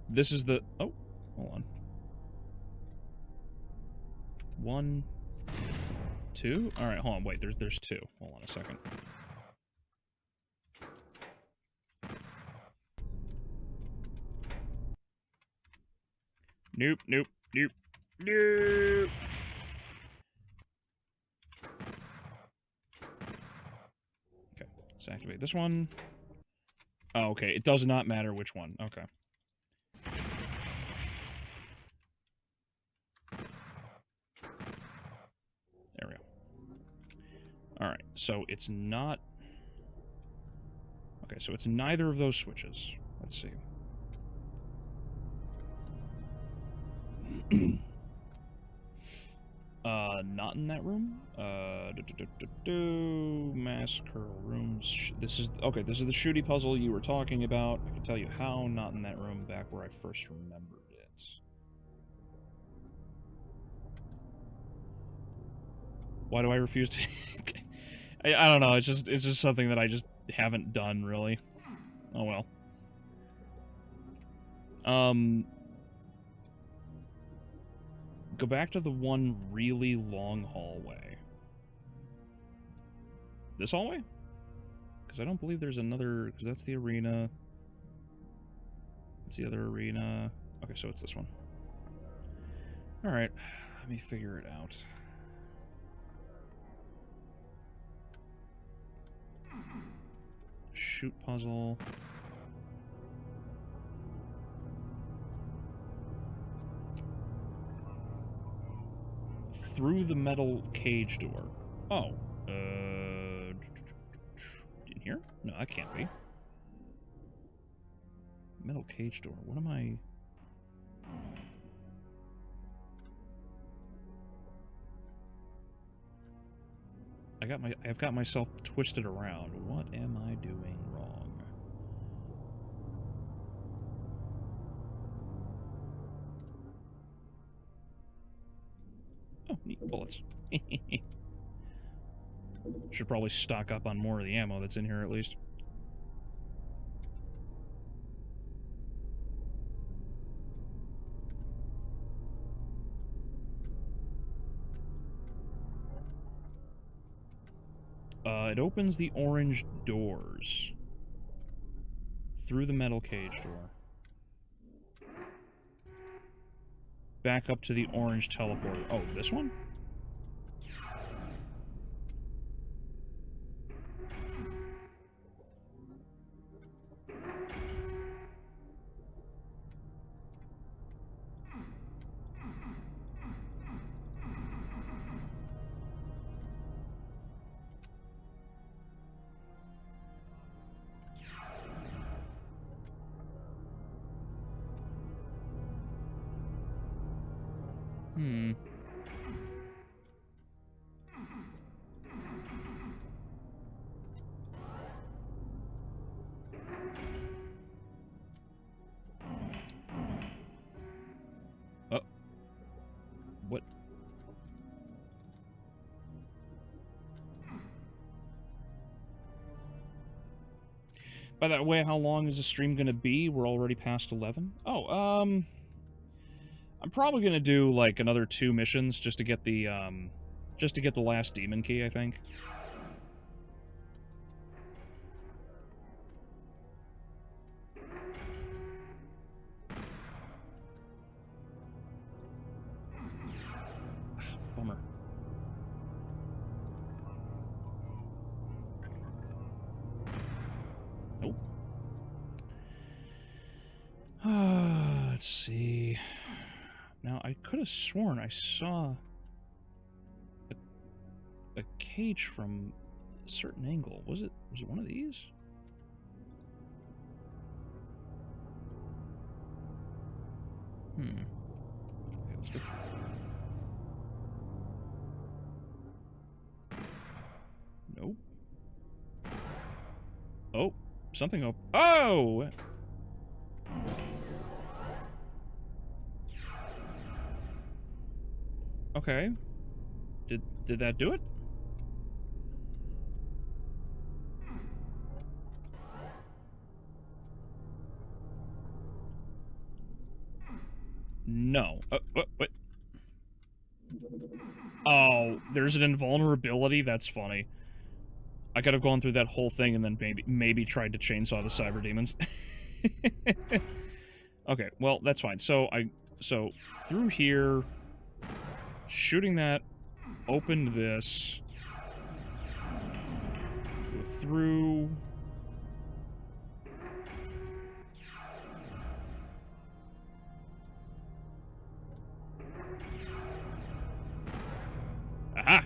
This is the... Oh, hold on. 1, 2? Alright, hold on. Wait, there's 2. Hold on a second. Nope, nope, nope, nope. Okay, let's activate this one. Oh, okay, it does not matter which one. Okay. There we go. Alright, so it's not... Okay, so it's neither of those switches. Let's see. Not in that room. Massacre rooms. This is okay. This is the shooty puzzle you were talking about. I can tell you how. Not in that room. Back where I first remembered it. Why do I refuse to? I don't know. It's just something that I just haven't done really. Oh well. Go back to the one really long hallway. This hallway? Because I don't believe there's another... Because that's the arena. That's the other arena. Okay, so it's this one. Alright, let me figure it out. Shoot puzzle. Through the metal cage door. Oh. In here? No, that can't be. Metal cage door. What am I... I've got myself twisted around. What am I doing wrong? Oh, neat bullets. Should probably stock up on more of the ammo that's in here at least. It opens the orange doors. Through the metal cage door. Back up to the orange teleporter. Oh, this one? What? By that way, how long is the stream gonna be? We're already past 11. Oh, I'm probably gonna do like another 2 missions just to get the last demon key, I think. Let's see. Now, I could have sworn I saw a cage from a certain angle. Was it one of these? Okay, let's go through. Nope. Oh, something up. Oh! Okay. Did that do it? No. What? Oh, there's an invulnerability? That's funny. I could have gone through that whole thing and then maybe tried to chainsaw the cyber demons. Okay, well, that's fine. So through here, shooting that, opened this, go through. Aha!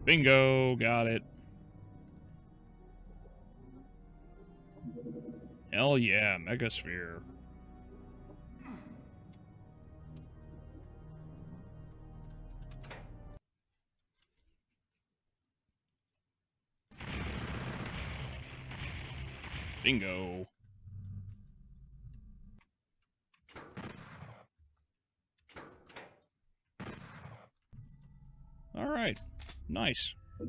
Bingo! Got it. Hell yeah, Megasphere. Bingo. Alright. Nice. I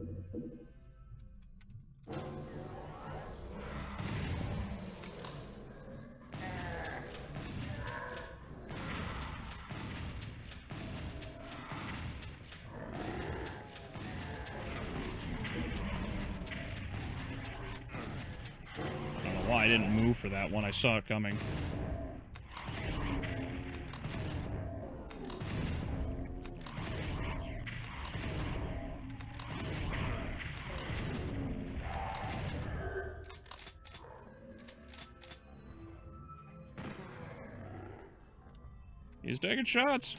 don't know why I didn't move for that one. I saw it coming. He's taking shots.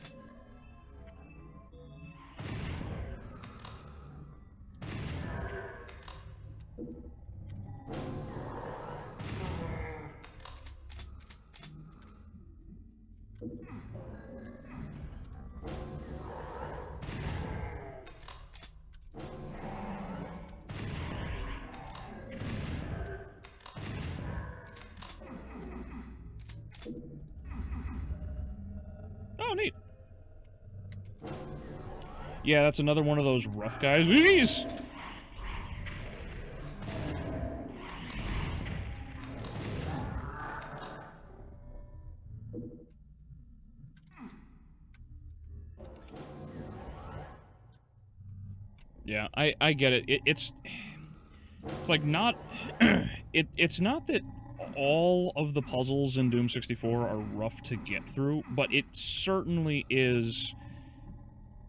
Oh, neat. Yeah, that's another one of those rough guys. Jeez! Yeah, I get it. It's like not... it's not that all of the puzzles in Doom 64 are rough to get through, but it certainly is...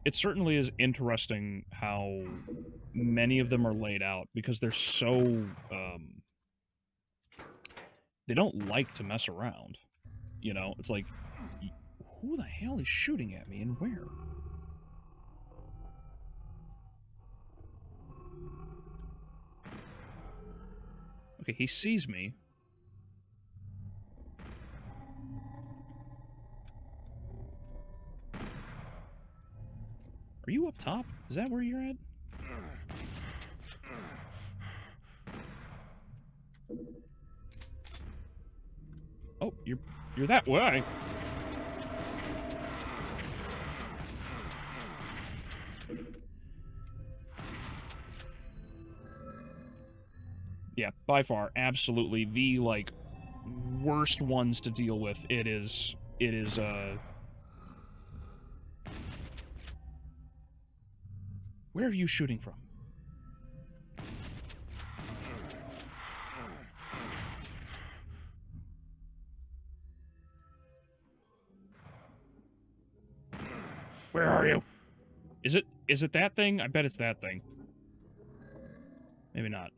It certainly is interesting how many of them are laid out, because they're so, they don't like to mess around. You know, it's like, who the hell is shooting at me and where? Okay, he sees me. Are you up top? Is that where you're at? Oh, you're that way. Yeah, by far, absolutely the, like, worst ones to deal with. It is, Where are you shooting from? Where are you? Is it Is it that thing? I bet it's that thing. Maybe not.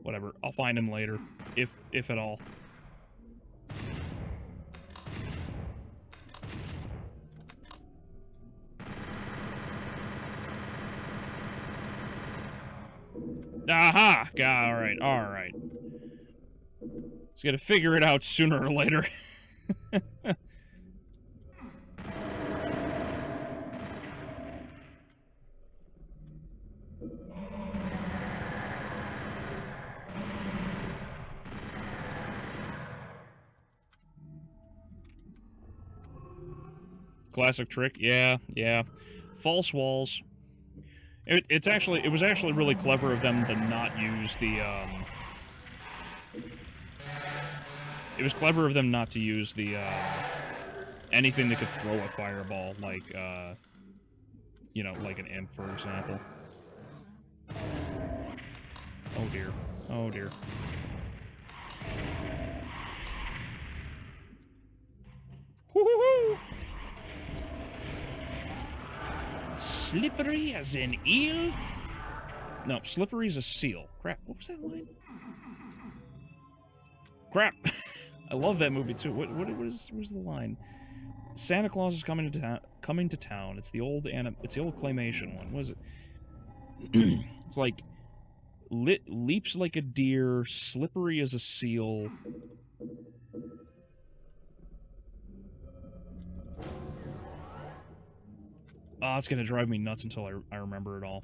Whatever. I'll find him later. If at all. Aha! Alright, alright. Just gotta figure it out sooner or later. Classic trick, yeah. False walls. It was actually really clever of them to not use the, It was clever of them not to use the, anything that could throw a fireball, like, you know, like an imp, for example. Oh dear. Oh dear. Woo-hoo-hoo! Slippery as an eel? No, slippery as a seal. Crap, what was that line? Crap! I love that movie too. What was the line? Santa Claus is coming to town. It's the old claymation one. What is it? It's like leaps like a deer, slippery as a seal. Oh, it's gonna drive me nuts until I remember it all.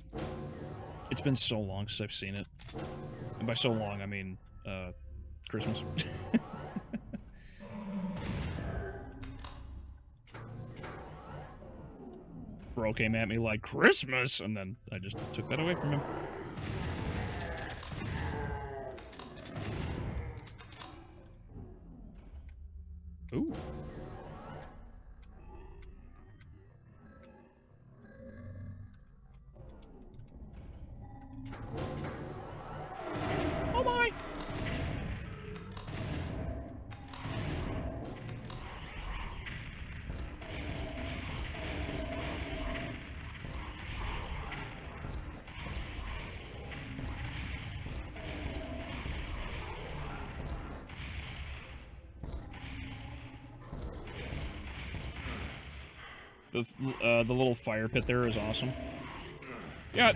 It's been so long since I've seen it. And by so long, I mean, Christmas. Bro came at me like, Christmas! And then I just took that away from him. Ooh. Oh my! The little fire pit there is awesome. Yeah,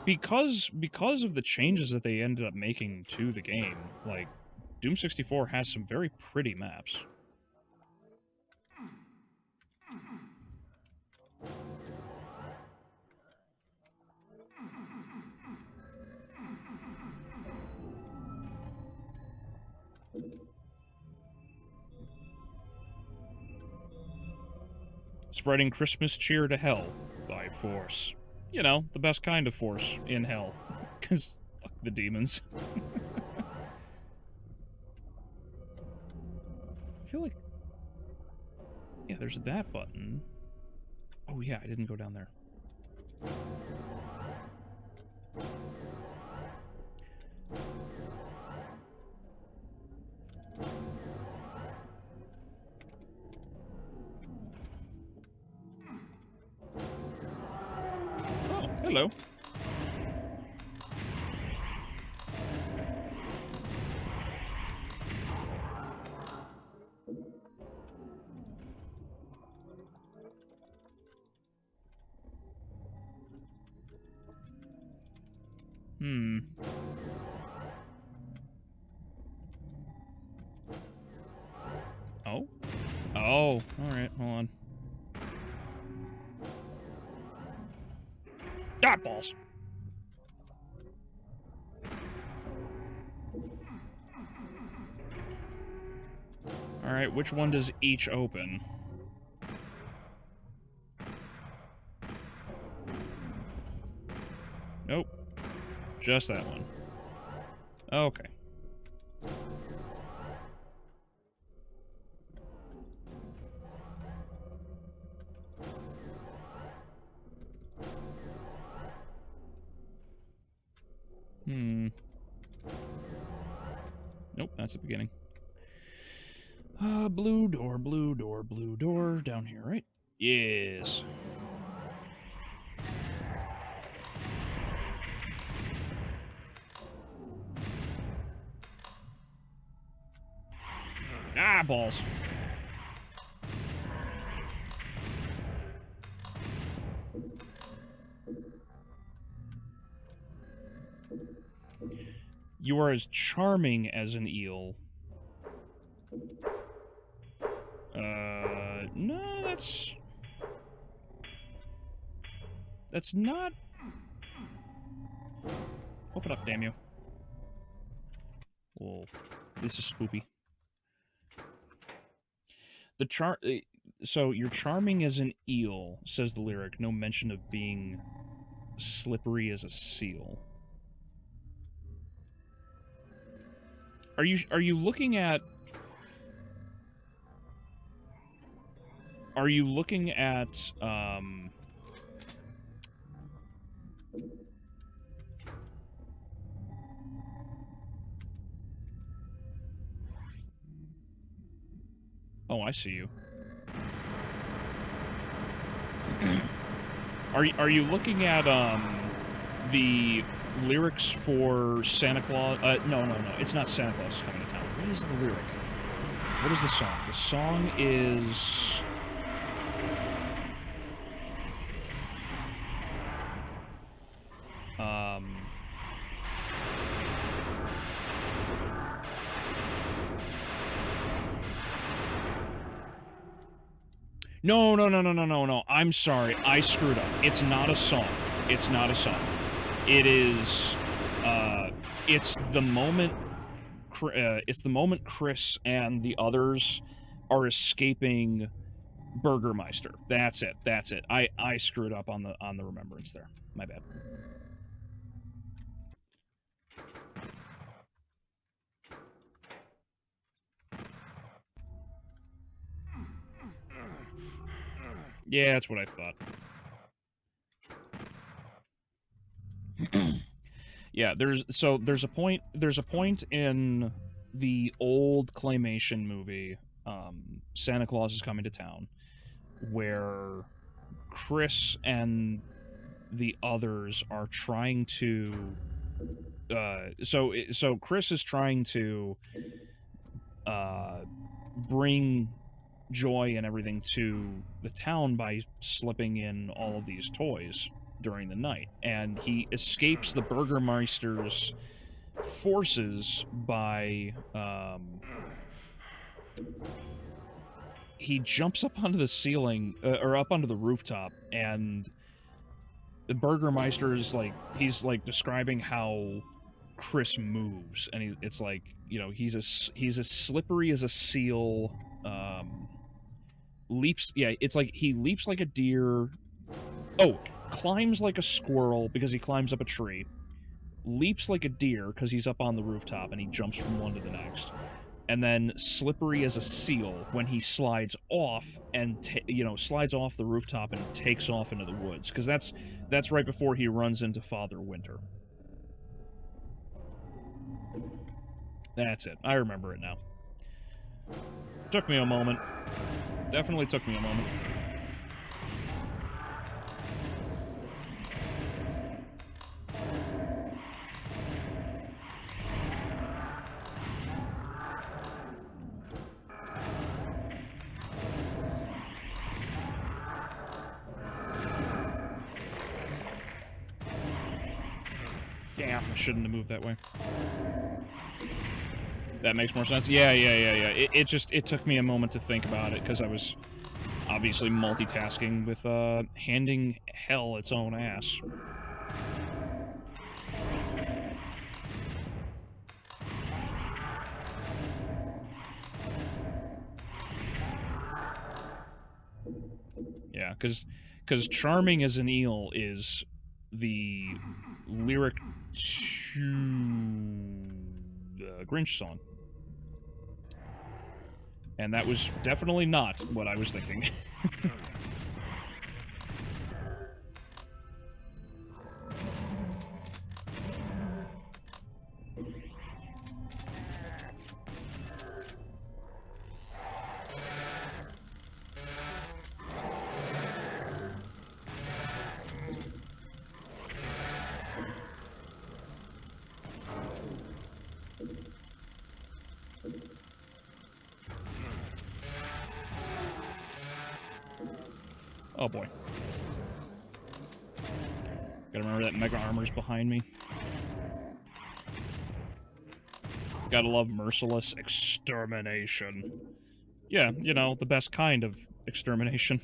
because of the changes that they ended up making to the game, like, Doom 64 has some very pretty maps. Spreading Christmas cheer to hell by force. You know, the best kind of force in hell. Because fuck the demons. I feel like... Yeah, there's that button. Oh yeah, I didn't go down there. Hello. Oh? Oh, alright, hold on. Dot balls! Alright, which one does each open? Nope. Just that one. Okay. Nope, that's the beginning. Blue door, blue door, blue door. Down here, right? Yes. Ah, balls. You are as charming as an eel. No, that's not... Open up, damn you. Whoa. This is spoopy. So, you're charming as an eel, says the lyric. No mention of being slippery as a seal. Are you looking at... Are you looking at, Oh, I see you. Are you looking at, the lyrics for Santa Claus? No, it's not Santa Claus is Coming to Town. What is the lyric? What is the song? The song is... No. I'm sorry. I screwed up. It's not a song. It's not a song. It is, it's the moment Chris and the others are escaping Burgermeister. That's it. I screwed up on the remembrance there. My bad. Yeah, that's what I thought. Yeah, there's a point in the old claymation movie, Santa Claus is Coming to Town, where Chris and the others are trying to so Chris is trying to bring joy and everything to the town by slipping in all of these toys during the night, and he escapes the Burgermeister's forces by he jumps up onto the ceiling or up onto the rooftop, and the Burgermeister is like, he's like describing how Chris moves, and it's like, you know, he's as slippery as a seal, leaps, yeah, it's like he leaps like a deer, climbs like a squirrel because he climbs up a tree, leaps like a deer because he's up on the rooftop and he jumps from one to the next, and then slippery as a seal when he slides off and slides off the rooftop and takes off into the woods, because that's right before he runs into Father Winter. That's it. I remember it now. Took me a moment. Definitely took me a moment. Damn, I shouldn't have moved that way. That makes more sense. Yeah. It took me a moment to think about it, because I was obviously multitasking with, handing hell its own ass. Yeah, because charming as an eel is the lyric to the Grinch song. And that was definitely not what I was thinking. Oh boy. Gotta remember that Mega Armor's behind me. Gotta love merciless extermination. Yeah, you know, the best kind of extermination.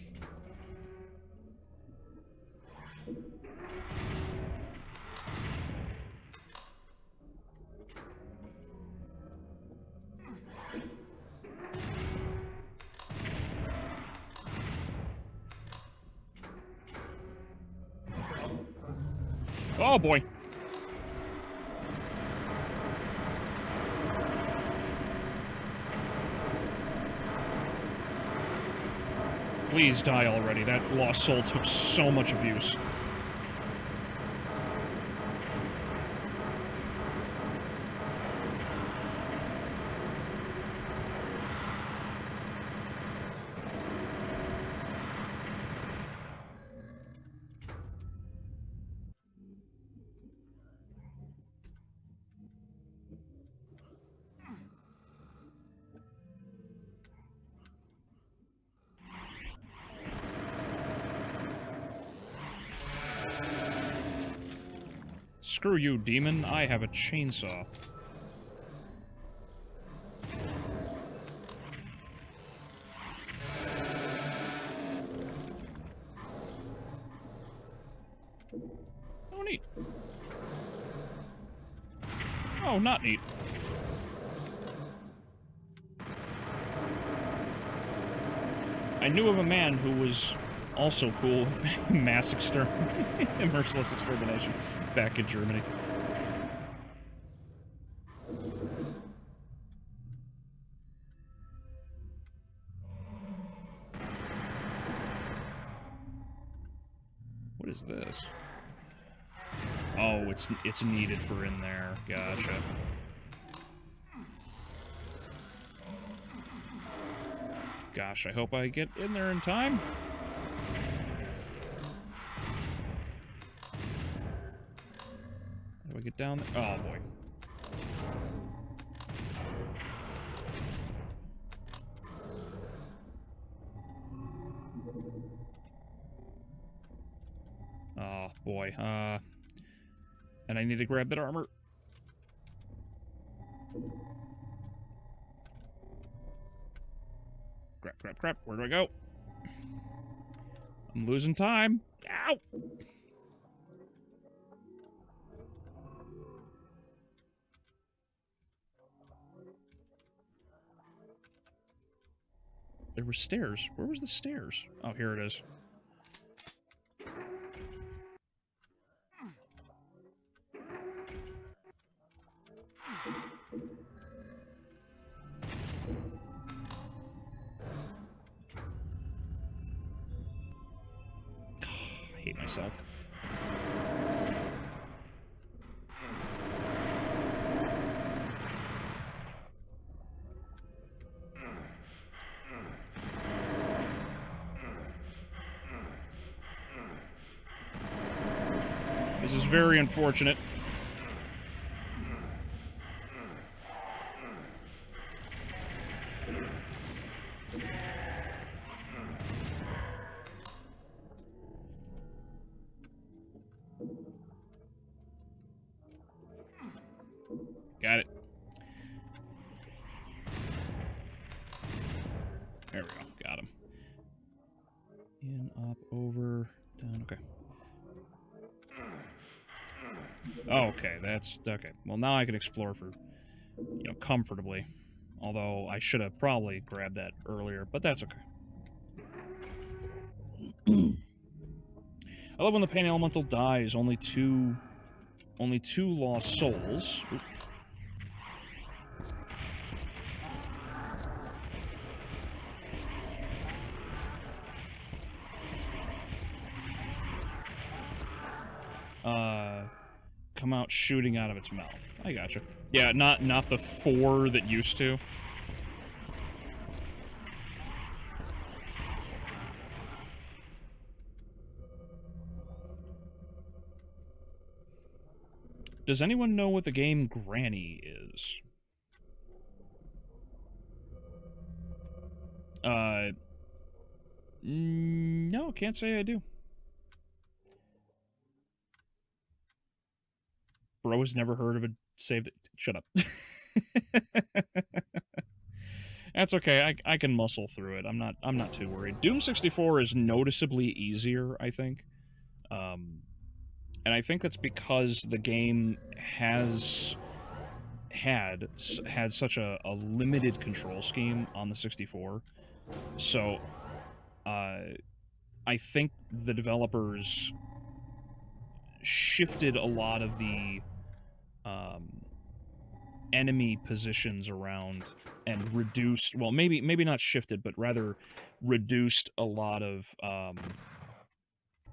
Oh boy. Please die already. That lost soul took so much abuse. Screw you, demon. I have a chainsaw. Oh, neat. Oh, not neat. I knew of a man who was also cool with mass merciless extermination back in Germany. What is this? Oh, it's needed for in there. Gotcha. Gosh, I hope I get in there in time. How do I get down there? Oh, boy. Oh, boy. And I need to grab that armor. Crap, crap, crap. Where do I go? I'm losing time. Ow! There were stairs. Where was the stairs? Oh, here it is. I hate myself. This is very unfortunate. Got it. There we go. Got him. In, up, over, down. Okay. Okay, that's... Okay. Well, now I can explore for, you know, comfortably. Although, I should have probably grabbed that earlier, but that's okay. I love when the Pain Elemental dies. Only two lost souls. Oop. Come out shooting out of its mouth. I gotcha. Yeah, not the 4 that used to. Does anyone know what the game Granny is? No, can't say I do. Bro has never heard of a save that... Shut up. That's okay. I can muscle through it. I'm not too worried. Doom 64 is noticeably easier, I think. And I think that's because the game has had such a limited control scheme on the 64. So I think the developers shifted a lot of the enemy positions around and reduced, well, maybe not shifted, but rather reduced a lot of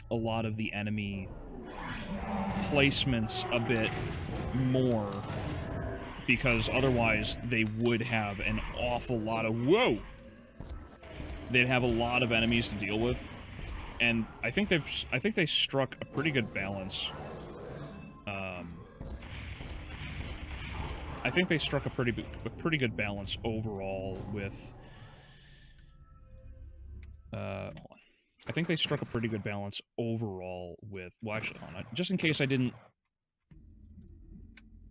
the enemy placements a bit more, because otherwise they would have an awful lot of... Whoa! They'd have a lot of enemies to deal with, and I think they struck a pretty good balance. I think they struck a pretty good balance overall with... hold on. I think they struck a pretty good balance overall with... Well, actually, hold on. Just in case I didn't...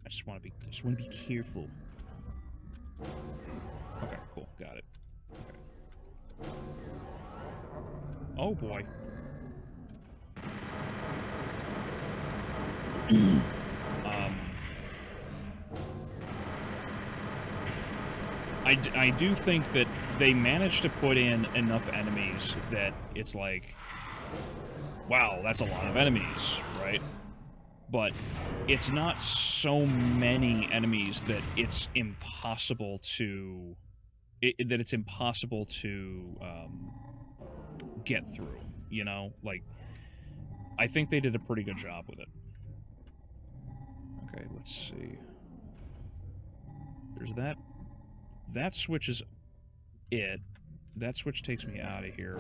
I just want to be careful. Okay, cool. Got it. Okay. Oh, boy. I do think that they managed to put in enough enemies that it's like, wow, that's a lot of enemies, right? But it's not so many enemies that it's impossible to... that it's impossible to get through, you know? Like, I think they did a pretty good job with it. Okay, let's see. There's that. That switch is it. That switch takes me out of here.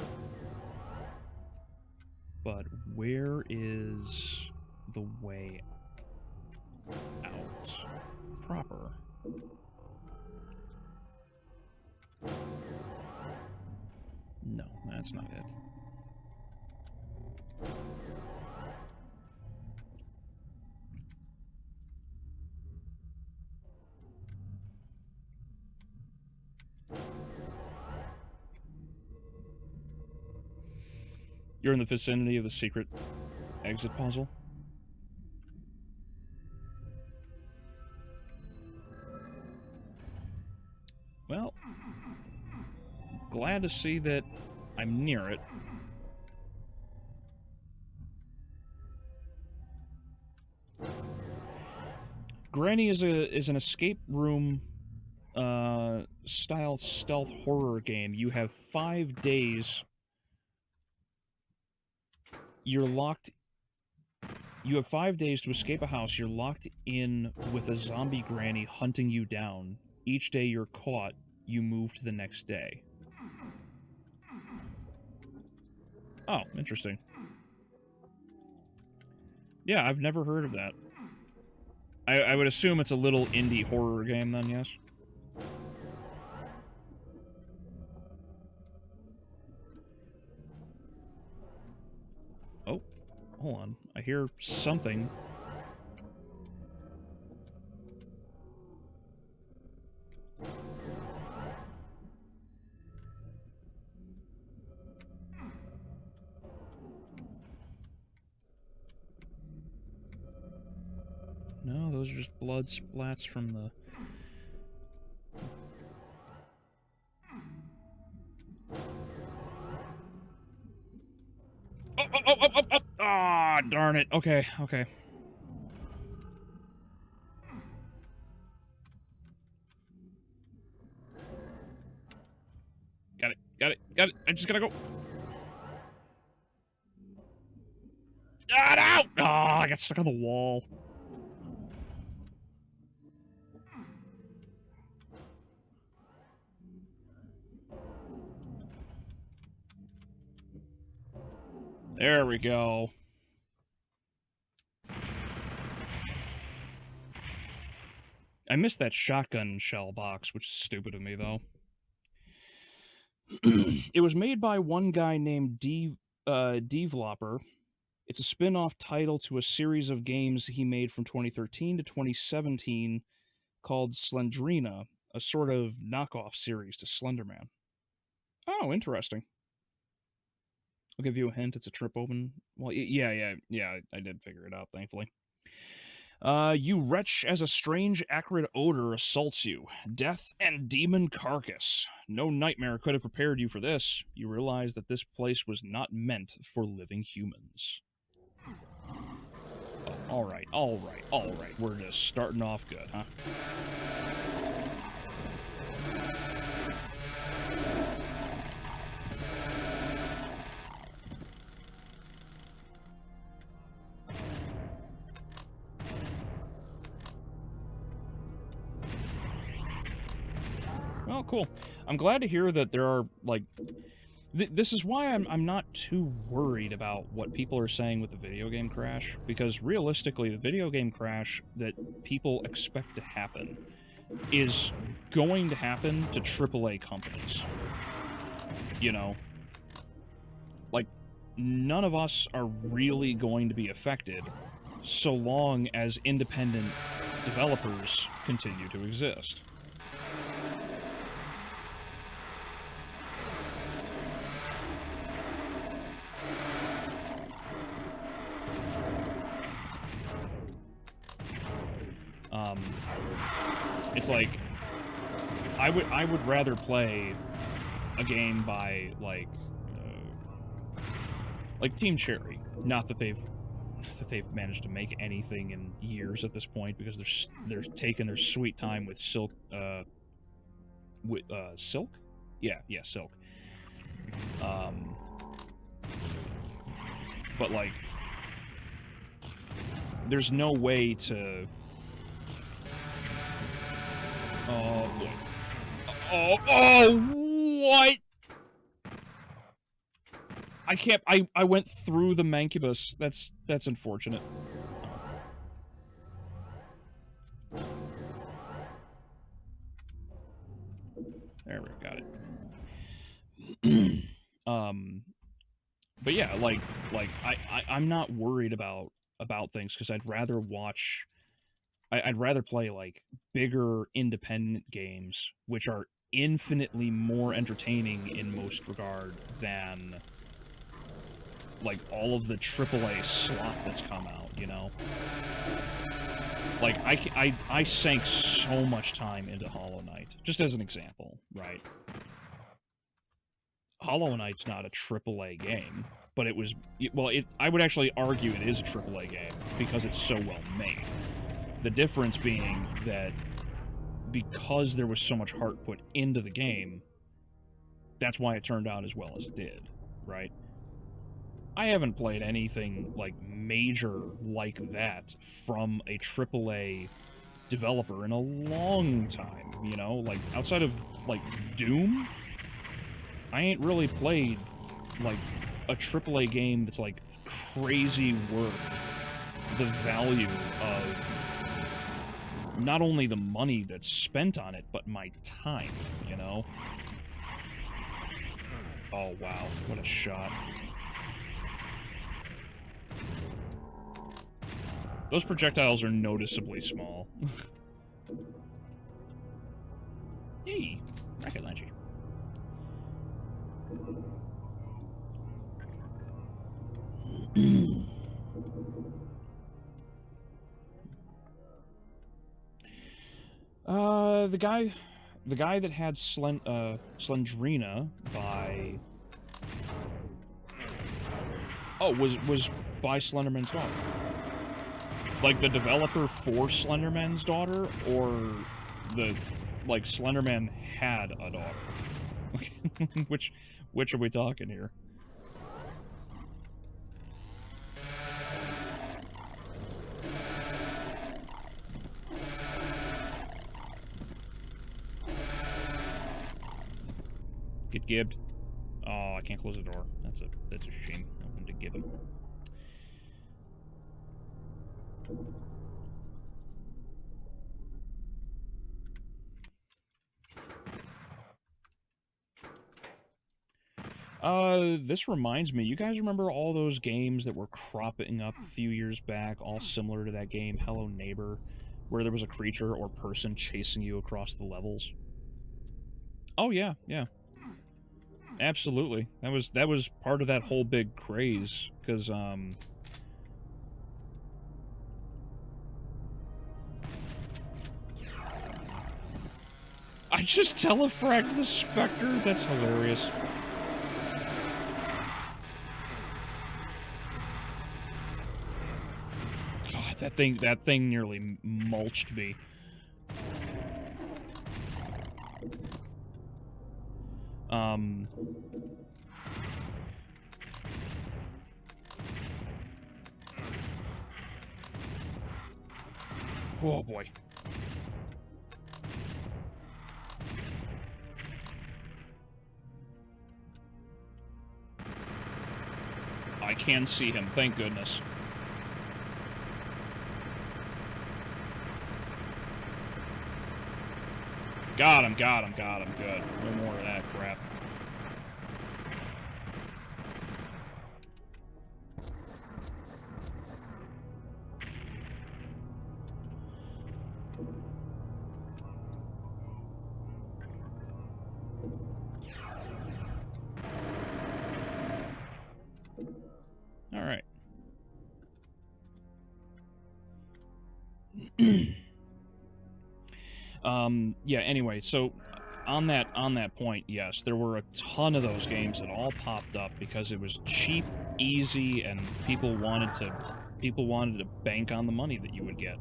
But where is the way out proper? No, that's not it. You're in the vicinity of the secret exit puzzle? Well, glad to see that I'm near it. Granny is an escape room style stealth horror game. You have 5 days. You have 5 days to escape a house. You're locked in with a zombie granny hunting you down. Each day you're caught, you move to the next day. Oh, interesting. Yeah, I've never heard of that. I would assume it's a little indie horror game then, yes? Oh, hold on. I hear something. No, those are just blood splats from the... Oh! Ah, darn it. Okay, okay. Got it. I just gotta go. Get out! Oh, I got stuck on the wall. There we go. I missed that shotgun shell box, which is stupid of me, though. It was made by one guy named Developer. It's a spin-off title to a series of games he made from 2013 to 2017 called Slendrina, a sort of knockoff series to Slenderman. Oh, interesting. I'll give you a hint. It's a trip open. Well, yeah. I did figure it out, thankfully. You wretch as a strange acrid odor assaults you. Death and demon carcass. No nightmare could have prepared you for this. You realize that this place was not meant for living humans. Oh, all right. We're just starting off good, huh? Well, cool. I'm glad to hear that there are, like... this is why I'm not too worried about what people are saying with the video game crash, because realistically, the video game crash that people expect to happen is going to happen to AAA companies. You know? Like, none of us are really going to be affected so long as independent developers continue to exist. It's like I would rather play a game by like Team Cherry. Not that they've managed to make anything in years at this point, because they're taking their sweet time with Silk. Silk? Yeah, Silk. But like, there's no way to. Oh, look. Oh, what? I can't. I went through the mancubus. That's unfortunate. There we got it. But yeah, like I'm not worried about things, because I'd rather watch. I'd rather play like bigger independent games, which are infinitely more entertaining in most regard than like all of the AAA slop that's come out, you know? Like, I sank so much time into Hollow Knight, just as an example, right? Hollow Knight's not a AAA game, but it was, well, I would actually argue it is a AAA game, because it's so well made. The difference being that because there was so much heart put into the game, that's why it turned out as well as it did, right? I haven't played anything like major like that from a AAA developer in a long time, you know? Like, outside of, like, Doom, I ain't really played, like, a AAA game that's, like, crazy worth the value of not only the money that's spent on it, but my time, you know? Oh, wow. What a shot. Those projectiles are noticeably small. Hey, Rocket Launcher. The guy that had Slendrina by... Oh, was by Slenderman's daughter. Like, the developer for Slenderman's daughter, or the, like, Slenderman had a daughter? Which are we talking here? Get gibbed. Oh, I can't close the door. That's a shame. I wanted to gib him. This reminds me, you guys remember all those games that were cropping up a few years back, all similar to that game, Hello Neighbor, where there was a creature or person chasing you across the levels? Oh, yeah, yeah. Absolutely. That was part of that whole big craze, because, I just telefragged the Spectre? That's hilarious. God, that thing nearly mulched me. Oh boy. I can see him, thank goodness. Got him, good. No more of that crap. Alright. Yeah, anyway, so on that point, yes, there were a ton of those games that all popped up because it was cheap, easy, and people wanted to bank on the money that you would get.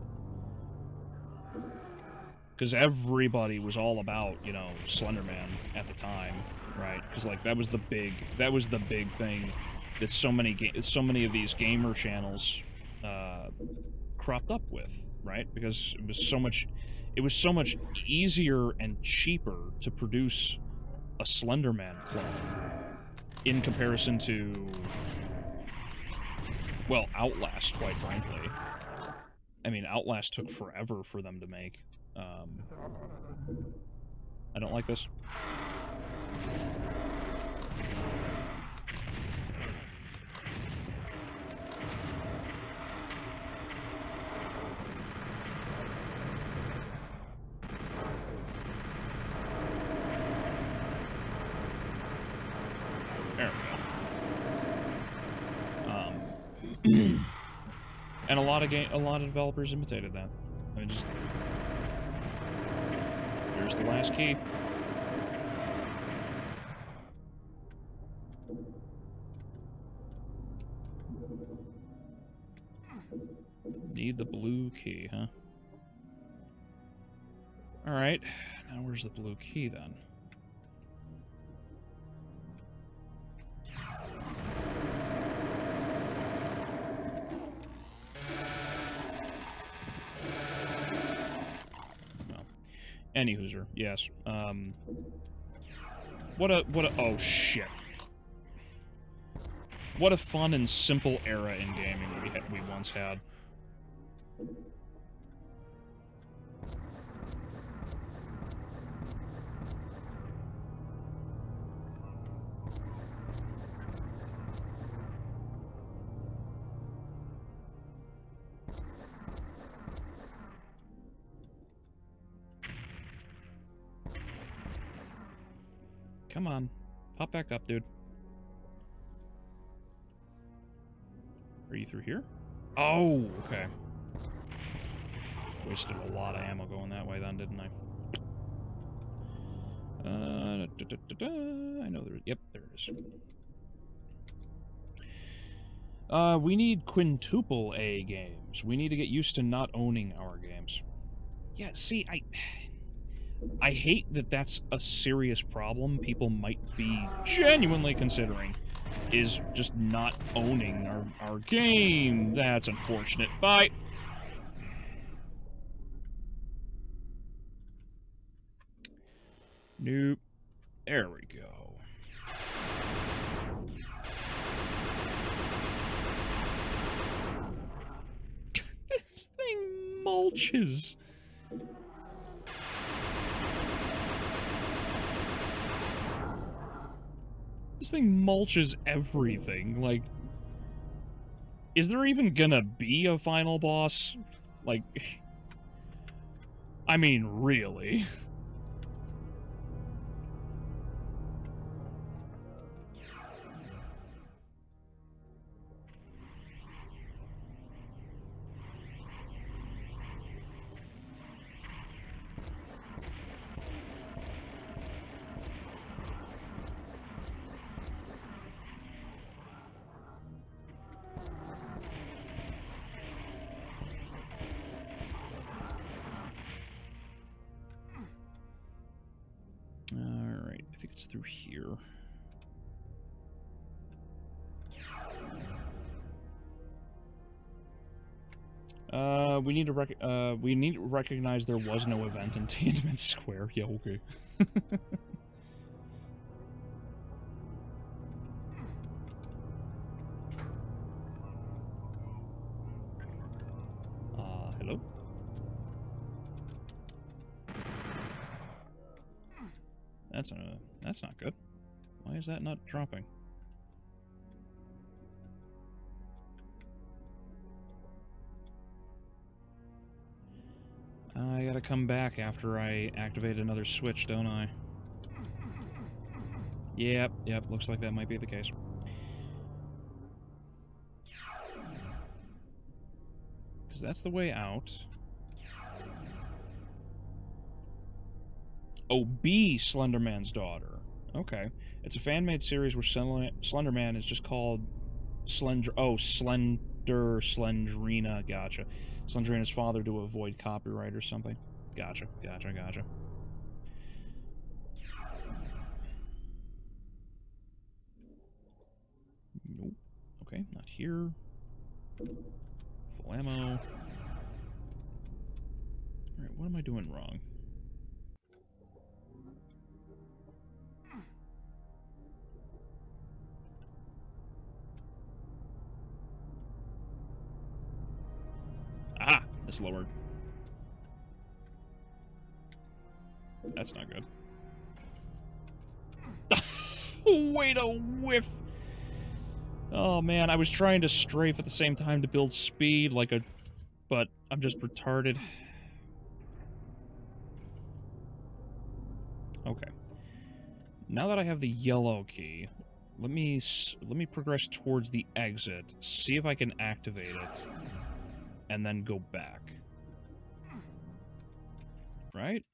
Because everybody was all about, you know, Slender Man at the time, right? Because like that was the big thing that so many of these gamer channels cropped up with, right? Because it was so much easier and cheaper to produce a Slender Man clone in comparison to, well, Outlast, quite frankly. I mean, Outlast took forever for them to make. I don't like this. There we go. And a lot of developers imitated that. I mean, just here's the last key. Need the blue key, huh? Alright, now where's the blue key then? Anyhooser, yes. Oh shit. What a fun and simple era in gaming we once had. Come on. Pop back up, dude. Are you through here? Oh, okay. Wasted a lot of ammo going that way then, didn't I? I know there... Yep, there it is. We need quintuple A games. We need to get used to not owning our games. Yeah, see, I hate that that's a serious problem people might be genuinely considering, is just not owning our game. That's unfortunate. Bye! Nope. There we go. This thing mulches. This thing mulches everything. Like, is there even gonna be a final boss? Like, I mean, really? Alright, I think it's through here. We need to recognize there was no event in Tiananmen Square. Yeah, okay. Hello? That's not good. Why is that not dropping? I gotta come back after I activate another switch, don't I? Yep, looks like that might be the case. Because that's the way out. Oh, B, Slenderman's daughter. Okay. It's a fan-made series where Slenderman is just called Slendrina, gotcha. Slendrina's father to avoid copyright or something. Gotcha. Nope. Okay, not here. Full ammo. Alright, what am I doing wrong? Ah! It's lowered. That's not good. Way to whiff! Oh man, I was trying to strafe at the same time to build speed like a... but I'm just retarded. Okay. Now that I have the yellow key, let me progress towards the exit, see if I can activate it, and then go back. Right?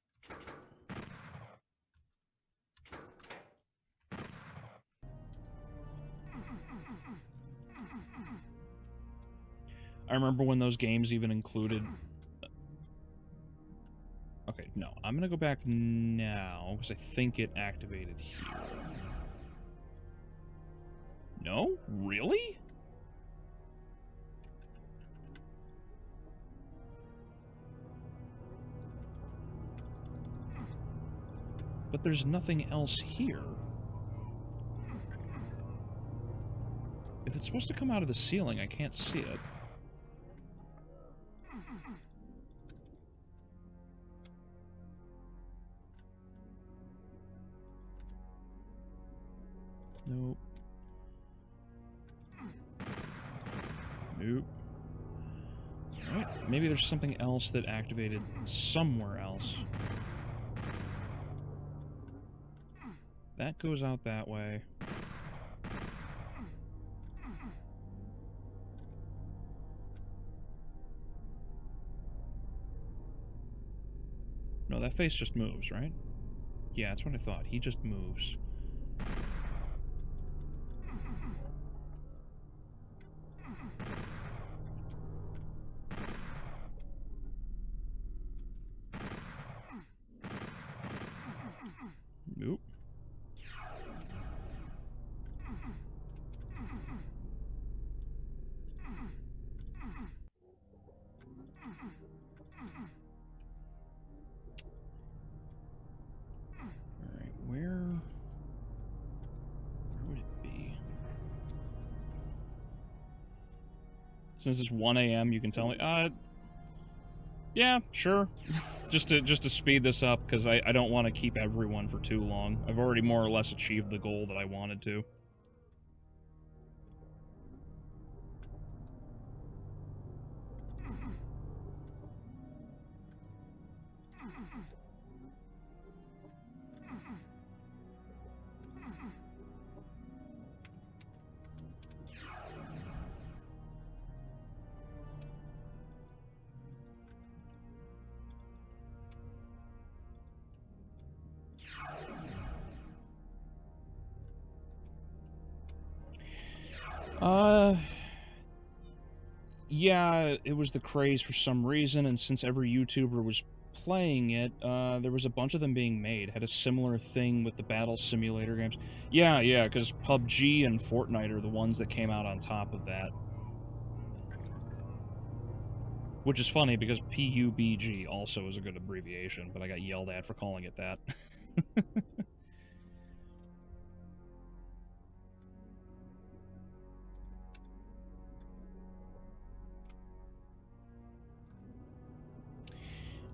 I remember when those games even included... Okay, no. I'm gonna go back now, because I think it activated here. No? Really? But there's nothing else here. If it's supposed to come out of the ceiling, I can't see it. Nope. Nope. Alright, maybe there's something else that activated somewhere else. That goes out that way. No, that face just moves, right? Yeah, that's what I thought. He just moves. Nope. Alright, where would it be? Since it's 1 a.m., you can tell me. Yeah, sure. just to speed this up, because I don't want to keep everyone for too long. I've already more or less achieved the goal that I wanted to. Yeah, it was the craze for some reason, and since every YouTuber was playing it, there was a bunch of them being made. Had a similar thing with the battle simulator games. Yeah, because PUBG and Fortnite are the ones that came out on top of that. Which is funny, because PUBG also is a good abbreviation, but I got yelled at for calling it that.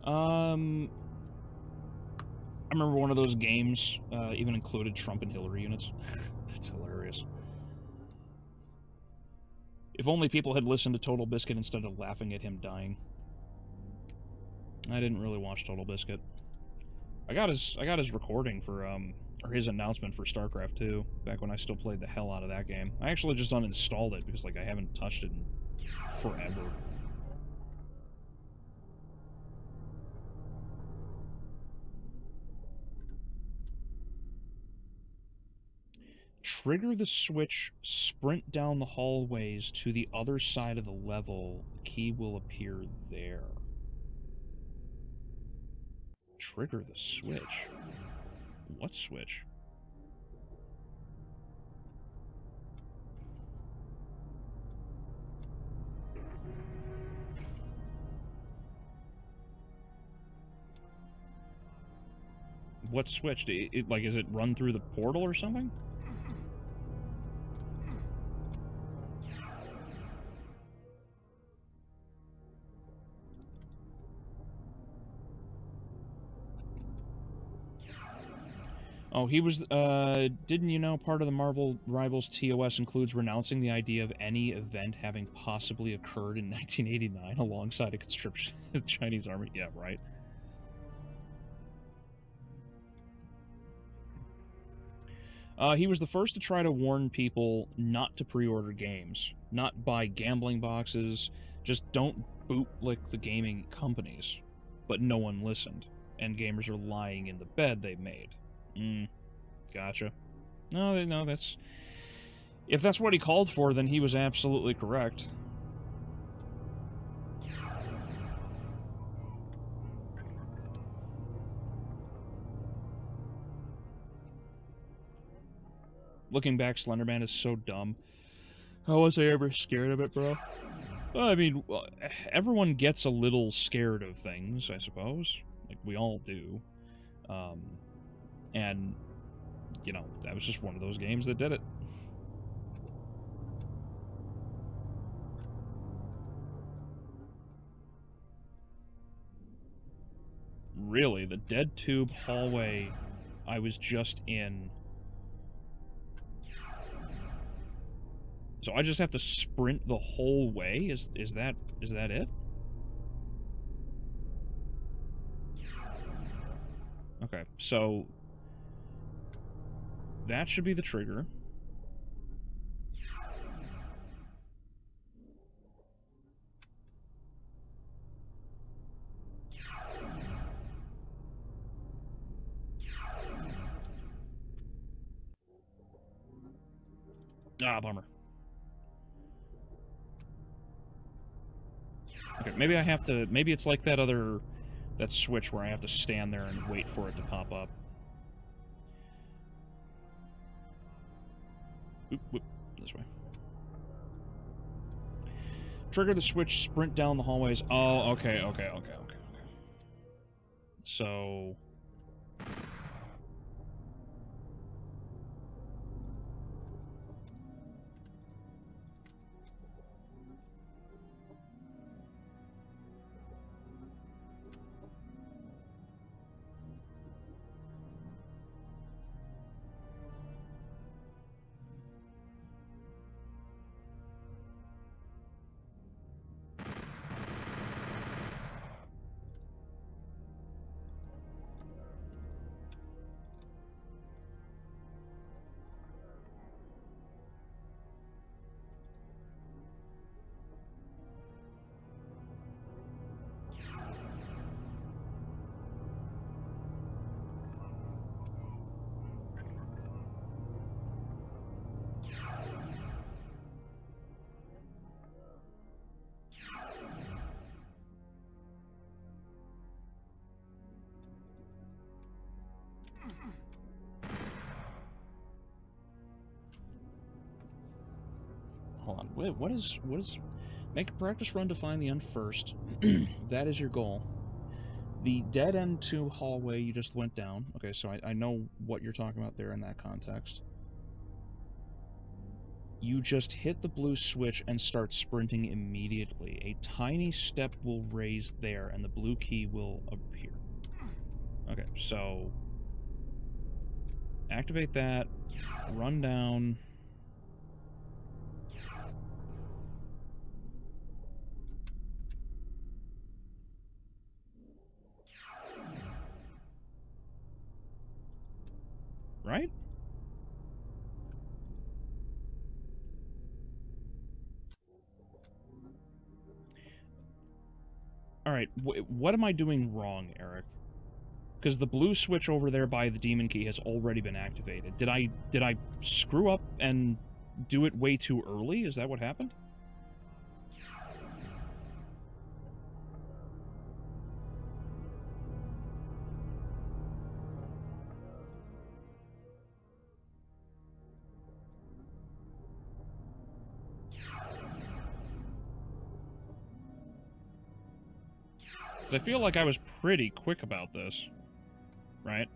I remember one of those games even included Trump and Hillary units. That's hilarious. If only people had listened to Total Biscuit instead of laughing at him dying. I didn't really watch Total Biscuit. I got his recording for or his announcement for StarCraft 2 back when I still played the hell out of that game. I actually just uninstalled it because like I haven't touched it in forever. Trigger the switch, sprint down the hallways to the other side of the level. The key will appear there. Trigger the switch? What switch? What switch? Like, is it run through the portal or something? Oh, he was, didn't you know part of the Marvel Rivals TOS includes renouncing the idea of any event having possibly occurred in 1989 alongside a conscription of the Chinese army? Yeah, right. He was the first to try to warn people not to pre-order games, not buy gambling boxes, just don't bootlick the gaming companies. But no one listened, and gamers are lying in the bed they made. Gotcha. No, that's... If that's what he called for, then he was absolutely correct. Looking back, Slender Man is so dumb. How was I ever scared of it, bro? Well, I mean, everyone gets a little scared of things, I suppose. Like, we all do. And, you know, that was just one of those games that did it. Really, the dead tube hallway I was just in... So I just have to sprint the whole way? Is that it? Okay, so that should be the trigger. Ah, bummer. Okay, maybe I have to... Maybe it's like that other... That switch where I have to stand there and wait for it to pop up. Oop, whoop, this way. Trigger the switch, sprint down the hallways. Oh, okay. So... hold on. Wait, what is... Make a practice run to find the end first. That is your goal. The dead end 2 hallway you just went down. Okay, so I know what you're talking about there in that context. You just hit the blue switch and start sprinting immediately. A tiny step will raise there, and the blue key will appear. Okay, so... activate that. Run down. Right? Alright, what am I doing wrong, Eric? Because the blue switch over there by the demon key has already been activated. Did I screw up and do it way too early? Is that what happened? Because I feel like I was pretty quick about this. Right?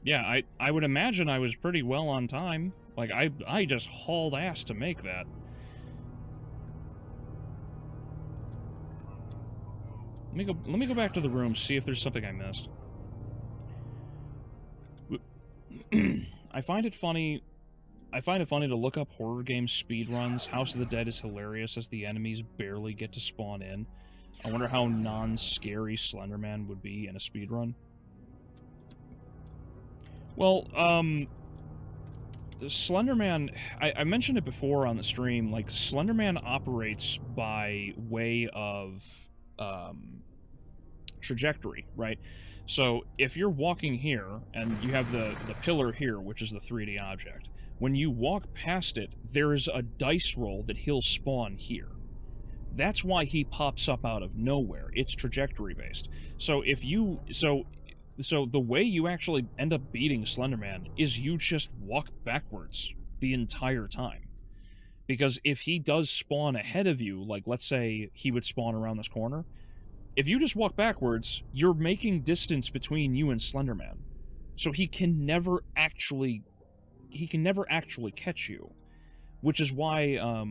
Yeah, I would imagine I was pretty well on time. Like, I just hauled ass to make that. Let me go back to the room, see if there's something I missed. I find it funny to look up horror game speedruns. House of the Dead is hilarious as the enemies barely get to spawn in. I wonder how non-scary Slenderman would be in a speedrun. Well, Slenderman, I mentioned it before on the stream, like, Slenderman operates by way of, trajectory, right? So, if you're walking here, and you have the pillar here, which is the 3D object, when you walk past it, there's a dice roll that he'll spawn here. That's why he pops up out of nowhere. It's trajectory-based. So, if you... So the way you actually end up beating Slenderman is you just walk backwards the entire time. Because if he does spawn ahead of you, like let's say he would spawn around this corner, if you just walk backwards, you're making distance between you and Slenderman. So he can never actually catch you. Which is why,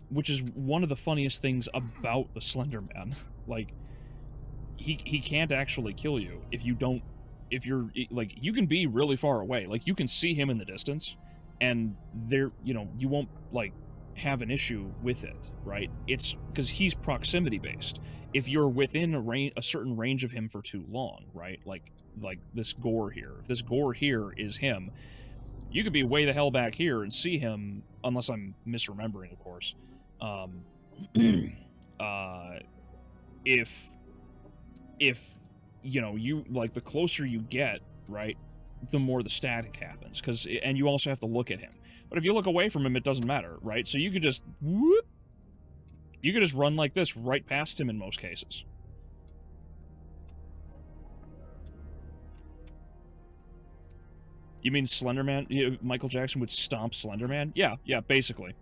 which is one of the funniest things about the Slenderman. Like, he can't actually kill you if you're, like, you can be really far away. Like, you can see him in the distance, and there, you know, you won't, like, have an issue with it, right? It's because he's proximity-based. If you're within a certain range of him for too long, right? Like this gore here. If this gore here is him, you could be way the hell back here and see him, unless I'm misremembering, of course. If you know, you, like, the closer you get, right, the more the static happens, and you also have to look at him. But if you look away from him, it doesn't matter, right? So you could just, whoop, you could just run like this right past him in most cases. You mean Slenderman, Michael Jackson would stomp Slenderman? Yeah, basically.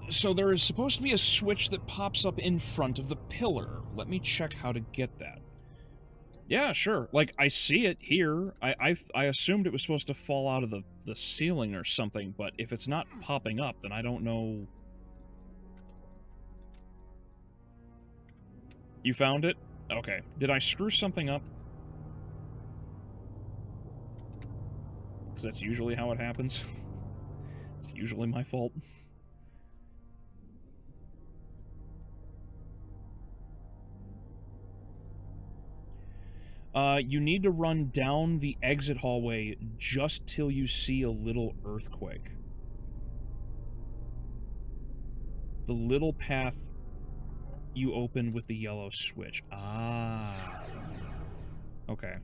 So there is supposed to be a switch that pops up in front of the pillar. Let me check how to get that. Yeah, sure. Like, I see it here. I assumed it was supposed to fall out of the ceiling or something, but if it's not popping up, then I don't know. You found it? Okay. Did I screw something up? Because that's usually how it happens. It's usually my fault. You need to run down the exit hallway just till you see a little earthquake. The little path you opened with the yellow switch. Ah. Okay.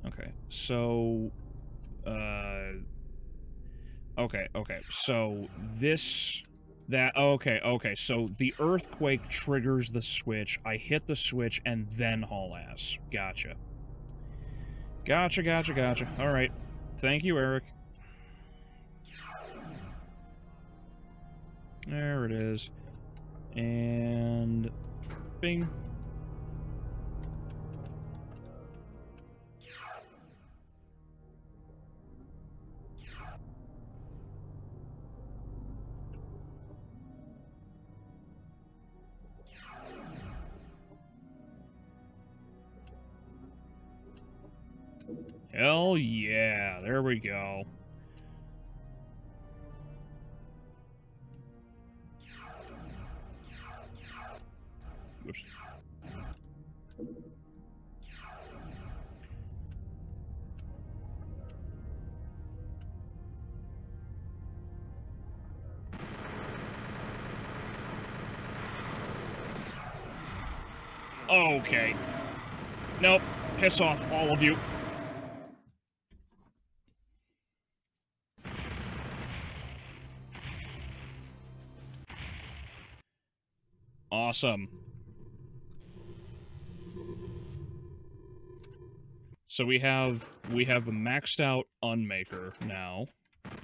Okay, so... Okay, so this... okay, so the earthquake triggers the switch, I hit the switch, and then haul ass. Gotcha. Gotcha. Alright. Thank you, Eric. There it is. And... bing. Hell yeah, there we go. Whoops. Okay. Nope. Piss off, all of you. Awesome. So we have a maxed out Unmaker now. Let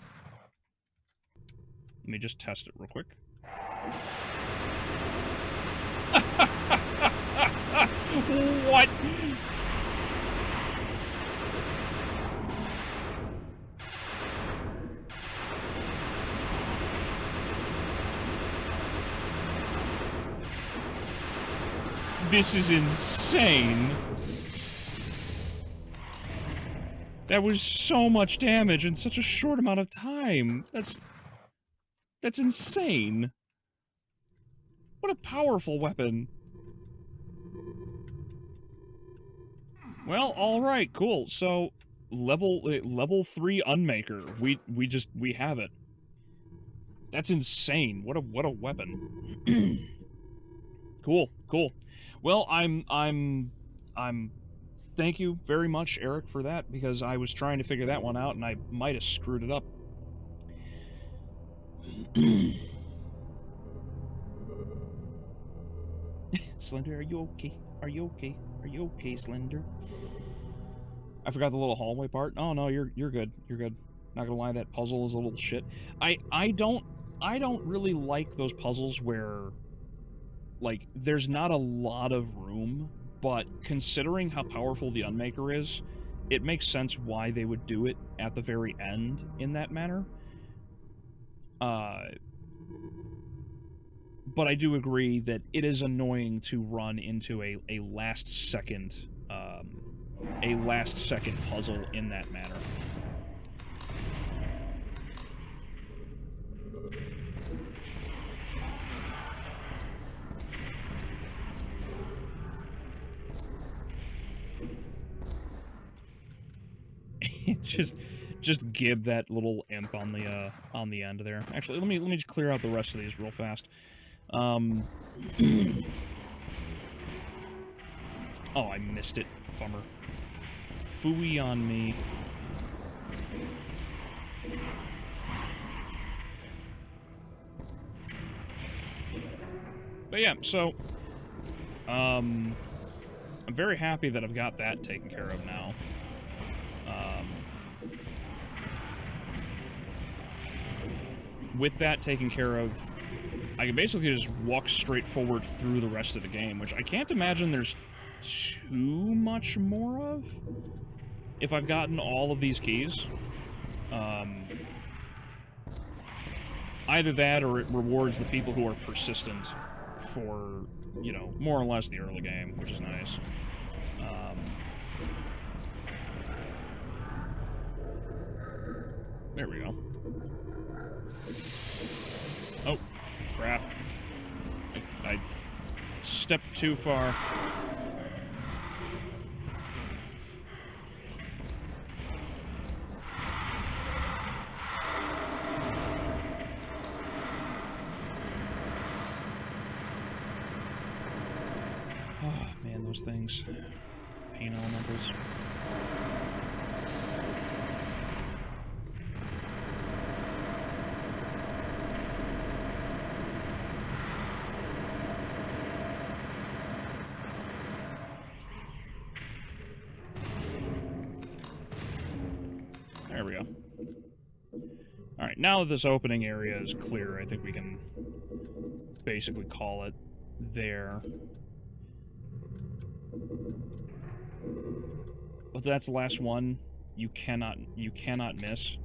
me just test it real quick. What? This is insane. That was so much damage in such a short amount of time. That's insane. What a powerful weapon. Well, alright, cool. So, level 3 Unmaker. We have it. That's insane. What a weapon. Cool. Well, thank you very much, Eric, for that, because I was trying to figure that one out, and I might have screwed it up. Slender, are you okay? Are you okay, Slender? I forgot the little hallway part. Oh, no, you're good. You're good. Not gonna lie, that puzzle is a little shit. I don't really like those puzzles where, like, there's not a lot of room, but considering how powerful the Unmaker is, it makes sense why they would do it at the very end in that manner. But I do agree that it is annoying to run into a last-second puzzle in that manner. just give that little imp on the end there. Actually, let me just clear out the rest of these real fast. Oh, I missed it. Bummer. Phooey on me. But yeah, so I'm very happy that I've got that taken care of now. With that taken care of, I can basically just walk straight forward through the rest of the game, which I can't imagine there's too much more of if I've gotten all of these keys. Either that, or it rewards the people who are persistent for, you know, more or less the early game, which is nice. There we go. crap. I stepped too far. Oh, man, those things. Pain elementals. There we go. Alright, now that this opening area is clear, I think we can basically call it there. But that's the last one. You cannot miss.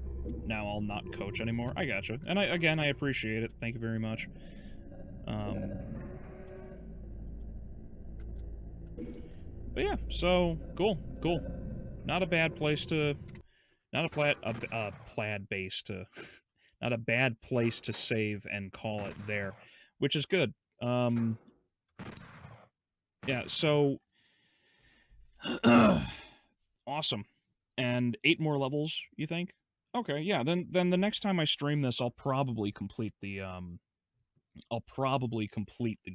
Now I'll not coach anymore. I gotcha. And I appreciate it. Thank you very much. But yeah, so cool. Not a bad place to, not a plaid base to, not a bad place to save and call it there, which is good. Yeah, so awesome. And 8 more levels, you think? Okay, yeah, then the next time I stream this, I'll probably complete the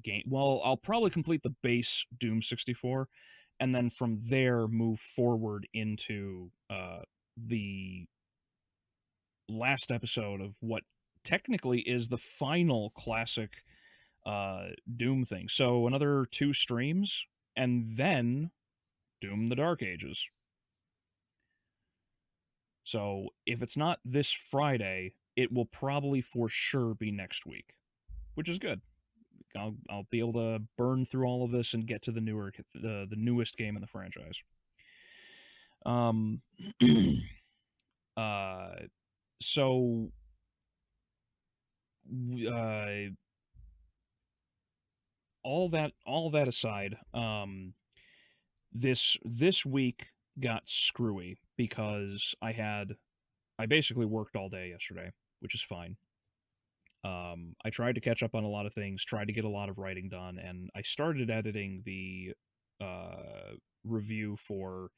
game. Well, I'll probably complete the base Doom 64, and then from there move forward into the last episode of what technically is the final classic Doom thing. So another 2 streams, and then Doom the Dark Ages. So if it's not this Friday, it will probably for sure be next week, which is good. I'll be able to burn through all of this and get to the newest game in the franchise. So all that aside, this week got screwy because I basically worked all day yesterday, which is fine. I tried to catch up on a lot of things, tried to get a lot of writing done, and I started editing the review for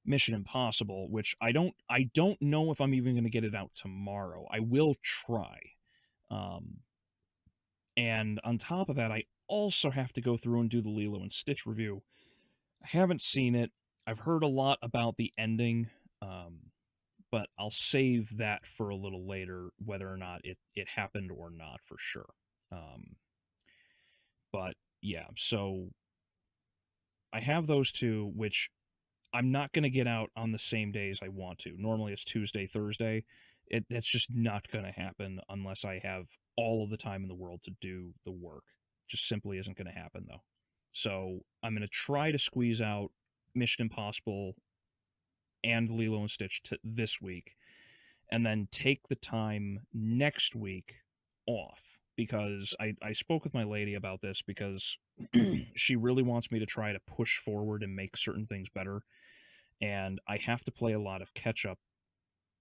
Mission Impossible, which I don't know if I'm even going to get it out tomorrow. I will try. And on top of that, I also have to go through and do the Lilo and Stitch review. I haven't seen it. I've heard a lot about the ending, but I'll save that for a little later, whether or not it happened or not, for sure. But yeah, so I have those 2, which I'm not going to get out on the same days I want to. Normally it's Tuesday, Thursday. That's just not going to happen unless I have all of the time in the world to do the work. Just simply isn't going to happen, though. So I'm going to try to squeeze out Mission Impossible and Lilo and Stitch this week, and then take the time next week off, because I spoke with my lady about this, because she really wants me to try to push forward and make certain things better, and I have to play a lot of catch-up.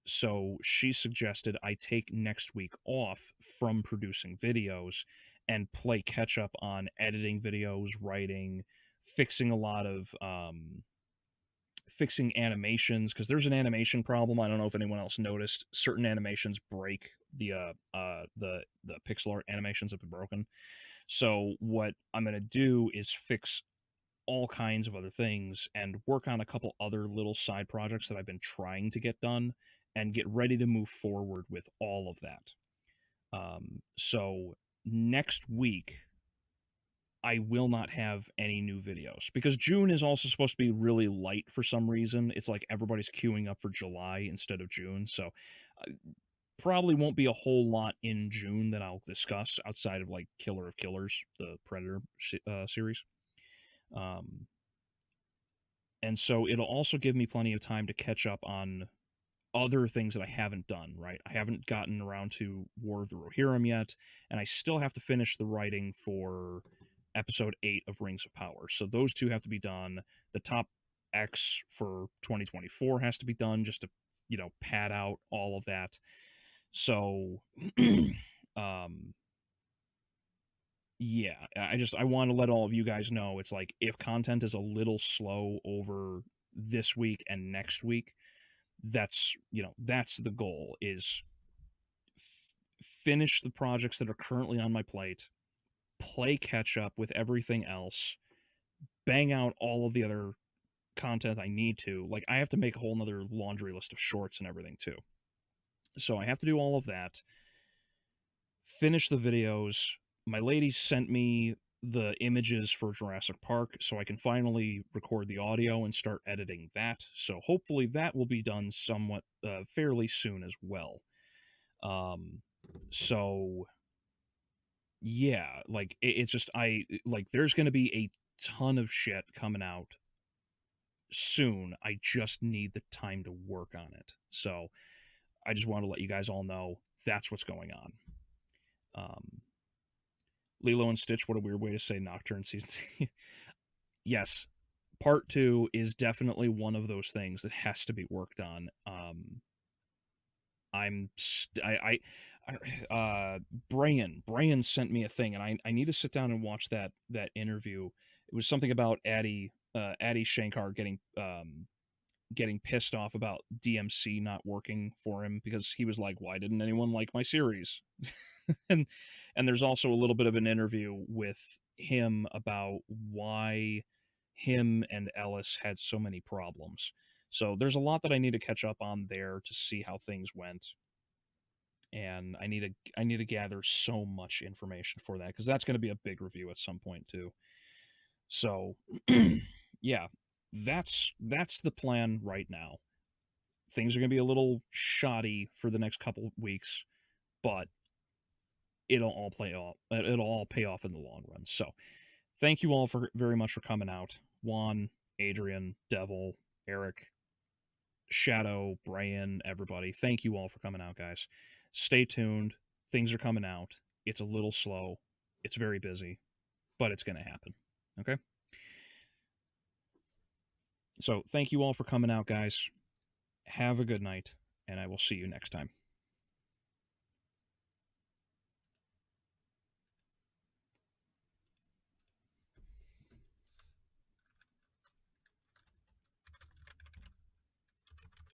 So she suggested I take next week off from producing videos and play catch-up on editing videos, writing, fixing a lot of fixing animations, because there's an animation problem. I don't know if anyone else noticed. Certain animations break. The pixel art animations have been broken. So what I'm going to do is fix all kinds of other things and work on a couple other little side projects that I've been trying to get done and get ready to move forward with all of that. So next week, I will not have any new videos, because June is also supposed to be really light for some reason. It's like everybody's queuing up for July instead of June, so probably won't be a whole lot in June that I'll discuss outside of like Killer of Killers, the Predator series. And so it'll also give me plenty of time to catch up on other things that I haven't done, right? I haven't gotten around to War of the Rohirrim yet, and I still have to finish the writing for episode 8 of Rings of Power. So those 2 have to be done. The top X for 2024 has to be done, just to, pad out all of that. So, yeah, I want to let all of you guys know, it's like, if content is a little slow over this week and next week, that's, that's the goal, is finish the projects that are currently on my plate, play catch up with everything else, bang out all of the other content I need to. Like, I have to make a whole nother laundry list of shorts and everything too. So I have to do all of that, finish the videos. My lady sent me the images for Jurassic Park, so I can finally record the audio and start editing that. So hopefully that will be done somewhat fairly soon as well. So yeah, like it's just there's going to be a ton of shit coming out soon. I just need the time to work on it. So I just want to let you guys all know that's what's going on. Lilo and Stitch, what a weird way to say Nocturne season. Yes, part 2 is definitely one of those things that has to be worked on. Brian sent me a thing, and I need to sit down and watch that interview. It was something about Addy Shankar getting pissed off about DMC not working for him, because he was like, why didn't anyone like my series? and there's also a little bit of an interview with him about why him and Ellis had so many problems. So there's a lot that I need to catch up on there to see how things went. And I need to gather so much information for that, because that's going to be a big review at some point too. So yeah, that's the plan right now. Things are going to be a little shoddy for the next couple weeks, but it'll all pay off in the long run. So thank you all very much for coming out. Juan, Adrian, Devil, Eric, Shadow, Brian, everybody. Thank you all for coming out, guys. Stay tuned. Things are coming out. It's a little slow. It's very busy, but it's going to happen. Okay? So thank you all for coming out, guys. Have a good night, and I will see you next time.